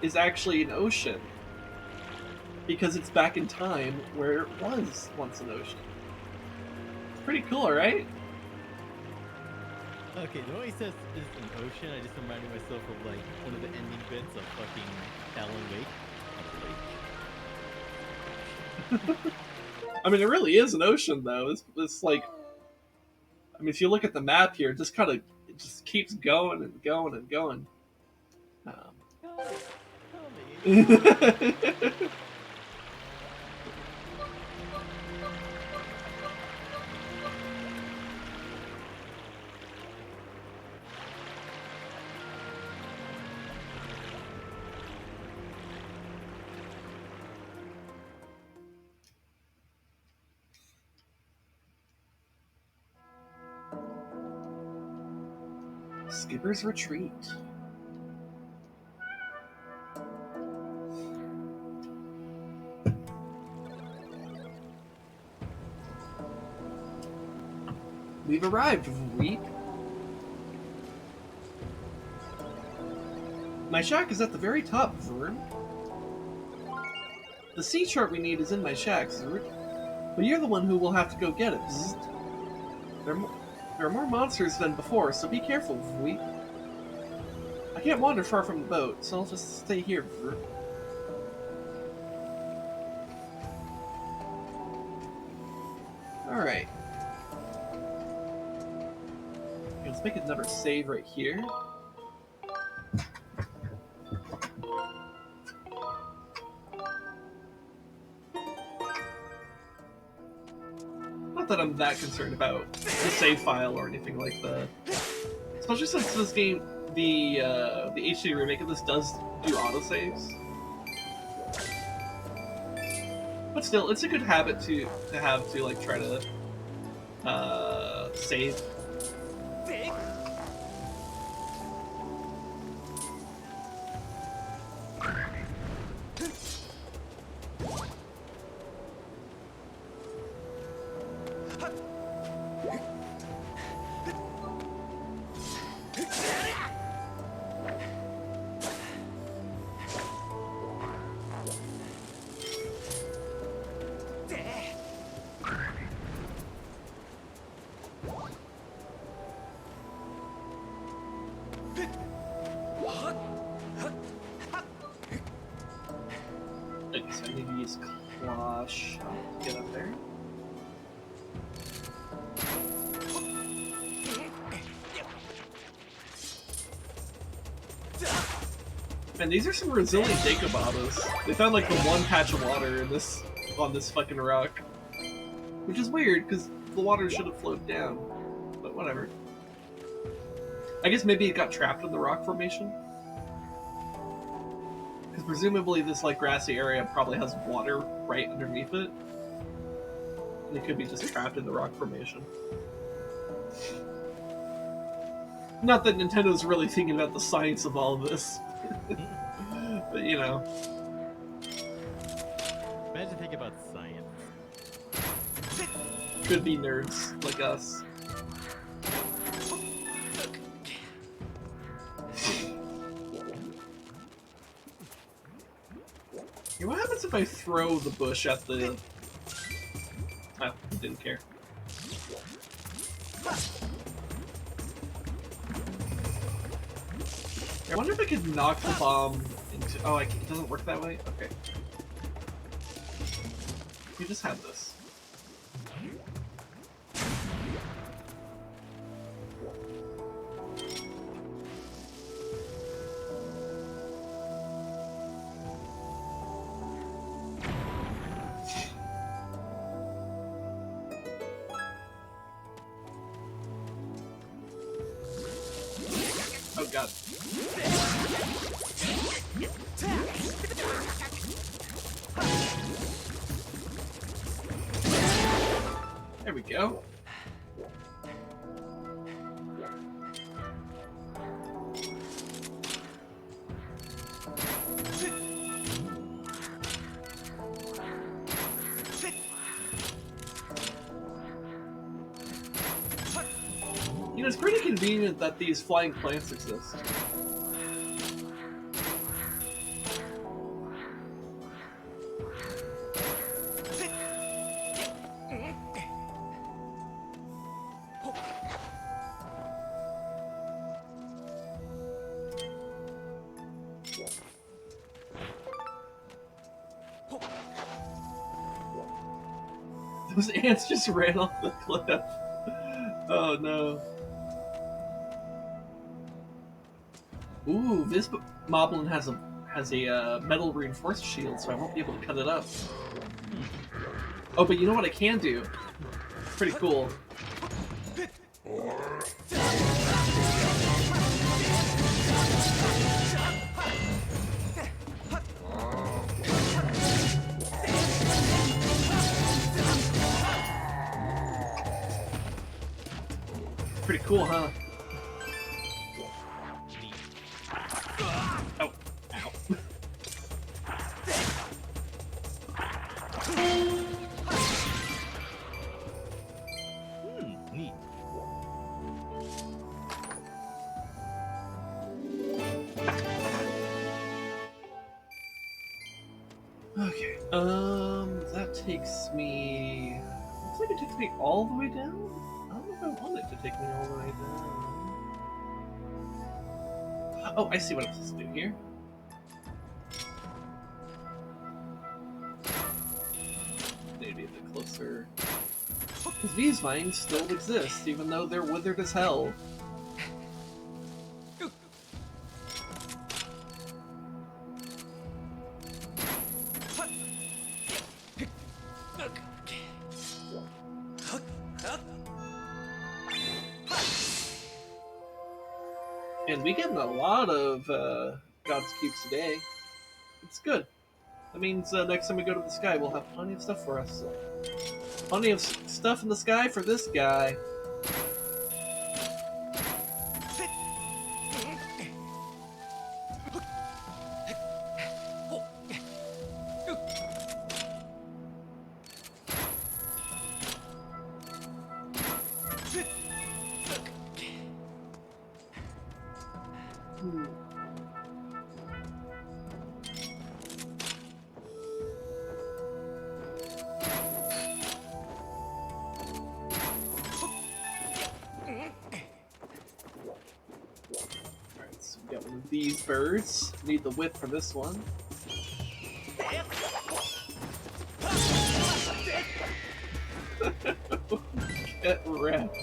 is actually an ocean. Because it's back in time where it was once an ocean. Pretty cool, right? Okay, the way he says it's an ocean, I just reminded myself of like one of the ending bits of fucking Alan Wake. I mean, it really is an ocean, though. It's like, I mean, if you look at the map here, it just keeps going and going and going. Tell me. Skipper's Retreat. We've arrived, Reap. My shack is at the very top, Vern. The sea chart we need is in my shack, Zerd. But you're the one who will have to go get it. Zzzt. There are more monsters than before, so be careful, Vweep. I can't wander far from the boat, so I'll just stay here, Vr. Alright. Let's make another save right here. Not that I'm that concerned about the save file or anything like that. Especially since this game, the HD remake of this does do autosaves. But still, it's a good habit to have to like try to save. So I need to use Claw Shot to get up there. Man, these are some resilient Dakobatas. They found like the one patch of water in on this fucking rock. Which is weird, because the water should have flowed down. But whatever. I guess maybe it got trapped in the rock formation? Because presumably this like grassy area probably has water right underneath it. And it could be just trapped in the rock formation. Not that Nintendo's really thinking about the science of all of this. But you know. Imagine thinking about science. Could be nerds like us. Yeah, what happens if I throw the bush at the... Oh, didn't care. I wonder if I could knock the bomb into... Oh, it doesn't work that way? Okay. You just have this. Oh god. There we go. it's pretty convenient that these flying plants exist. Those ants just ran off the cliff. Oh no. Ooh, this moblin has a metal reinforced shield, so I won't be able to cut it up. Oh, but you know what I can do? Pretty cool. Pretty cool, huh? Oh, ow. Neat. Okay. That takes me. Looks like it takes me all the way down. I don't know if I want it to take me all the way down. Oh, I see what I'm supposed to do here. Maybe a bit closer. Because these vines still exist, even though they're withered as hell. And we getting a lot of God's Cubes today. It's good. That means next time we go to the sky, we'll have plenty of stuff for us. Plenty of stuff in the sky for this guy. These birds need the whip for this one. Get wrecked.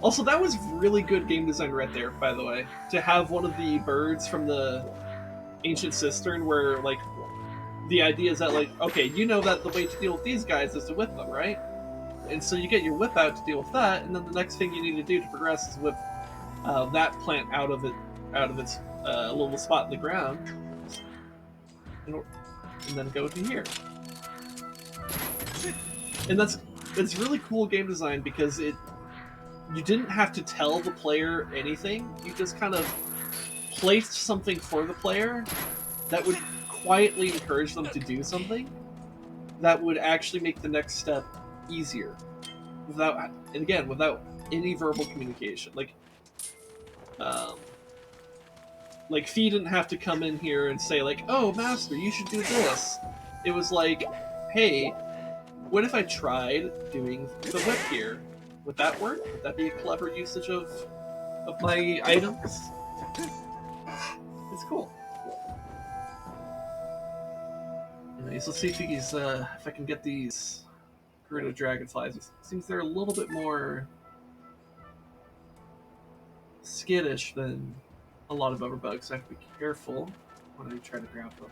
Also, that was really good game design right there, by the way. To have one of the birds from the ancient cistern where, like, the idea is that, like, okay, you know that the way to deal with these guys is to whip them, right? And so you get your whip out to deal with that, and then the next thing you need to do to progress is whip that plant out of its little spot in the ground, and then go to here. And it's really cool game design because you didn't have to tell the player anything. You just kind of placed something for the player that would quietly encourage them to do something that would actually make the next step easier, without any verbal communication. Like Fee didn't have to come in here and say, like, "Oh, master, you should do this." It was like, "Hey, what if I tried doing the whip here? Would that work? Would that be a clever usage of my items?" It's cool. Anyways, let's see if I can get these Gerudo dragonflies. It seems they're a little bit more skittish than a lot of other bugs, so I have to be careful when I try to grab them.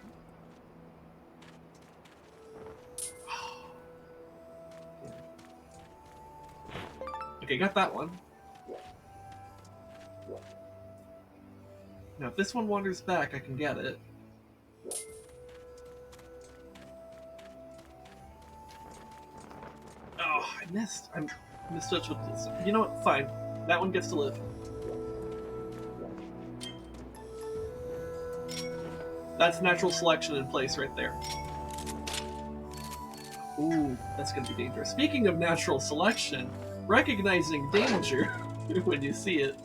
Okay, got that one. Now, if this one wanders back, I can get it. Oh, I missed. I misjudged with this. You know what? Fine. That one gets to live. That's natural selection in place right there. Ooh, that's gonna be dangerous. Speaking of natural selection, recognizing danger when you see it.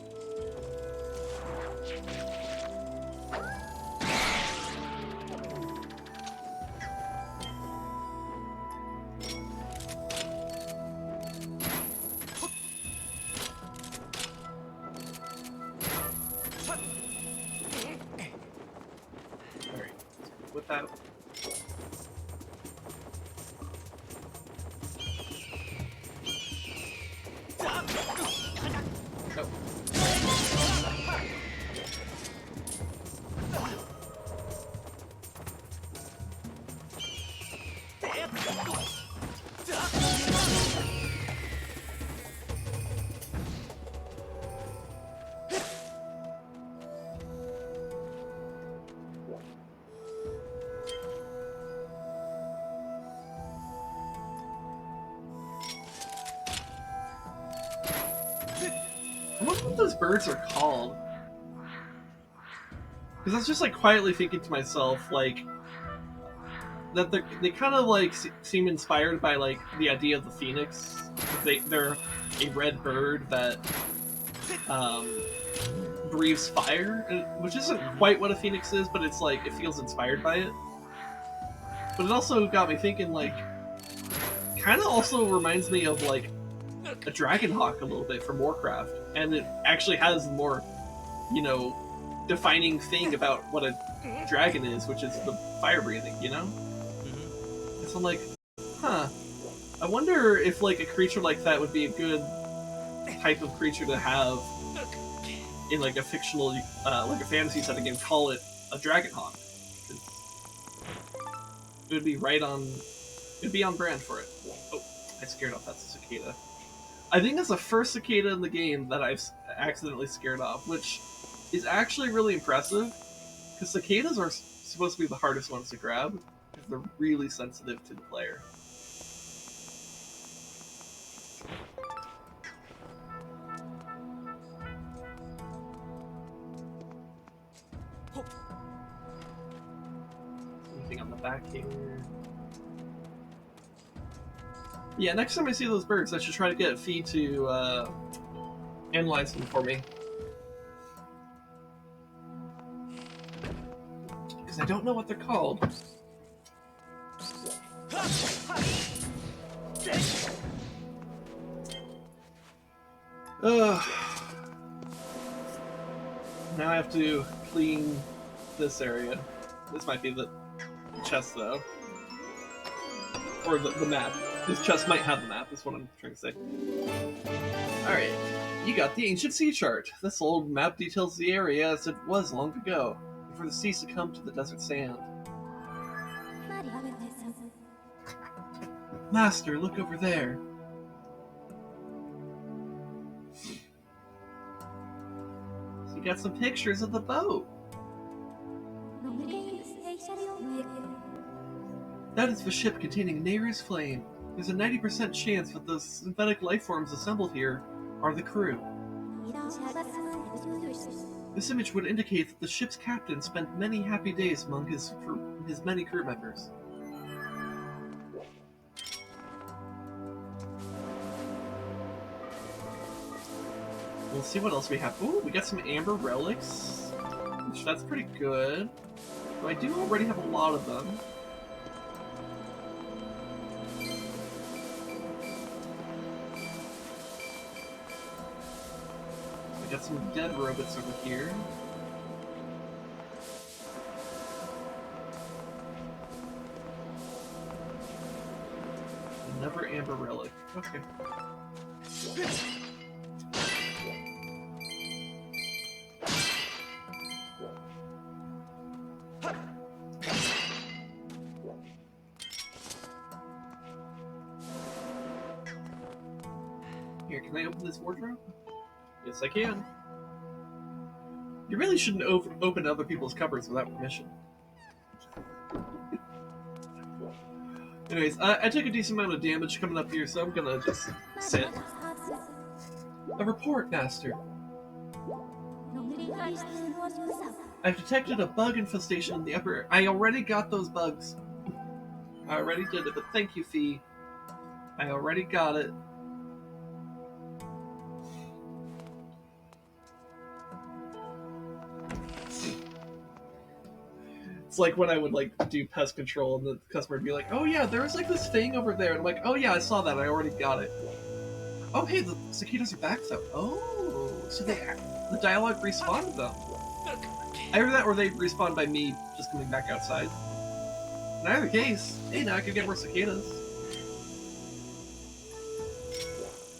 Alright, with that. I wonder what those birds are called. Because I was just like quietly thinking to myself, like, that they kind of like seem inspired by like the idea of the phoenix. They're a red bird that breathes fire, which isn't quite what a phoenix is, but it's like it feels inspired by it. But it also got me thinking, like, kind of also reminds me of like a dragon hawk a little bit from Warcraft, and it actually has more, you know, defining thing about what a dragon is, which is the fire breathing, you know? Mm-hmm. So I'm like, huh, I wonder if like a creature like that would be a good type of creature to have in like a fictional, like a fantasy setting, and call it a dragon hawk. It would be right on, it'd be on brand for it. Oh, I scared off that cicada. I think that's the first cicada in the game that I've accidentally scared off, which is actually really impressive, because cicadas are supposed to be the hardest ones to grab, because they're really sensitive to the player. Anything on the back here? Yeah, next time I see those birds, I should try to get Fee to analyze them for me. Because I don't know what they're called. Now I have to clean this area. This might be the chest, though. Or the map. This chest might have the map, is what I'm trying to say. Alright, you got the ancient sea chart. This old map details the area as it was long ago, before the sea succumbed to the desert sand. Master, look over there. So you got some pictures of the boat. That is the ship containing Nayru's flame. There's a 90% chance that those synthetic life forms assembled here are the crew. This image would indicate that the ship's captain spent many happy days among his many crew members. We'll see what else we have. Ooh, we got some amber relics, which that's pretty good. Though I do already have a lot of them. We got some dead robots over here. Another amber relic. Okay. Here, can I open this wardrobe? Yes, I can. You really shouldn't open other people's cupboards without permission. Anyways, I took a decent amount of damage coming up here, so I'm gonna just sit. A report, Master. I've detected a bug infestation in the upper... I already got those bugs. I already did it, but thank you, Fee. I already got it. It's like when I would like do pest control and the customer would be like, "Oh yeah, there was like this thing over there," and I'm like, "Oh yeah, I saw that. I already got it." Oh hey, the cicadas are back though. Oh, so the dialogue respawned them. Either that or they respawned by me just coming back outside. In either case, hey, now I can get more cicadas.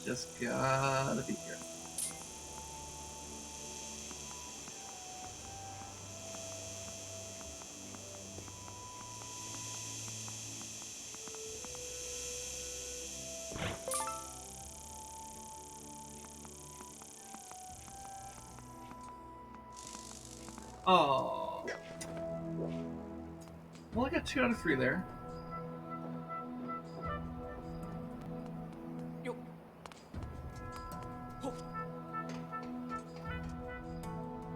Just gotta be here. Oh. Well, I got 2 out of 3 there.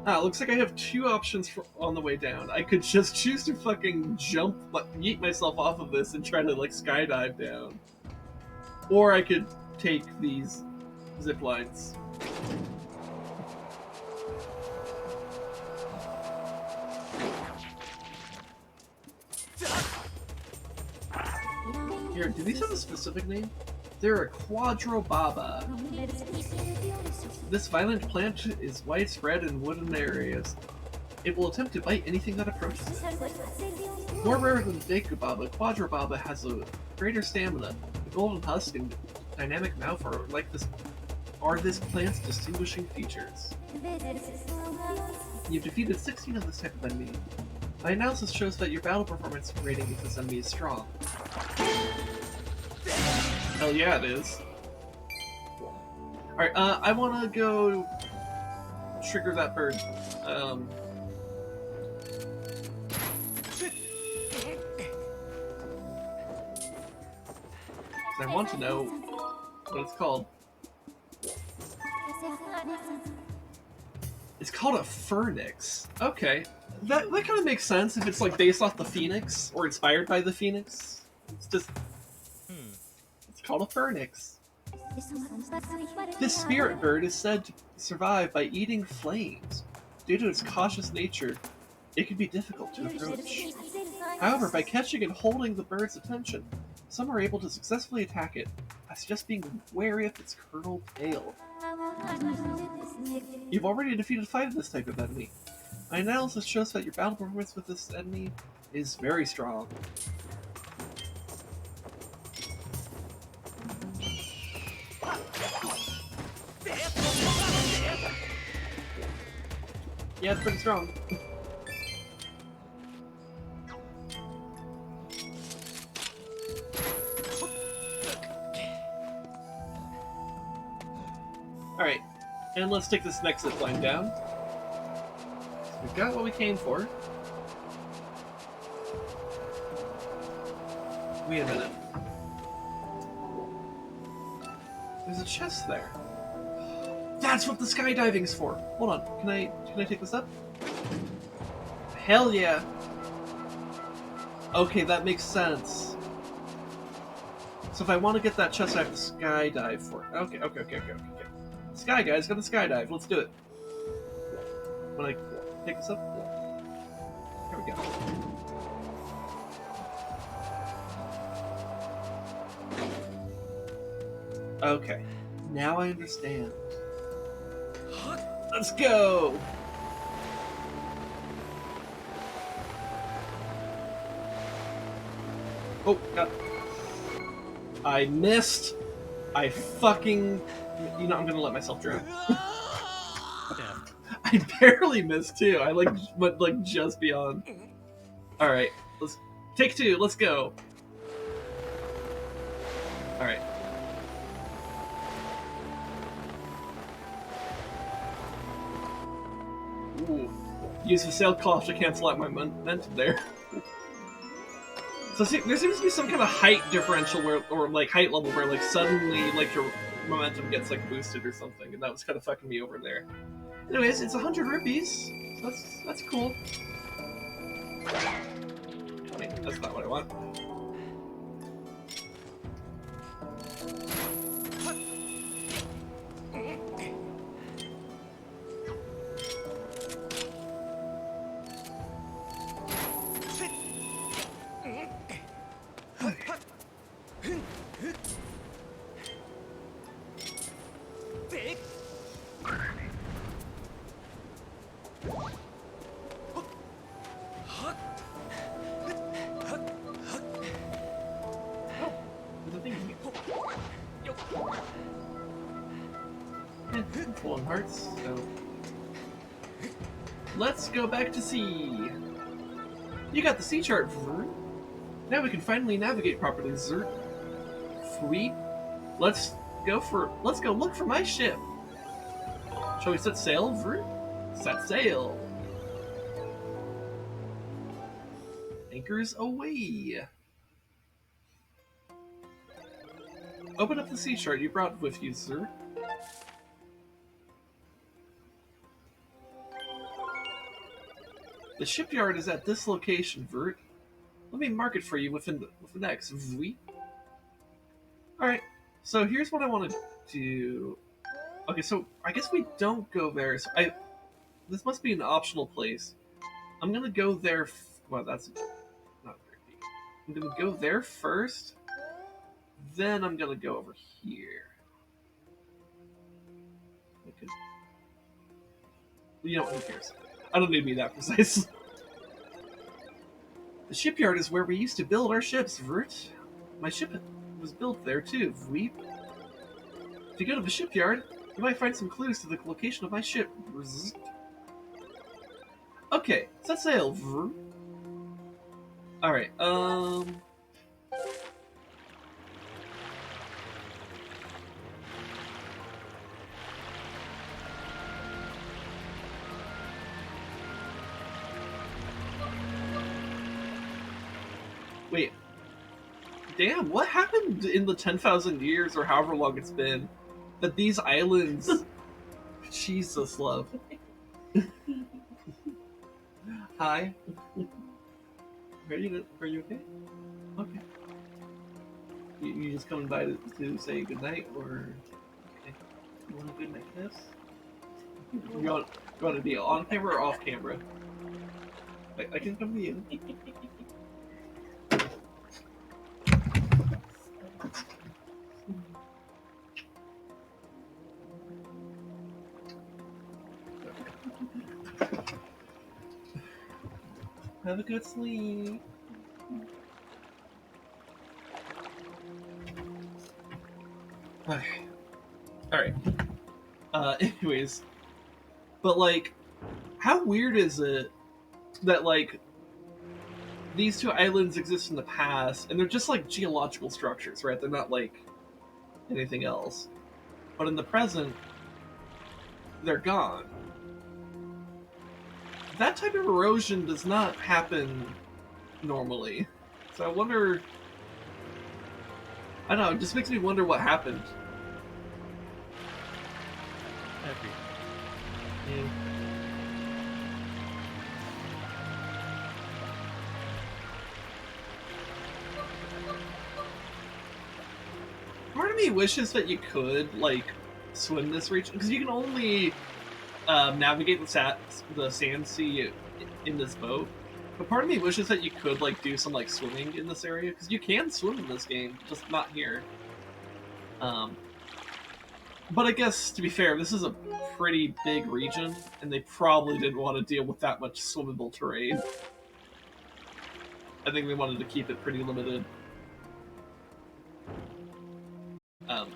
Ah, looks like I have 2 options for on the way down. I could just choose to fucking jump, yeet myself off of this and try to like skydive down. Or I could take these zip lines. Here, do these have a specific name? They're a quadrobaba. This violent plant is widespread in wooded areas. It will attempt to bite anything that approaches it. More rare than Decubaba, Quadrobaba has a greater stamina. The golden husk and dynamic mouth are this plant's distinguishing features. You've defeated 16 of this type of enemy. My analysis shows that your battle performance rating with this enemy is strong. Hell yeah, it is. Alright, I want to go trigger that bird. I want to know what it's called. It's called a phoenix. Okay. That kind of makes sense if it's like based off the phoenix or inspired by the phoenix. It's just... It's called a phoenix. This spirit bird is said to survive by eating flames. Due to its cautious nature, it can be difficult to approach. However, by catching and holding the bird's attention, some are able to successfully attack it. I suggest being wary of its curled tail. You've already defeated 5 of this type of enemy. My analysis shows that your battle performance with this enemy is very strong. Yeah, it's pretty strong. Alright, and let's take this next zip line down. We've got what we came for. Wait a minute. There's a chest there. That's what the skydiving's for! Hold on, can I take this up? Hell yeah! Okay, that makes sense. So if I want to get that chest, I have to skydive for it. Okay. Sky guys, got the skydive. Let's do it. When I pick this up, here we go. Okay, now I understand. Let's go. Oh God! I missed. I fucking. You know, I'm gonna let myself drown. I barely missed too. I went just beyond. All right, let's take 2. Let's go. All right. Ooh. Use the Skyloft to cancel out my momentum there. So there seems to be some kind of height differential or like height level where like suddenly like your momentum gets like boosted or something, and that was kind of fucking me over there. Anyways, it's 100 rupees. So that's cool. Wait, that's not what I want. Yeah, I'm full on hearts, so... Let's go back to sea! You got the sea chart, Vert. Now we can finally navigate properly, Zert. Sweet. Let's go look for my ship. Shall we set sail, Vert? Set sail. Anchors away. Open up the sea chart you brought with you, sir. The shipyard is at this location, Vert. Let me mark it for you with an X. V. Alright, so here's what I want to do. Okay, so I guess we don't go there. So this must be an optional place. I'm gonna go there. Well, that's not very deep. I'm gonna go there first. Then I'm gonna go over here. Okay. You know what? Who cares? I don't need to be that precise. The shipyard is where we used to build our ships, Vert. My ship was built there too, Vweep. If you go to the shipyard, you might find some clues to the location of my ship. Okay, set sail, Vert. Alright, wait. Damn, what happened in the 10,000 years or however long it's been that these islands... Jesus, love. Hi. Are you okay? Okay. You just coming by to say goodnight, or... Okay. You want a good night kiss? You want to be on camera or off camera? I can come to you. Have a good sleep. Alright. Anyways. But, like, how weird is it that, like, these two islands exist in the past, and they're just, like, geological structures, right? They're not, like, anything else. But in the present, they're gone. That type of erosion does not happen normally. So I wonder... I don't know, it just makes me wonder what happened. Yeah. Part of me wishes that you could, like, swim this region, because you can only navigate the Sand Sea in this boat. But part of me wishes that you could, like, do some, like, swimming in this area, because you can swim in this game, just not here. But I guess, to be fair, this is a pretty big region, and they probably didn't want to deal with that much swimmable terrain. I think they wanted to keep it pretty limited. Hello?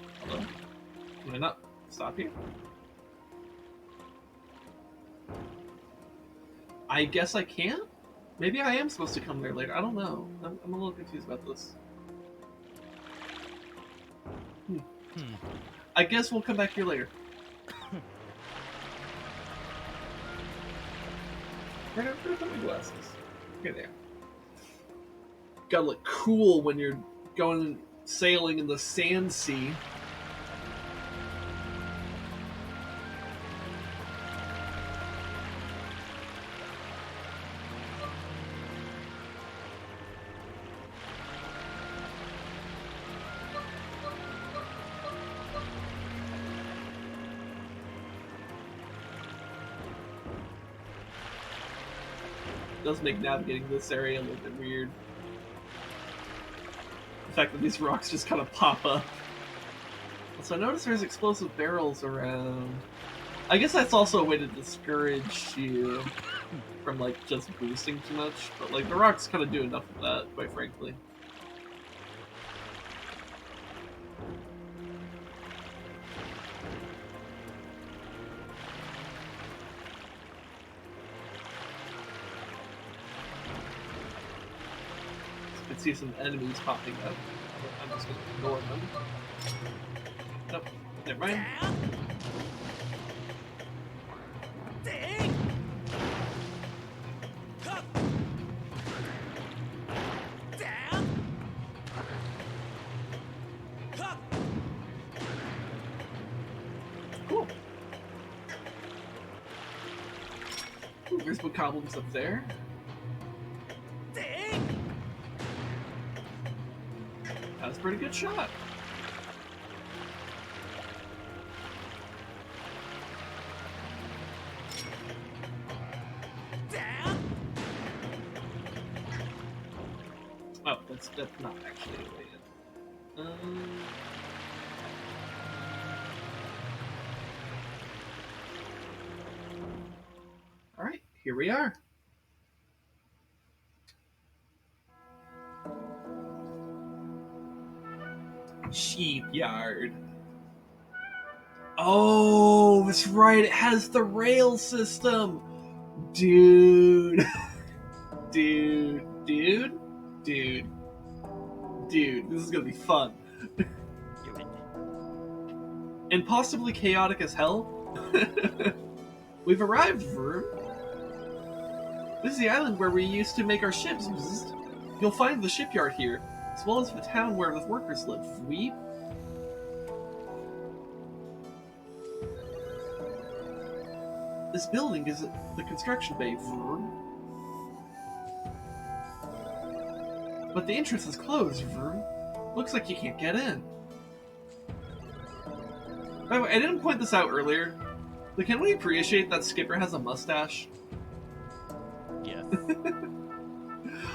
Can I not stop here? I guess I can't? Maybe I am supposed to come there later. I don't know. I'm a little confused about this. I guess we'll come back here later. Where did I put my glasses? Here they are. Gotta look cool when you're going sailing in the Sand Sea. It does make navigating this area a little bit weird. The fact that these rocks just kind of pop up. So I noticed there's explosive barrels around. I guess that's also a way to discourage you from, like, just boosting too much. But, like, the rocks kind of do enough of that, quite frankly. can see some enemies popping up. I'm just gonna ignore them. Nope, never mind. Cool. Ooh, there's some goblins up there. That's a pretty good shot. Oh, that's not actually related. All right, here we are. Shipyard. Oh, that's right. It has the rail system. Dude. Dude. This is gonna be fun. And possibly chaotic as hell. We've arrived, Vroom. This is the island where we used to make our ships. You'll find the shipyard here, as well as the town where the workers live. Weep. This building is the construction bay, Vroom. But the entrance is closed, Vroom. Looks like you can't get in. By the way, I didn't point this out earlier, but can we appreciate that Skipper has a mustache? Yes.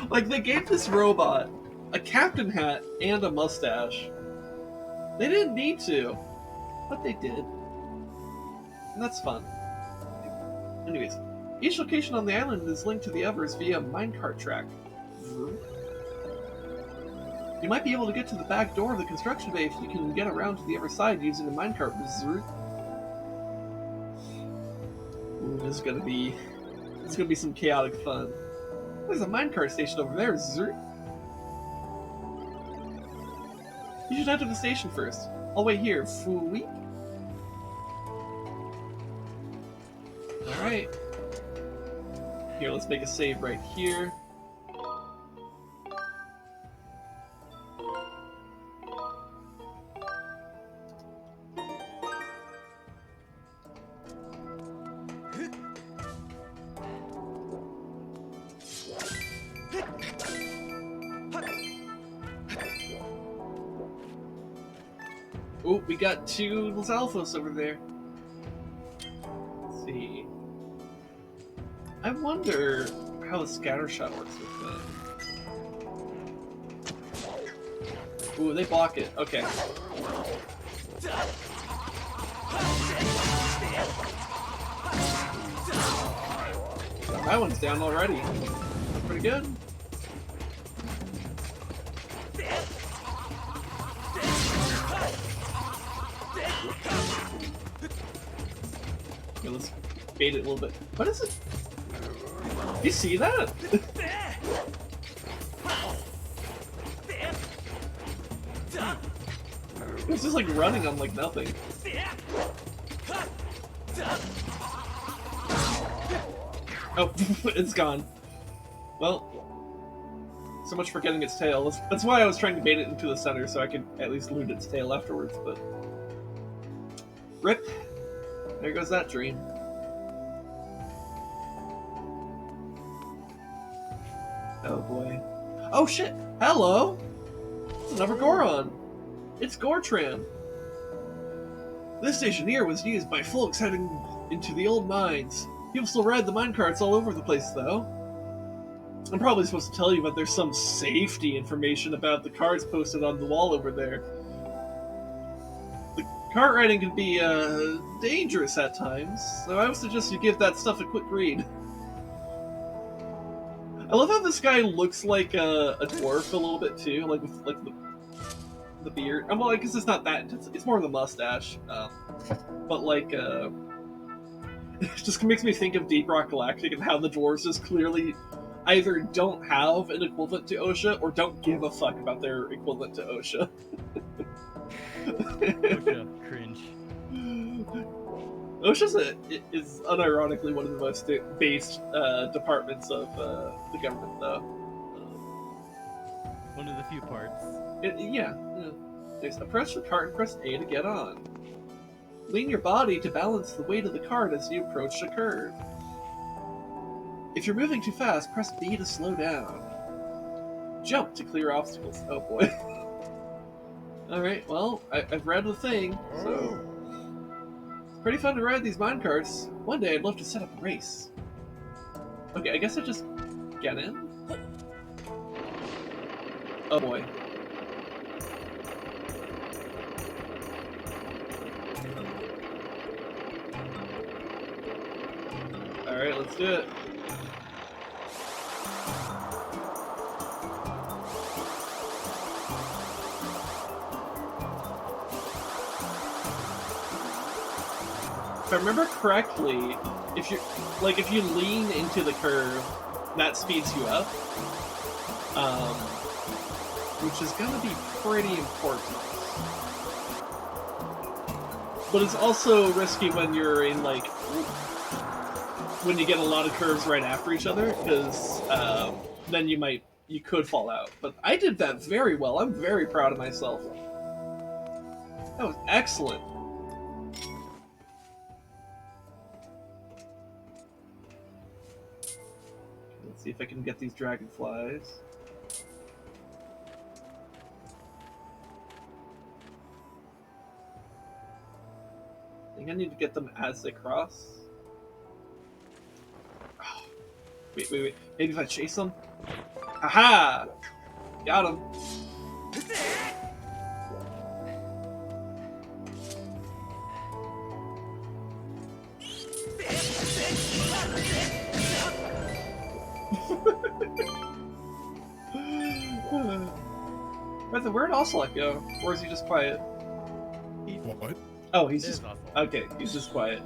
Like, they gave this robot a captain hat and a mustache. They didn't need to, but they did. And that's fun. Anyways, each location on the island is linked to the others via a minecart track. You might be able to get to the back door of the construction bay if you can get around to the other side using a minecart. Ooh, this is gonna be some chaotic fun. There's a minecart station over there. You should head to the station first. I'll wait here. Fooey. Alright. Here, let's make a save right here. Oh, we got two Alphos over there. Let's see. I wonder how the scatter shot works with them. Ooh, they block it. Okay. That one's down already. That's pretty good. Okay, let's bait it a little bit. What is it? You see that? It's just like running on like nothing. Oh, it's gone. Well, so much for getting its tail. That's why I was trying to bait it into the center so I could at least loot its tail afterwards, but... Rip. There goes that dream. Oh boy. Oh shit! Hello! It's another Goron! It's Gortran! This station here was used by folks heading into the old mines. People still ride the minecarts all over the place, though. I'm probably supposed to tell you, but there's some safety information about the cards posted on the wall over there. The cart riding can be, dangerous at times, so I would suggest you give that stuff a quick read. I love how this guy looks like a dwarf a little bit too, like with like the beard. Well, I guess it's not that intense. It's more of the mustache, but like it just makes me think of Deep Rock Galactic and how the dwarves just clearly either don't have an equivalent to OSHA or don't give a fuck about their equivalent to OSHA. OSHA, cringe. OSHA is unironically one of the most based departments of the government, though. One of the few parts. Yeah. There's press the cart and press A to get on. Lean your body to balance the weight of the cart as you approach the curve. If you're moving too fast, press B to slow down. Jump to clear obstacles. Oh boy. Alright, well, I've read the thing, so... It's pretty fun to ride these minecarts. One day I'd love to set up a race. Okay, I guess I just get in? Oh boy. Alright, let's do it. If I remember correctly, if you lean into the curve, that speeds you up. Which is gonna be pretty important. But it's also risky when you're in when you get a lot of curves right after each other, because then you could fall out. But I did that very well. I'm very proud of myself. That was excellent. Let's see if I can get these dragonflies. I think I need to get them as they cross. Oh, wait. Maybe if I chase them? Haha! Got him. Where'd Ocelot go? Or is he just quiet? What? Oh, he's just... Okay, he's just quiet.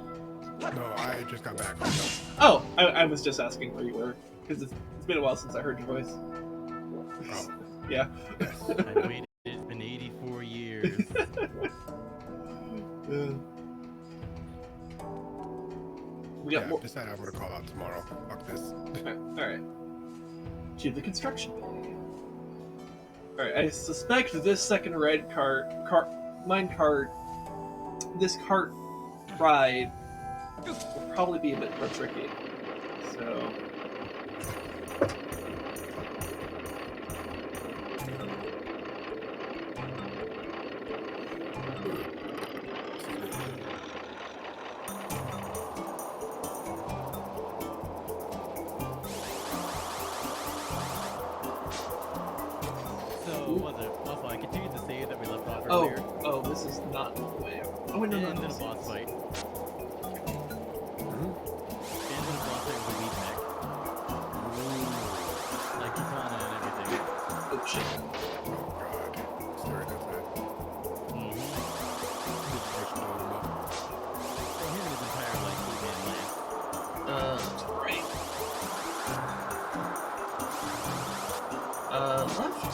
No, I just got back. Oh, I was just asking where you were, because it's been a while since I heard your voice. Oh. Yeah. I waited. It's been 84 years. We got more. Decided I'm gonna call out tomorrow. Fuck this. Alright. To the construction bay. Alright, I suspect this second red minecart, this cart ride will probably be a bit more tricky. So... Also, I continued to say that we left off earlier. Oh, this is not the way. Oh, wait, no. And then a boss fight. And then a boss fight with a weed mech. Like Katana and everything. Oh, shit. Oh god. Sorry about that. Well, him and his entire like movement lance. Right. Left.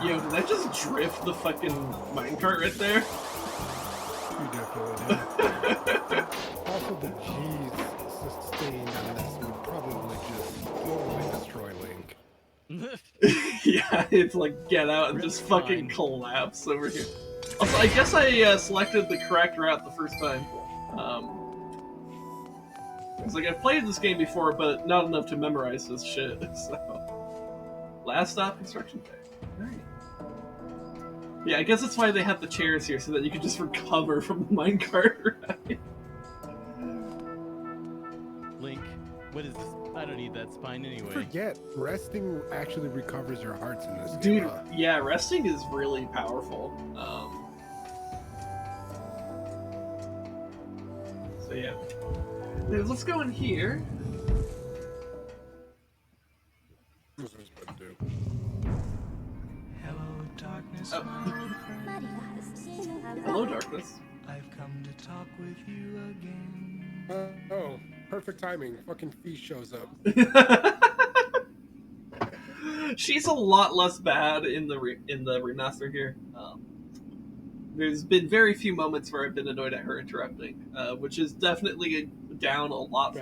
Yo, did I just drift the fucking minecart right there? You definitely did. Also, the G's sustained on this would probably just totally destroy Link. Yeah, it's like get out and just fucking collapse over here. Also, I guess I selected the correct route the first time. It's like I've played this game before, but not enough to memorize this shit. So, last stop construction bay. Alright. Yeah, I guess that's why they have the chairs here, so that you can just recover from the minecart. Right? Link, What is this? I don't need that spine anyway. Forget, resting actually recovers your hearts in this Dude, game. Huh? yeah, resting is really powerful. So yeah. Let's go in here. This is what to do. Hello, darkness, Oh. my old friend. Hello, darkness. I've come to talk with you again. Oh, perfect timing. Fucking Fee shows up. She's a lot less bad in the remaster here. There's been very few moments where I've been annoyed at her interrupting, which is definitely down a lot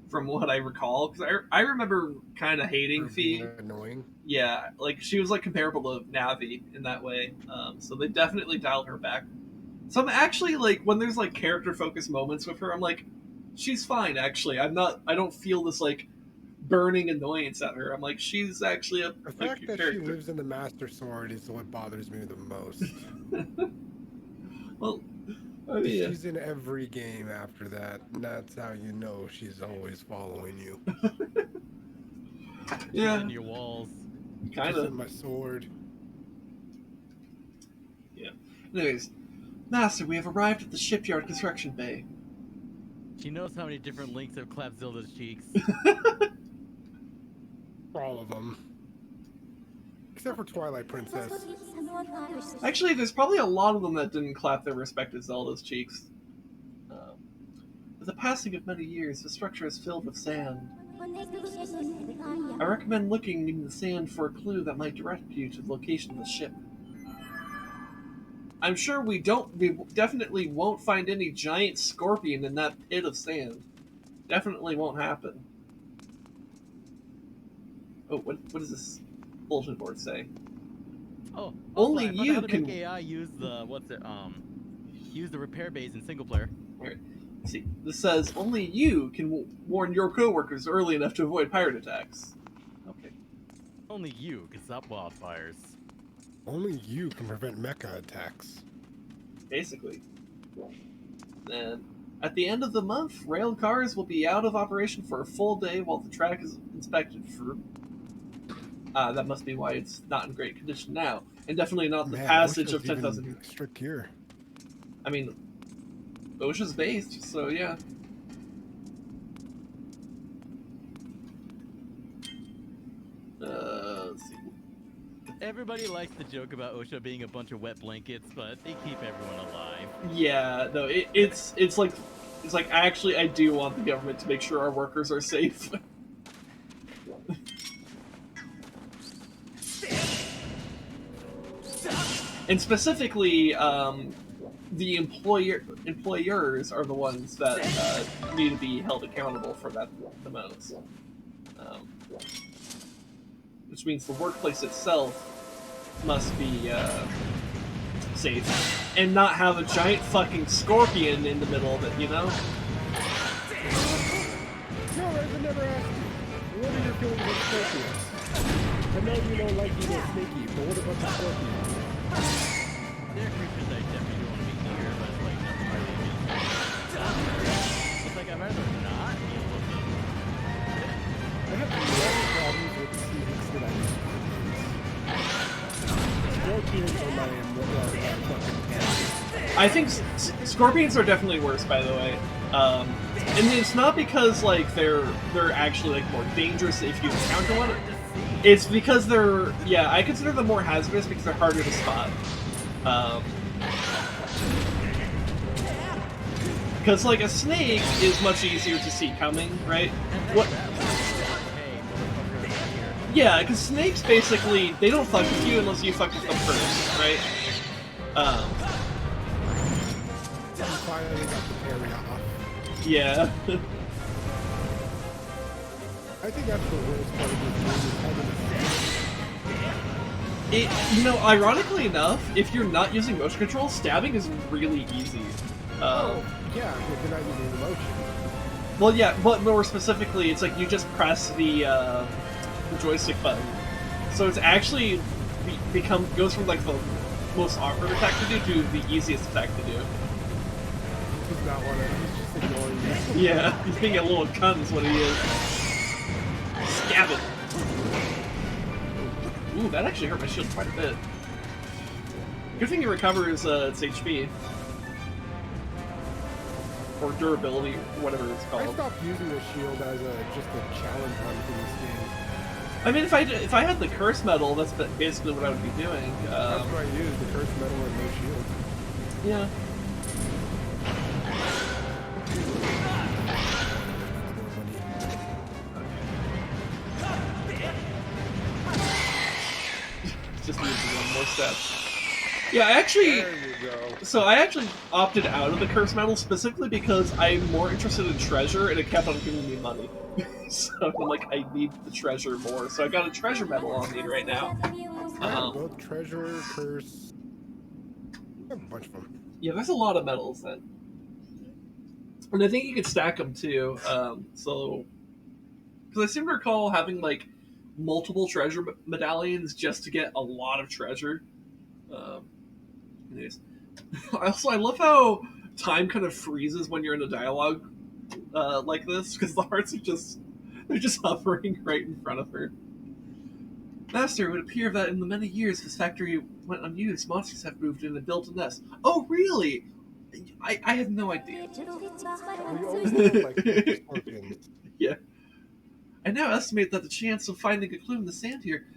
from what I recall. Because I remember kind of hating Fee. Annoying. Yeah, like she was like comparable to Navi in that way. So they definitely dialed her back. So I'm actually like, when there's like character focused moments with her, I'm like, she's fine. Actually, I don't feel this like burning annoyance at her. I'm like, she's actually a The fact that character. she lives in the Master Sword is what bothers me the most. Well, I mean, yeah. She's in every game after that, and that's how you know she's always following you. Yeah, In your walls. kind Just of. in my sword. Yeah. Anyways, Master, we have arrived at the Shipyard construction bay. She knows how many different links have clapped Zelda's cheeks. All of them. Except for Twilight Princess. Actually, there's probably a lot of them that didn't clap their respective Zelda's cheeks. With the passing of many years, the structure is filled with sand. I recommend looking in the sand for a clue that might direct you to the location of the ship. I'm sure we definitely won't find any giant scorpion in that pit of sand. Definitely won't happen. Oh, what does this bulletin board say? Oh, Only I found out you how to can- make AI use the use the repair bays in single player. Alright, let's see. This says, only you can warn your coworkers early enough to avoid pirate attacks. Okay. Only you can stop wildfires. Only you can prevent mecha attacks. Basically. Then, at the end of the month, rail cars will be out of operation for a full day while the track is inspected for... that must be why it's not in great condition now. And definitely not the Man, passage of OSHA's 10,000 even years. strict here. I mean, OSHA's based, so yeah. Let's see. Everybody likes to joke about OSHA being a bunch of wet blankets, but they keep everyone alive. Yeah, no, it's like actually I do want the government to make sure our workers are safe. And specifically, the employers are the ones that need to be held accountable for that the most. Which means the workplace itself must be safe and not have a giant fucking scorpion in the middle of it, you know? No, I never asked you. What are your feelings about scorpions? I know you don't like being a sneaky, but what about the scorpions? They're creatures I definitely don't want to be near, but like nothing really amazing. It's like I'd rather not deal with them. I have no problems with snakes that I use. Scorpions are my fucking enemy. I think scorpions are definitely worse, by the way. And it's not because like they're actually like more dangerous if you encounter one. It's because they're I consider them more hazardous because they're harder to spot. Because like a snake is much easier to see coming, right? What? Yeah, because snakes basically they don't fuck with you unless you fuck with them first, right? You finally got the parry off. Yeah. I think that's the worst part of this game is having a Ironically enough, if you're not using motion control, stabbing is really easy. yeah, if you're not using motion. Well, yeah, but more specifically, it's like you just press the joystick button, so it's actually goes from like the most awkward attack to do to the easiest attack to do. He's not one of them. He's just just ignoring you. Yeah, he's being a little cunt is what he is. Stab it. Ooh, that actually hurt my shield quite a bit. Good thing it recovers its HP. Or durability, whatever it's I called. stopped using the shield as just a challenge run for this game. I mean, if I had the curse medal, that's basically what I would be doing. That's what I use, the curse metal and no shield. Yeah. Just needs one more step. Yeah, I actually. There you go. So I actually opted out of the curse medal specifically because I'm more interested in treasure, and it kept on giving me money. So I'm like, I need the treasure more. So I got a treasure medal on me right now. Both treasure, curse. I have a bunch of them. Yeah, there's a lot of medals then, and I think you could stack them too. So because I seem to recall having like multiple treasure medallions just to get a lot of treasure. Anyways. I love how time kind of freezes when you're in a dialogue like this, because the hearts are they're just hovering right in front of her. Master, it would appear that in the many years this factory went unused, monsters have moved in and built a nest. Oh, really? I had no idea. We always have like 50 scorpions. Yeah. I now estimate that the chance of finding a clue in the sand here,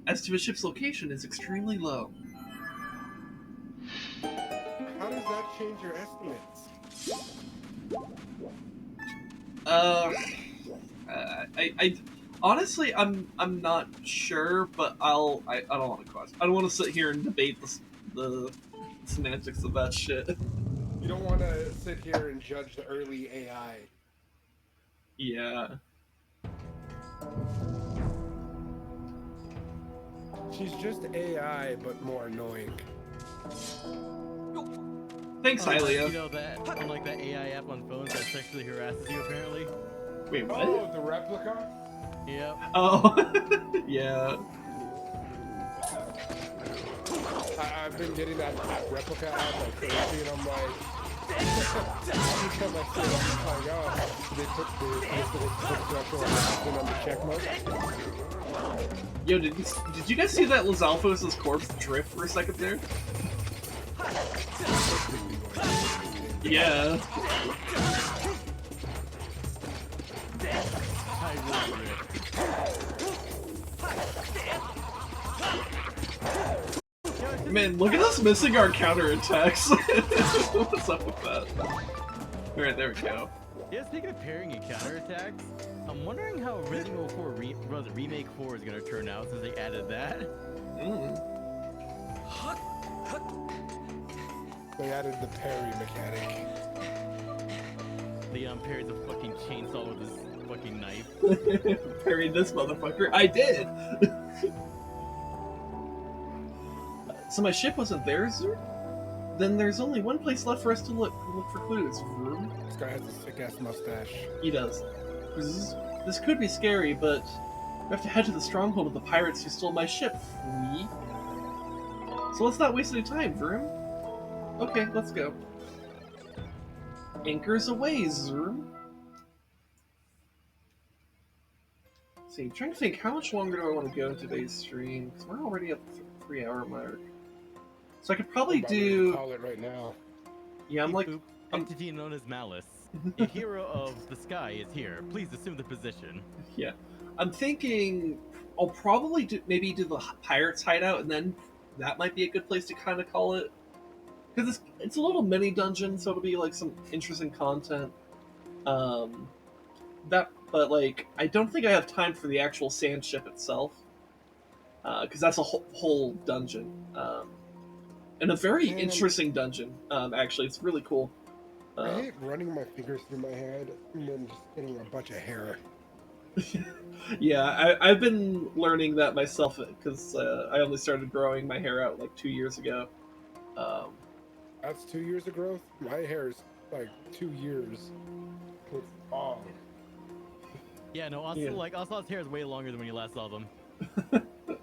as to a ship's location, is extremely low. How does that change your estimates? I honestly, I'm not sure, but I don't want to question. I don't want to sit here and debate the semantics of that shit. You don't want to sit here and judge the early AI. Yeah. She's just AI, but more annoying. Thanks, Hylia. You know that, unlike that AI app on phones that sexually harasses you, apparently? Wait, what? Oh, the replica? Yep. Oh, yeah. I've been getting that replica app like crazy, and I'm like, every time I see it, I'm like, oh, they put special announcement on the check mark. Yo, did you guys see that Lizalfos' corpse drift for a second there? Yeah. I really do. Man, look at us missing our counterattacks. What's up with that? Alright, there we go. Yeah, speaking of parrying and counterattacks, I'm wondering how Resident Evil 4 Remake 4 is going to turn out since they added that. They added the parry mechanic. Leon parries a fucking chainsaw with his fucking knife. Parried this motherfucker. I did! So my ship wasn't there, sir? Then there's only one place left for us to look for clues. Room? This guy has a sick-ass mustache. He does. This could be scary, but we have to head to the stronghold of the pirates who stole my ship. Free? So let's not waste any time, Vroom. Okay, let's go. Anchors away, Zoom. Let's see, trying to think, how much longer do I want to go in today's stream? Because we're already at the 3-hour mark. So I could probably do... Call it right now. Yeah, I'm like... Entity known as Malice. A hero of the sky is here. Please assume the position. Yeah. I'm thinking I'll probably maybe do the pirates hideout, and then that might be a good place to kind of call it. Because it's a little mini dungeon, so it'll be like some interesting content. But like, I don't think I have time for the actual sand ship itself. Because that's a whole dungeon. And a very interesting dungeon, actually. It's really cool. I hate running my fingers through my head and then just getting a bunch of hair. Yeah, I've been learning that myself because I only started growing my hair out like 2 years ago. That's 2 years of growth? My hair is like 2 years. It's long. Yeah, no, Ocelot's hair is way longer than when you last saw them.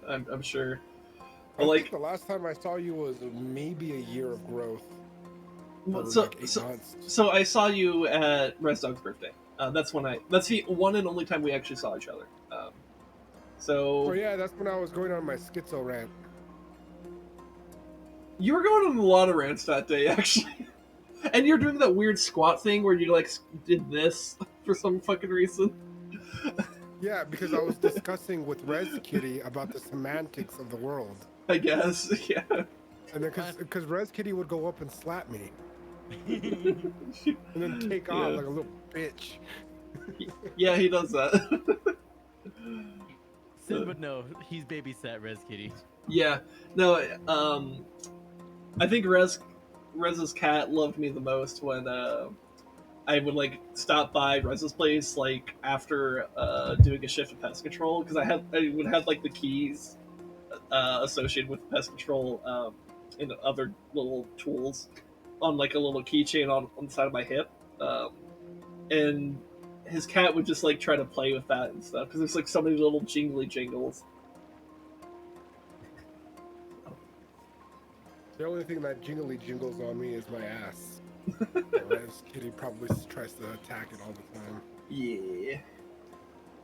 I'm sure. I think the last time I saw you was maybe a year of growth. for So, like 8 months. so I saw you at Res Dog's birthday. That's the one and only time we actually saw each other. Oh yeah, that's when I was going on my schizo rant. You were going on a lot of rants that day, actually. And you're doing that weird squat thing where you like did this for some fucking reason. Yeah, because I was discussing with Res Kitty about the semantics of the world. I guess, yeah. And then because Res Kitty would go up and slap me. And then take off like a little bitch. Yeah, he does that. Sid would know. He's babysat Res Kitty. Yeah. No, I think Rez's cat loved me the most when I would like stop by Rez's place like after doing a shift of pest control because I would have like the keys associated with pest control and other little tools on like a little keychain on the side of my hip, and his cat would just like try to play with that and stuff because there's like so many little jingly jingles. The only thing that jingly jingles on me is my ass. Res Kitty probably tries to attack it all the time. Yeah.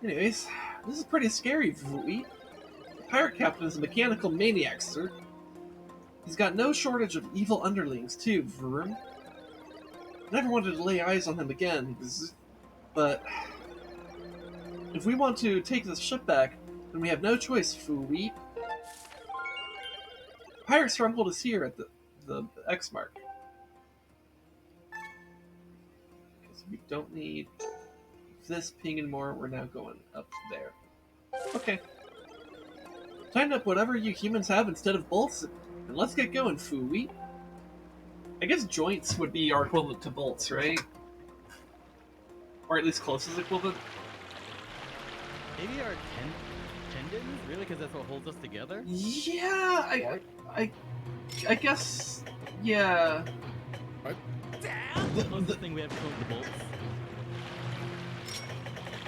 Anyways, this is pretty scary, Vui. The pirate captain is a mechanical maniac, sir. He's got no shortage of evil underlings, too, Vroom. Never wanted to lay eyes on him again, but if we want to take this ship back, then we have no choice, Vui. Pirate Stronghold is here at the X mark. Because we don't need this ping anymore, we're now going up there. Okay. Tighten up whatever you humans have instead of bolts, and let's get going, Fooey. I guess joints would be our equivalent to bolts, right? Or at least closest equivalent. Maybe our tendons? Really? Because that's what holds us together? Yeah, I guess, yeah. What? The closest thing we have to the bolts.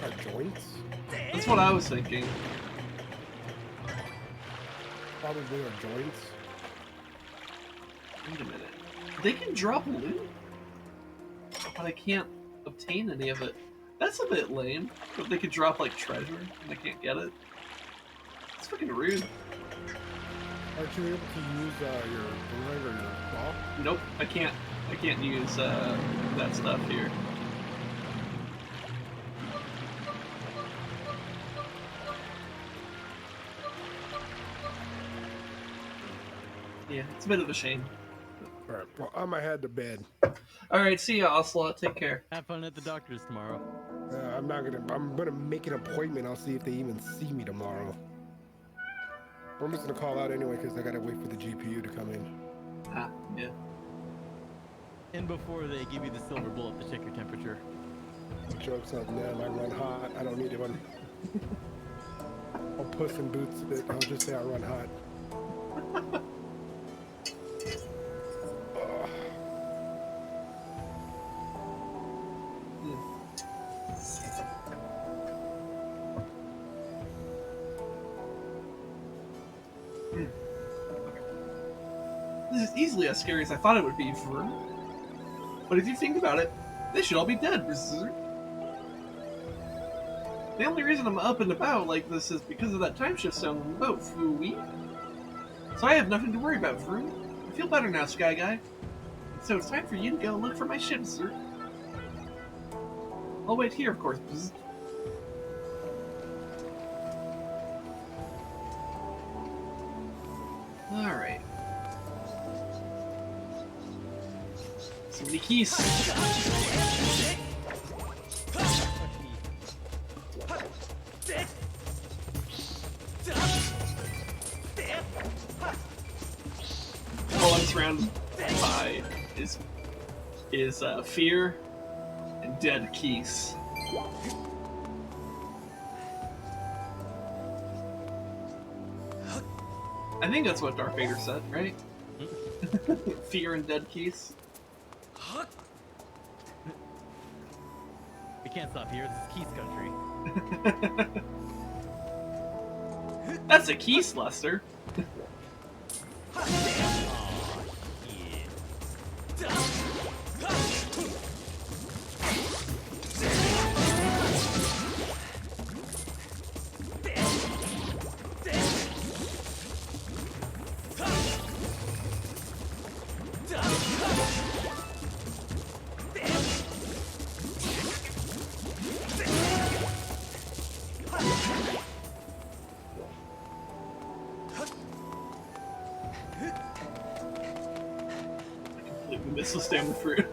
Our joints? That's what I was thinking. Probably our joints. Wait a minute. They can drop loot, but I can't obtain any of it. That's a bit lame. But they could drop like treasure and I can't get it. It's fucking rude. Aren't you able to use your boomerang or your claw? Nope, I can't. I can't use that stuff here. Yeah, it's a bit of a shame. Alright, well, I'm gonna head to bed. Alright, see ya, Ocelot. Take care. Have fun at the doctor's tomorrow. I'm gonna make an appointment. I'll see if they even see me tomorrow. I'm just gonna call out anyway because I gotta wait for the GPU to come in. Ah, yeah. And before they give you the silver bullet to check your temperature. Joke's on them. I run hot. I don't need one. I'll Puss in Boots it. I'll just say I run hot. This is easily as scary as I thought it would be, Vroom. But if you think about it, they should all be dead, Berserk. The only reason I'm up and about like this is because of that time shift sound on the boat, Fooey. So I have nothing to worry about, Vroom. I feel better now, Sky Guy. So it's time for you to go look for my ship, sir. I'll wait here, of course. Alright. So many keys. All I'm surrounded by is fear and dead keys. I think that's what Darth Vader said, right? Fear and dead keys. We can't stop here. This is Keith's country. That's a keys, Lester. Aw, yeah. useless stamina fruit.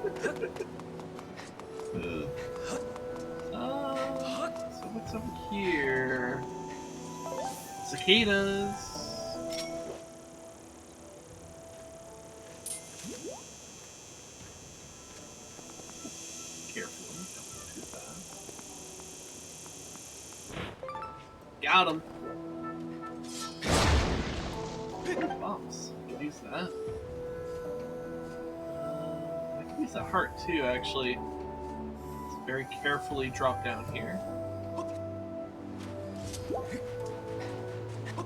So what's over here? Cicadas. Careful, don't go too fast. Got him. Bombs. Could use that. I can use that heart too, actually. Let's very carefully drop down here.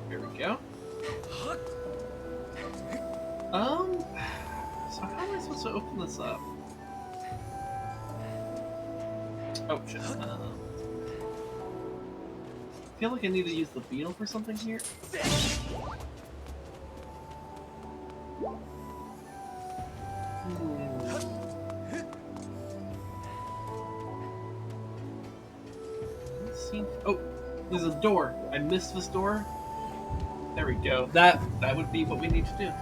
Here we go. So how am I supposed to open this up? Oh shit. I feel like I need to use the beetle for something here. Oh, there's a door. I missed this door. There we go. That would be what we need to do.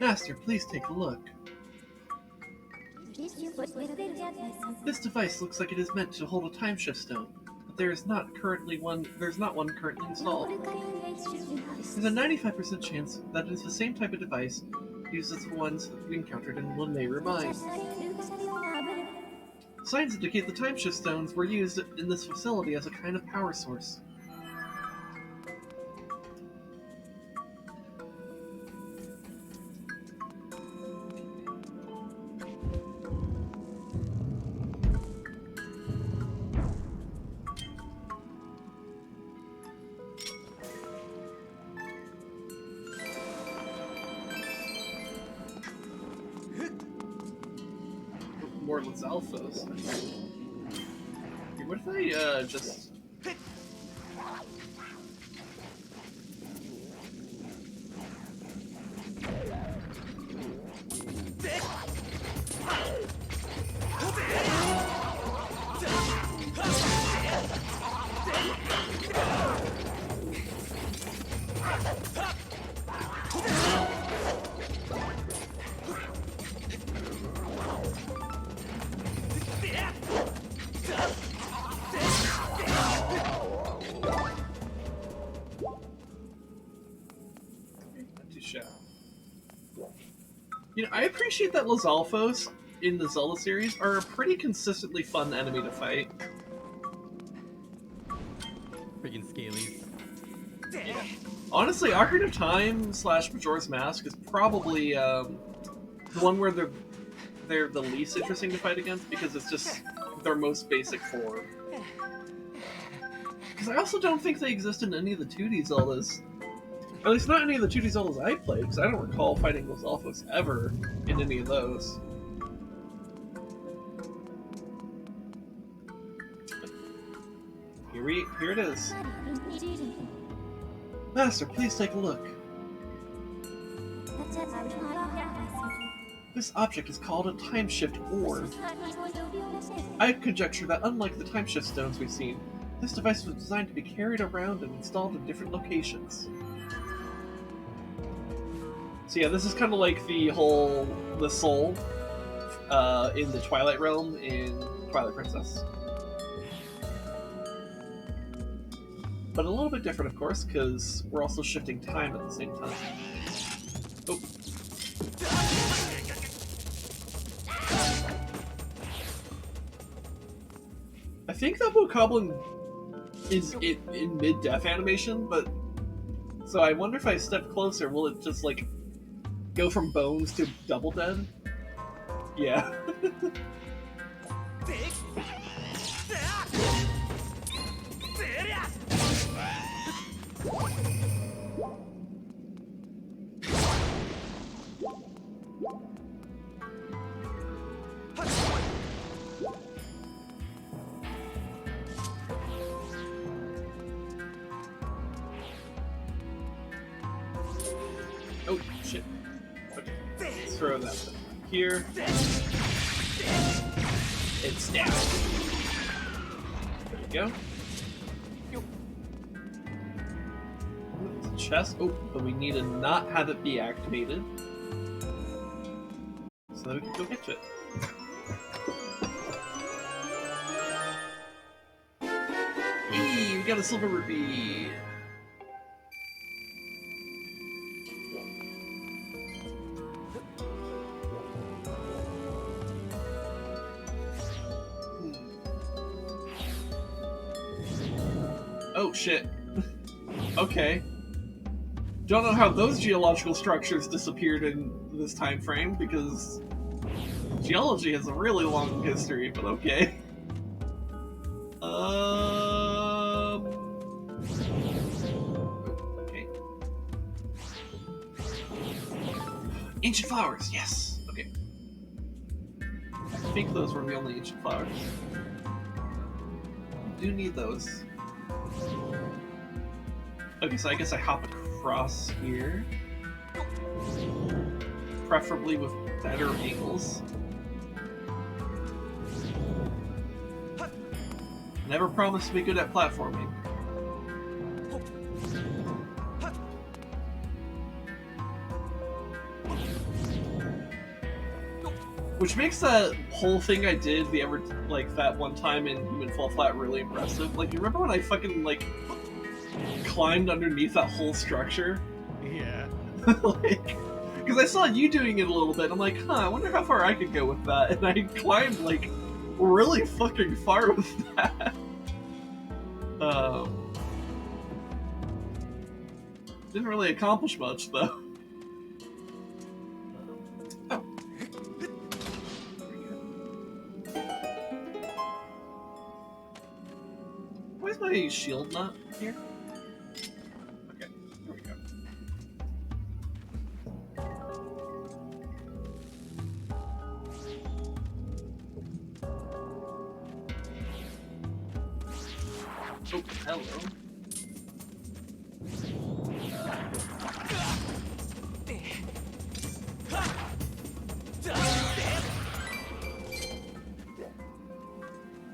Master, please take a look. This device looks like it is meant to hold a time shift stone, but there's not one currently installed. There's a 95% chance that it is the same type of device used as the ones we encountered in Lanayru Mine. Signs indicate the time shift stones were used in this facility as a kind of power source. More Alphas. What if I just... You know, I appreciate that Lizalfos in the Zelda series are a pretty consistently fun enemy to fight. Freaking Scalies. Yeah. Honestly, Ocarina of Time / Majora's Mask is probably the one where they're the least interesting to fight against because it's just their most basic form. Because I also don't think they exist in any of the 2D Zeldas. At least not any of the 2D Zeldas I played, because I don't recall fighting Lizalfos ever in any of those. Here it is. Master, please take a look. This object is called a time shift orb. I conjecture that unlike the time shift stones we've seen, this device was designed to be carried around and installed in different locations. So yeah, this is kind of like the soul in the Twilight Realm in Twilight Princess. But a little bit different, of course, because we're also shifting time at the same time. Oh. I think that Bokoblin is in mid-death animation, but... So I wonder if I step closer, will it just, like, go from bones to double dead? Yeah. Oh, shit. Okay. Let's throw that thing here. It's down. There we go. Chest. Oh, but we need to not have it be activated. So that we can go get to it. Hey, we got a silver rupee. Oh shit. Okay. Don't know how those geological structures disappeared in this time frame because geology has a really long history, but okay. Okay. Ancient flowers, yes. Okay. I think those were the only ancient flowers. I do need those. Okay, so I guess I hop across here. Preferably with better angles. Never promised to be good at platforming. Which makes that whole thing I did that one time in Human Fall Flat really impressive. Like, you remember when I fucking, like, climbed underneath that whole structure? Yeah. Like, because I saw you doing it a little bit, I'm like, huh, I wonder how far I could go with that. And I climbed, like, really fucking far with that. Didn't really accomplish much, though. Oh. Why is my shield not here? Okay, there we go. Oh, hello.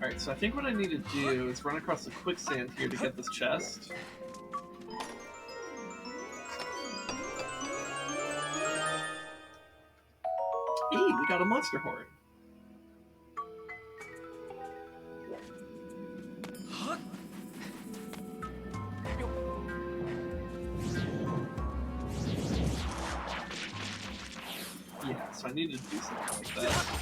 Alright, so I think what I need to do is run across the quicksand here to get this chest. Hey, we got a monster horn. Yeah, so I need to do something like that.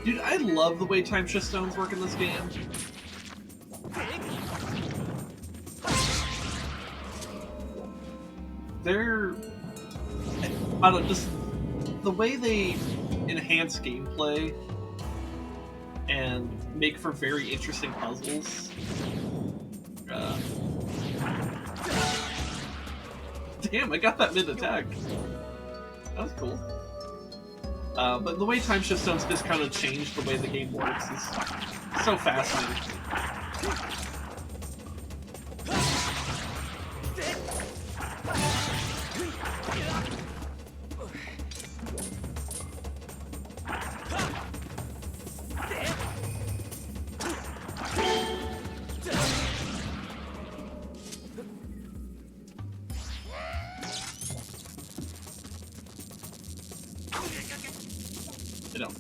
Dude, I love the way time shift stones work in this game. They're... I don't know, just the way they enhance gameplay and make for very interesting puzzles. Damn, I got that mid-attack. That was cool. But the way time shift stones just kind of changed the way the game works is so fascinating.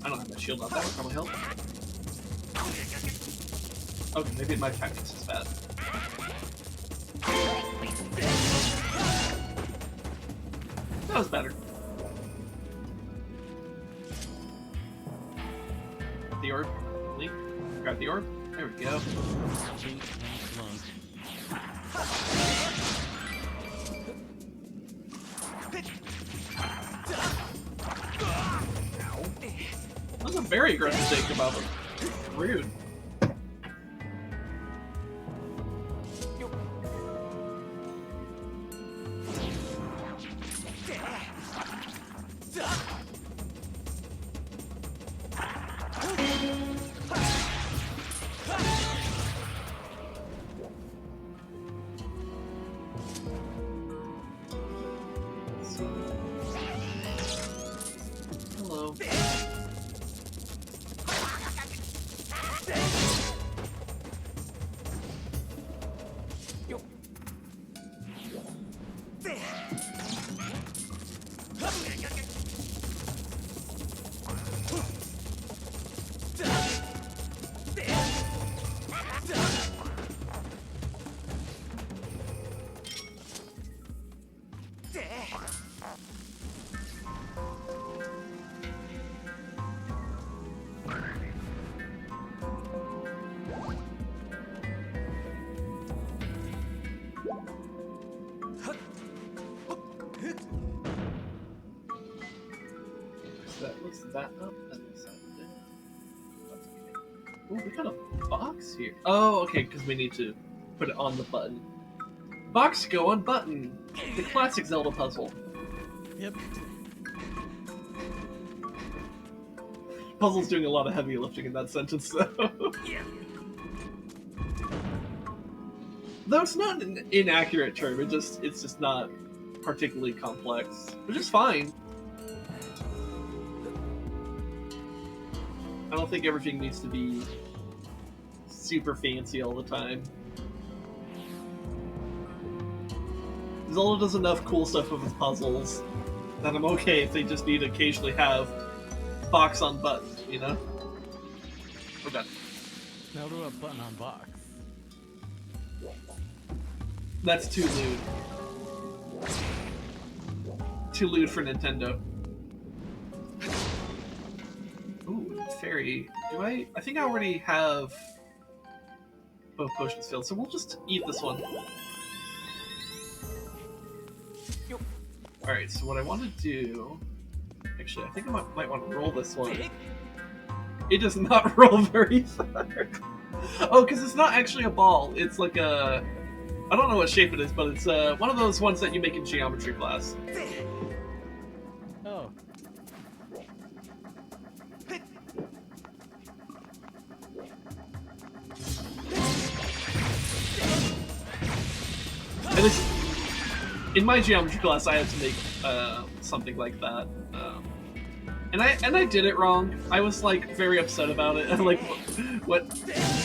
I don't have my shield up. That would probably help. Okay, maybe my tactics is bad. That was better. The orb. Link. Grab the orb. There we go. That was a very aggressive take about him. Rude. Was that up? That was up. That's okay. Oh, we got a box here. Oh, okay, because we need to put it on the button. Box go on button. The classic Zelda puzzle. Yep. Puzzle's doing a lot of heavy lifting in that sentence, though. Though it's not an inaccurate term, it's just not particularly complex, which is fine. I don't think everything needs to be super fancy all the time. Zelda does enough cool stuff with his puzzles that I'm okay if they just need to occasionally have box on button, you know? Okay. Now do a button on box. That's too lewd. Too lewd for Nintendo. Ooh, fairy. Do I think I already have both potions filled, so we'll just eat this one. Alright, so what I want to do... Actually, I think I might want to roll this one. It does not roll very far. Oh, because it's not actually a ball. It's like a... I don't know what shape it is, but it's one of those ones that you make in geometry class. Oh. And it's, in my geometry class, I had to make something like that, and I did it wrong. I was like very upset about it, and like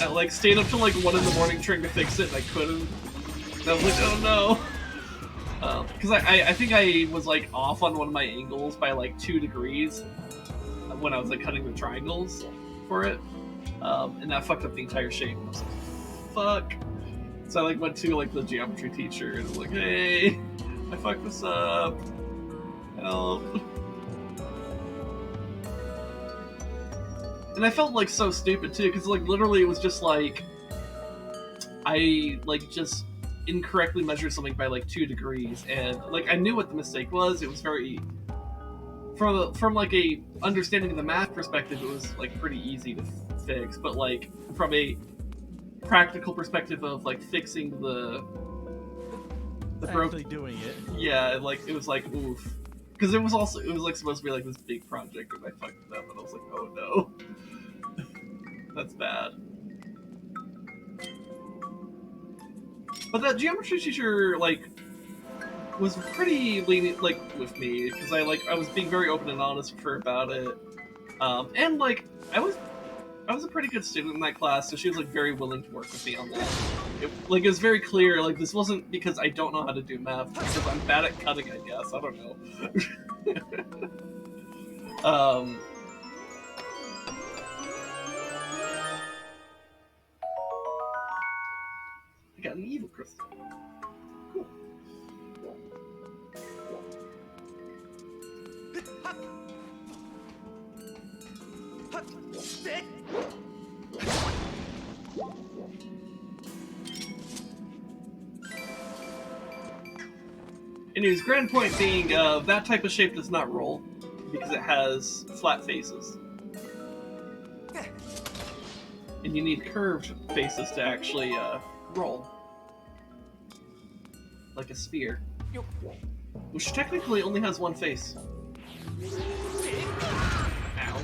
I like stayed up till like 1 in the morning trying to fix it, and I couldn't. And I was like, oh no, because I think I was like off on one of my angles by like 2 degrees when I was like cutting the triangles for it, and that fucked up the entire shape. And I was like, fuck. So I like went to like the geometry teacher and was like, hey, I fucked this up. Help. And I felt like so stupid too, because like literally it was just like I like just incorrectly measured something by like 2 degrees, and like I knew what the mistake was. It was very from like a understanding of the math perspective, it was like pretty easy to fix, but like from a practical perspective of like fixing the Actually doing it. Yeah, like it was like oof, because it was like supposed to be like this big project, and I fucked it up, and I was like, oh no, that's bad. But that geometry teacher like was pretty lenient like with me, because I was being very open and honest with her about it, and like I was a pretty good student in that class, so she was like very willing to work with me on that. It was very clear, like this wasn't because I don't know how to do math, because I'm bad at cutting, I guess. I don't know. I got an evil crystal. Cool. Anyways, grand point being, that type of shape does not roll, because it has flat faces. And you need curved faces to actually, roll. Like a sphere. Which technically only has one face. Ow.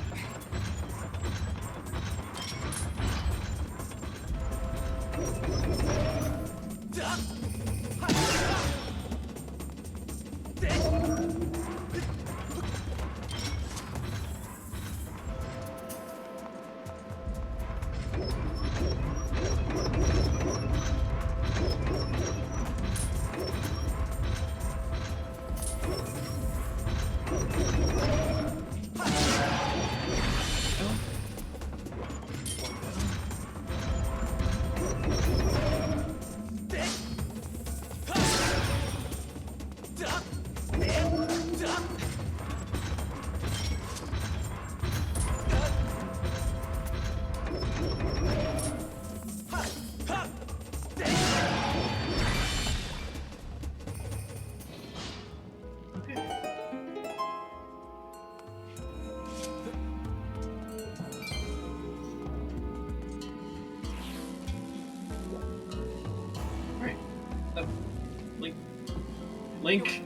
Link.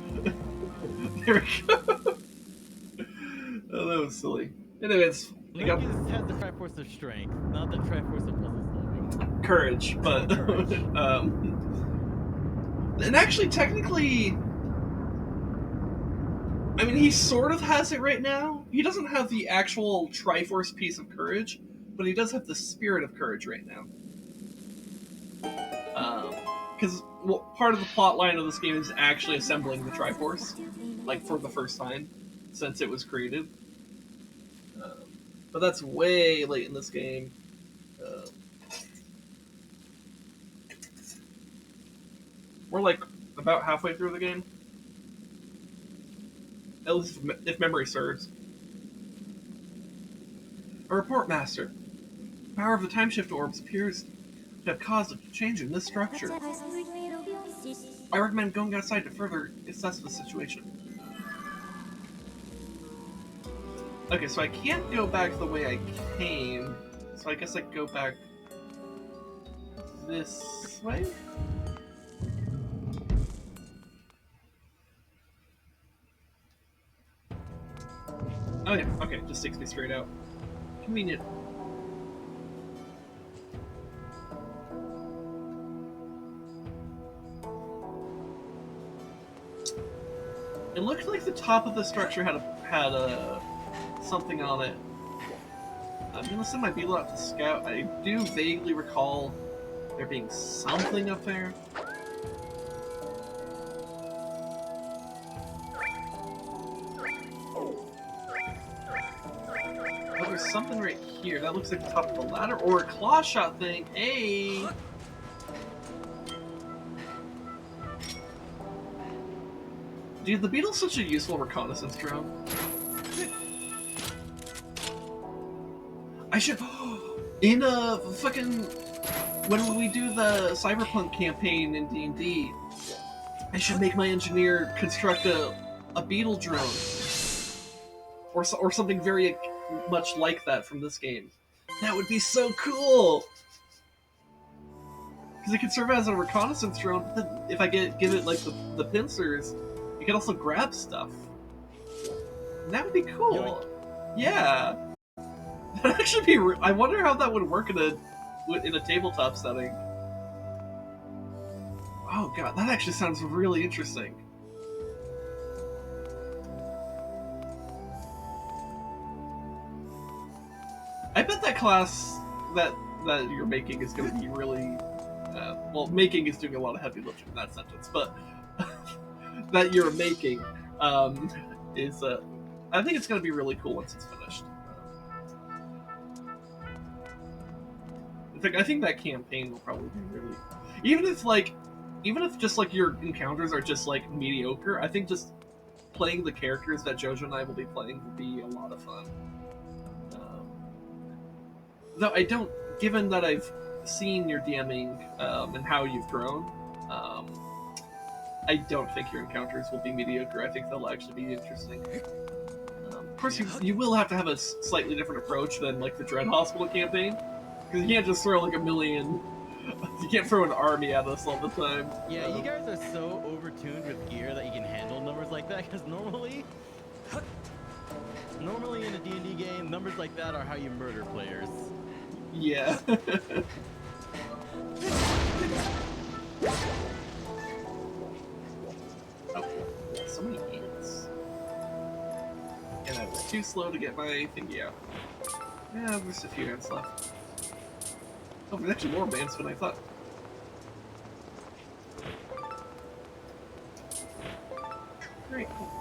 There we go. Oh, that was silly. Anyways, I got Has the Triforce of Strength, not the Triforce of Puzzle Solving. courage, but Courage. and actually, technically, I mean, he sort of has it right now. He doesn't have the actual Triforce piece of courage, but he does have the spirit of courage right now. Because part of the plot line of this game is actually assembling the Triforce, like for the first time since it was created. But that's way late in this game. We're like about halfway through the game, at least if memory serves. A report, Master. The power of the time shift orbs appears to have caused a change in this structure. I recommend going outside to further assess the situation. Okay, so I can't go back the way I came, so I guess I go back this way? Oh yeah, okay, just takes me straight out. Convenient. It looked like the top of the structure had something on it. I'm gonna send my beetle out to scout. I do vaguely recall there being something up there. Oh, there's something right here. That looks like the top of the ladder or a claw shot thing. Hey! Dude, the beetle's such a useful reconnaissance drone. I should... In a fucking... When we do the Cyberpunk campaign in D&D, I should make my engineer construct a beetle drone. Or something very much like that from this game. That would be so cool! Because it could serve as a reconnaissance drone, but then if I give it like the pincers, it can also grab stuff. And that would be cool. Yeah. That'd actually be. I wonder how that would work in a tabletop setting. Oh god, that actually sounds really interesting. I bet that class that you're making is going to be really. Well, making is doing a lot of heavy lifting in that sentence, but that you're making is. I think it's going to be really cool once it's finished. In fact, I think that campaign will probably be really. Even if just like your encounters are just like mediocre, I think just playing the characters that Jojo and I will be playing will be a lot of fun. Though I don't, given that I've seen your DMing and how you've grown, I don't think your encounters will be mediocre. I think they'll actually be interesting. Of course, you will have to have a slightly different approach than like the Dread Hospital campaign, because you can't just throw like a million. You can't throw an army at us all the time. Yeah, you guys are so overtuned with gear that you can handle numbers like that, because normally in a D&D game, numbers like that are how you murder players. Yeah. Oh, so many ants. And I was too slow to get my thingy out. Yeah, there's a few ants left. Oh, there's actually more ants than I thought. Great, cool.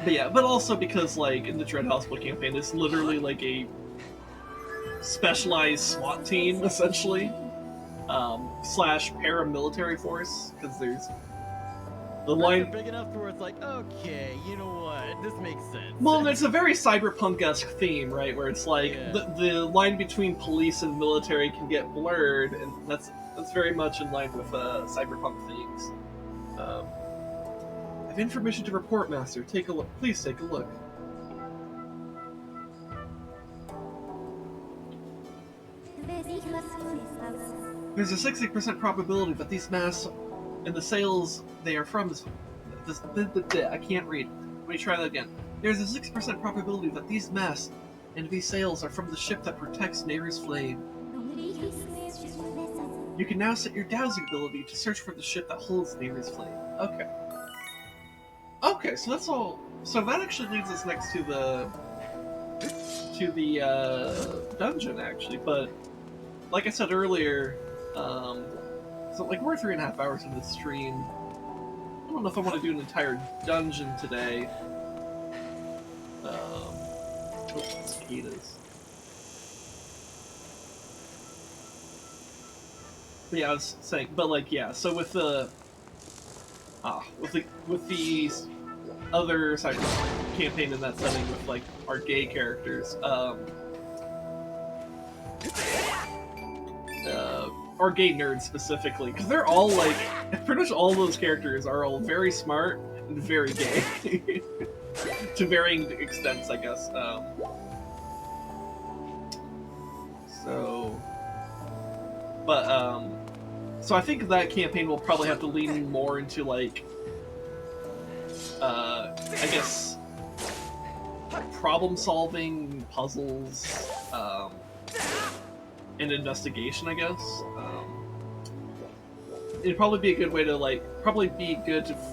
But yeah, but also because, like, in the Dread Hospital campaign, it's literally like a specialized SWAT team, essentially. Slash paramilitary force, because there's the line big enough to where it's like, okay, you know what, this makes sense. Well, there's a very cyberpunk-esque theme, right, where it's like the line between police and military can get blurred, and that's very much in line with cyberpunk themes. I have information to report, Master. Take a look. Please take a look. There's a 60% probability that these masts and the sails they are from is... I can't read. Let me try that again. There's a 6% probability that these masts and these sails are from the ship that protects Nayru's flame. You can now set your dowsing ability to search for the ship that holds Nayru's flame. Okay. Okay, so that's all. So that actually leads us next to the dungeon, actually. But like I said earlier, so like we're 3.5 hours into the stream. I don't know if I want to do an entire dungeon today. Mosquitoes. But yeah, I was saying, but like yeah, so with the other side campaign in that setting with like our gay characters, our gay nerds specifically, because they're all like pretty much all those characters are all very smart and very gay to varying extents, I guess. So I think that campaign will probably have to lean more into like, I guess, problem solving, puzzles, and investigation, I guess. It'd probably be a good way to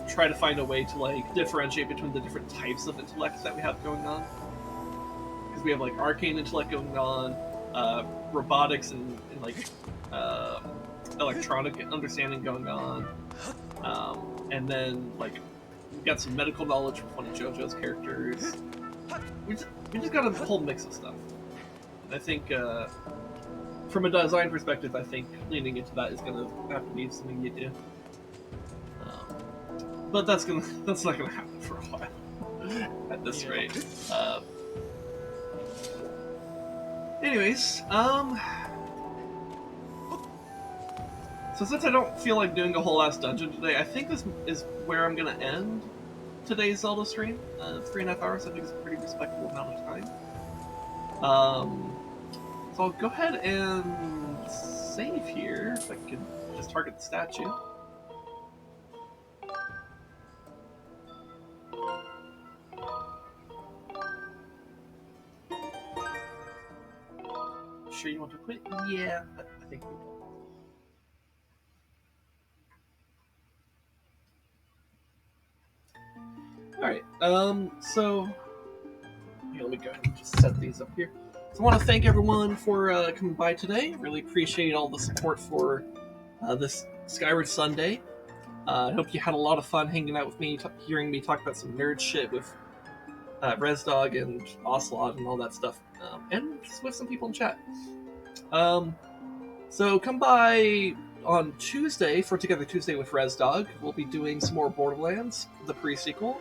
try to find a way to like differentiate between the different types of intellect that we have going on. Because we have like arcane intellect going on, robotics and like electronic understanding going on, and then like we've got some medical knowledge with one of JoJo's characters. We just got a whole mix of stuff. And I think from a design perspective, I think leaning into that is gonna have to be something you do. But that's not gonna happen for a while at this rate. Anyways, so since I don't feel like doing a whole ass dungeon today, I think this is where I'm gonna end today's Zelda stream. 3.5 hours, I think is a pretty respectable amount of time. So I'll go ahead and save here, if I can just target the statue. Sure you want to quit? Yeah, I think we will. Alright, so here, let me go ahead and just set these up here. So I want to thank everyone for coming by today. Really appreciate all the support for this Skyward Sunday. I hope you had a lot of fun hanging out with me, hearing me talk about some nerd shit with ResDog and Ocelot and all that stuff, and just with some people in chat. So come by on Tuesday for Together Tuesday with ResDog. We'll be doing some more Borderlands, the pre-sequel.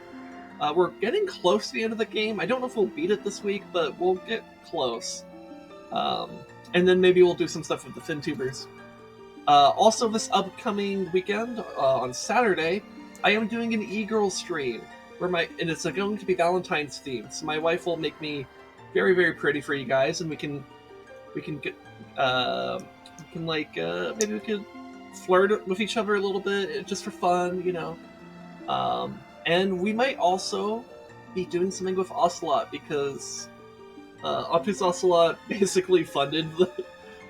We're getting close to the end of the game. I don't know if we'll beat it this week, but we'll get close. And then maybe we'll do some stuff with the FinTubers. Also, this upcoming weekend, on Saturday, I am doing an e-girl stream and it's going to be Valentine's themed. So my wife will make me very, very pretty for you guys, and we can get maybe we could flirt with each other a little bit just for fun, you know. And we might also be doing something with Ocelot, because Optus Ocelot basically funded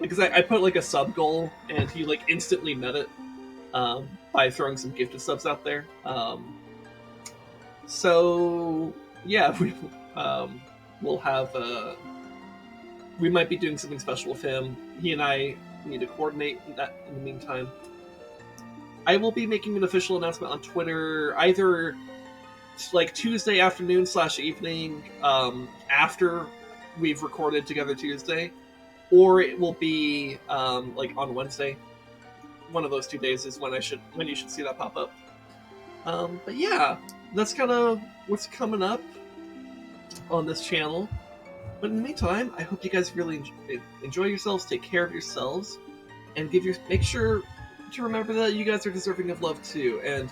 because I put like a sub goal and he like instantly met it by throwing some gifted subs out there. So yeah, we'll have we might be doing something special with him. He and I need to coordinate that in the meantime. I will be making an official announcement on Twitter either like Tuesday afternoon / evening after we've recorded Together Tuesday, or it will be like on Wednesday. One of those 2 days is when you should see that pop up. But yeah, that's kind of what's coming up on this channel. But in the meantime, I hope you guys really enjoy yourselves, take care of yourselves, and make sure to remember that you guys are deserving of love too. And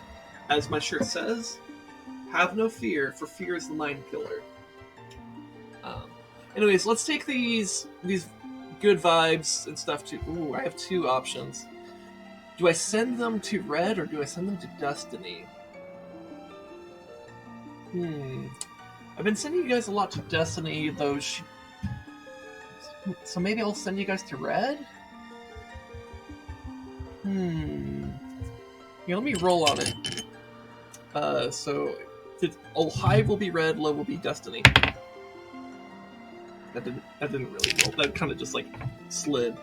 as my shirt says, have no fear, for fear is the mind killer. Anyways, let's take these good vibes and stuff to... Ooh, I have two options. Do I send them to Red or do I send them to Destiny? I've been sending you guys a lot to Destiny, though. So maybe I'll send you guys to Red? Yeah, let me roll on it. So high will be Red, low will be Destiny. That didn't really roll. That kind of just like slid.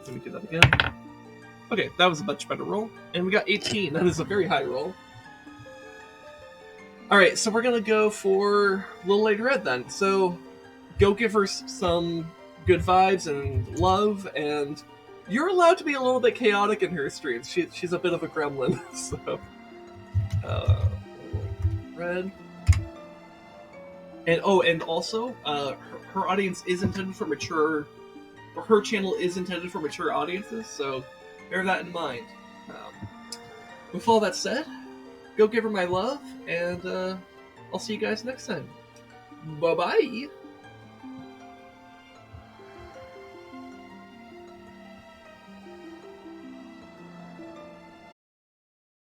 Let me do that again. Okay, that was a much better roll. And we got 18. That is a very high roll. Alright, so we're gonna go for Little Lady Red then. So go give her some good vibes and love, and you're allowed to be a little bit chaotic in her streams. She's a bit of a gremlin, so... Red. And and also, her audience is intended for mature... Her channel is intended for mature audiences, so bear that in mind. With all that said, go give her my love, and I'll see you guys next time. Bye-bye!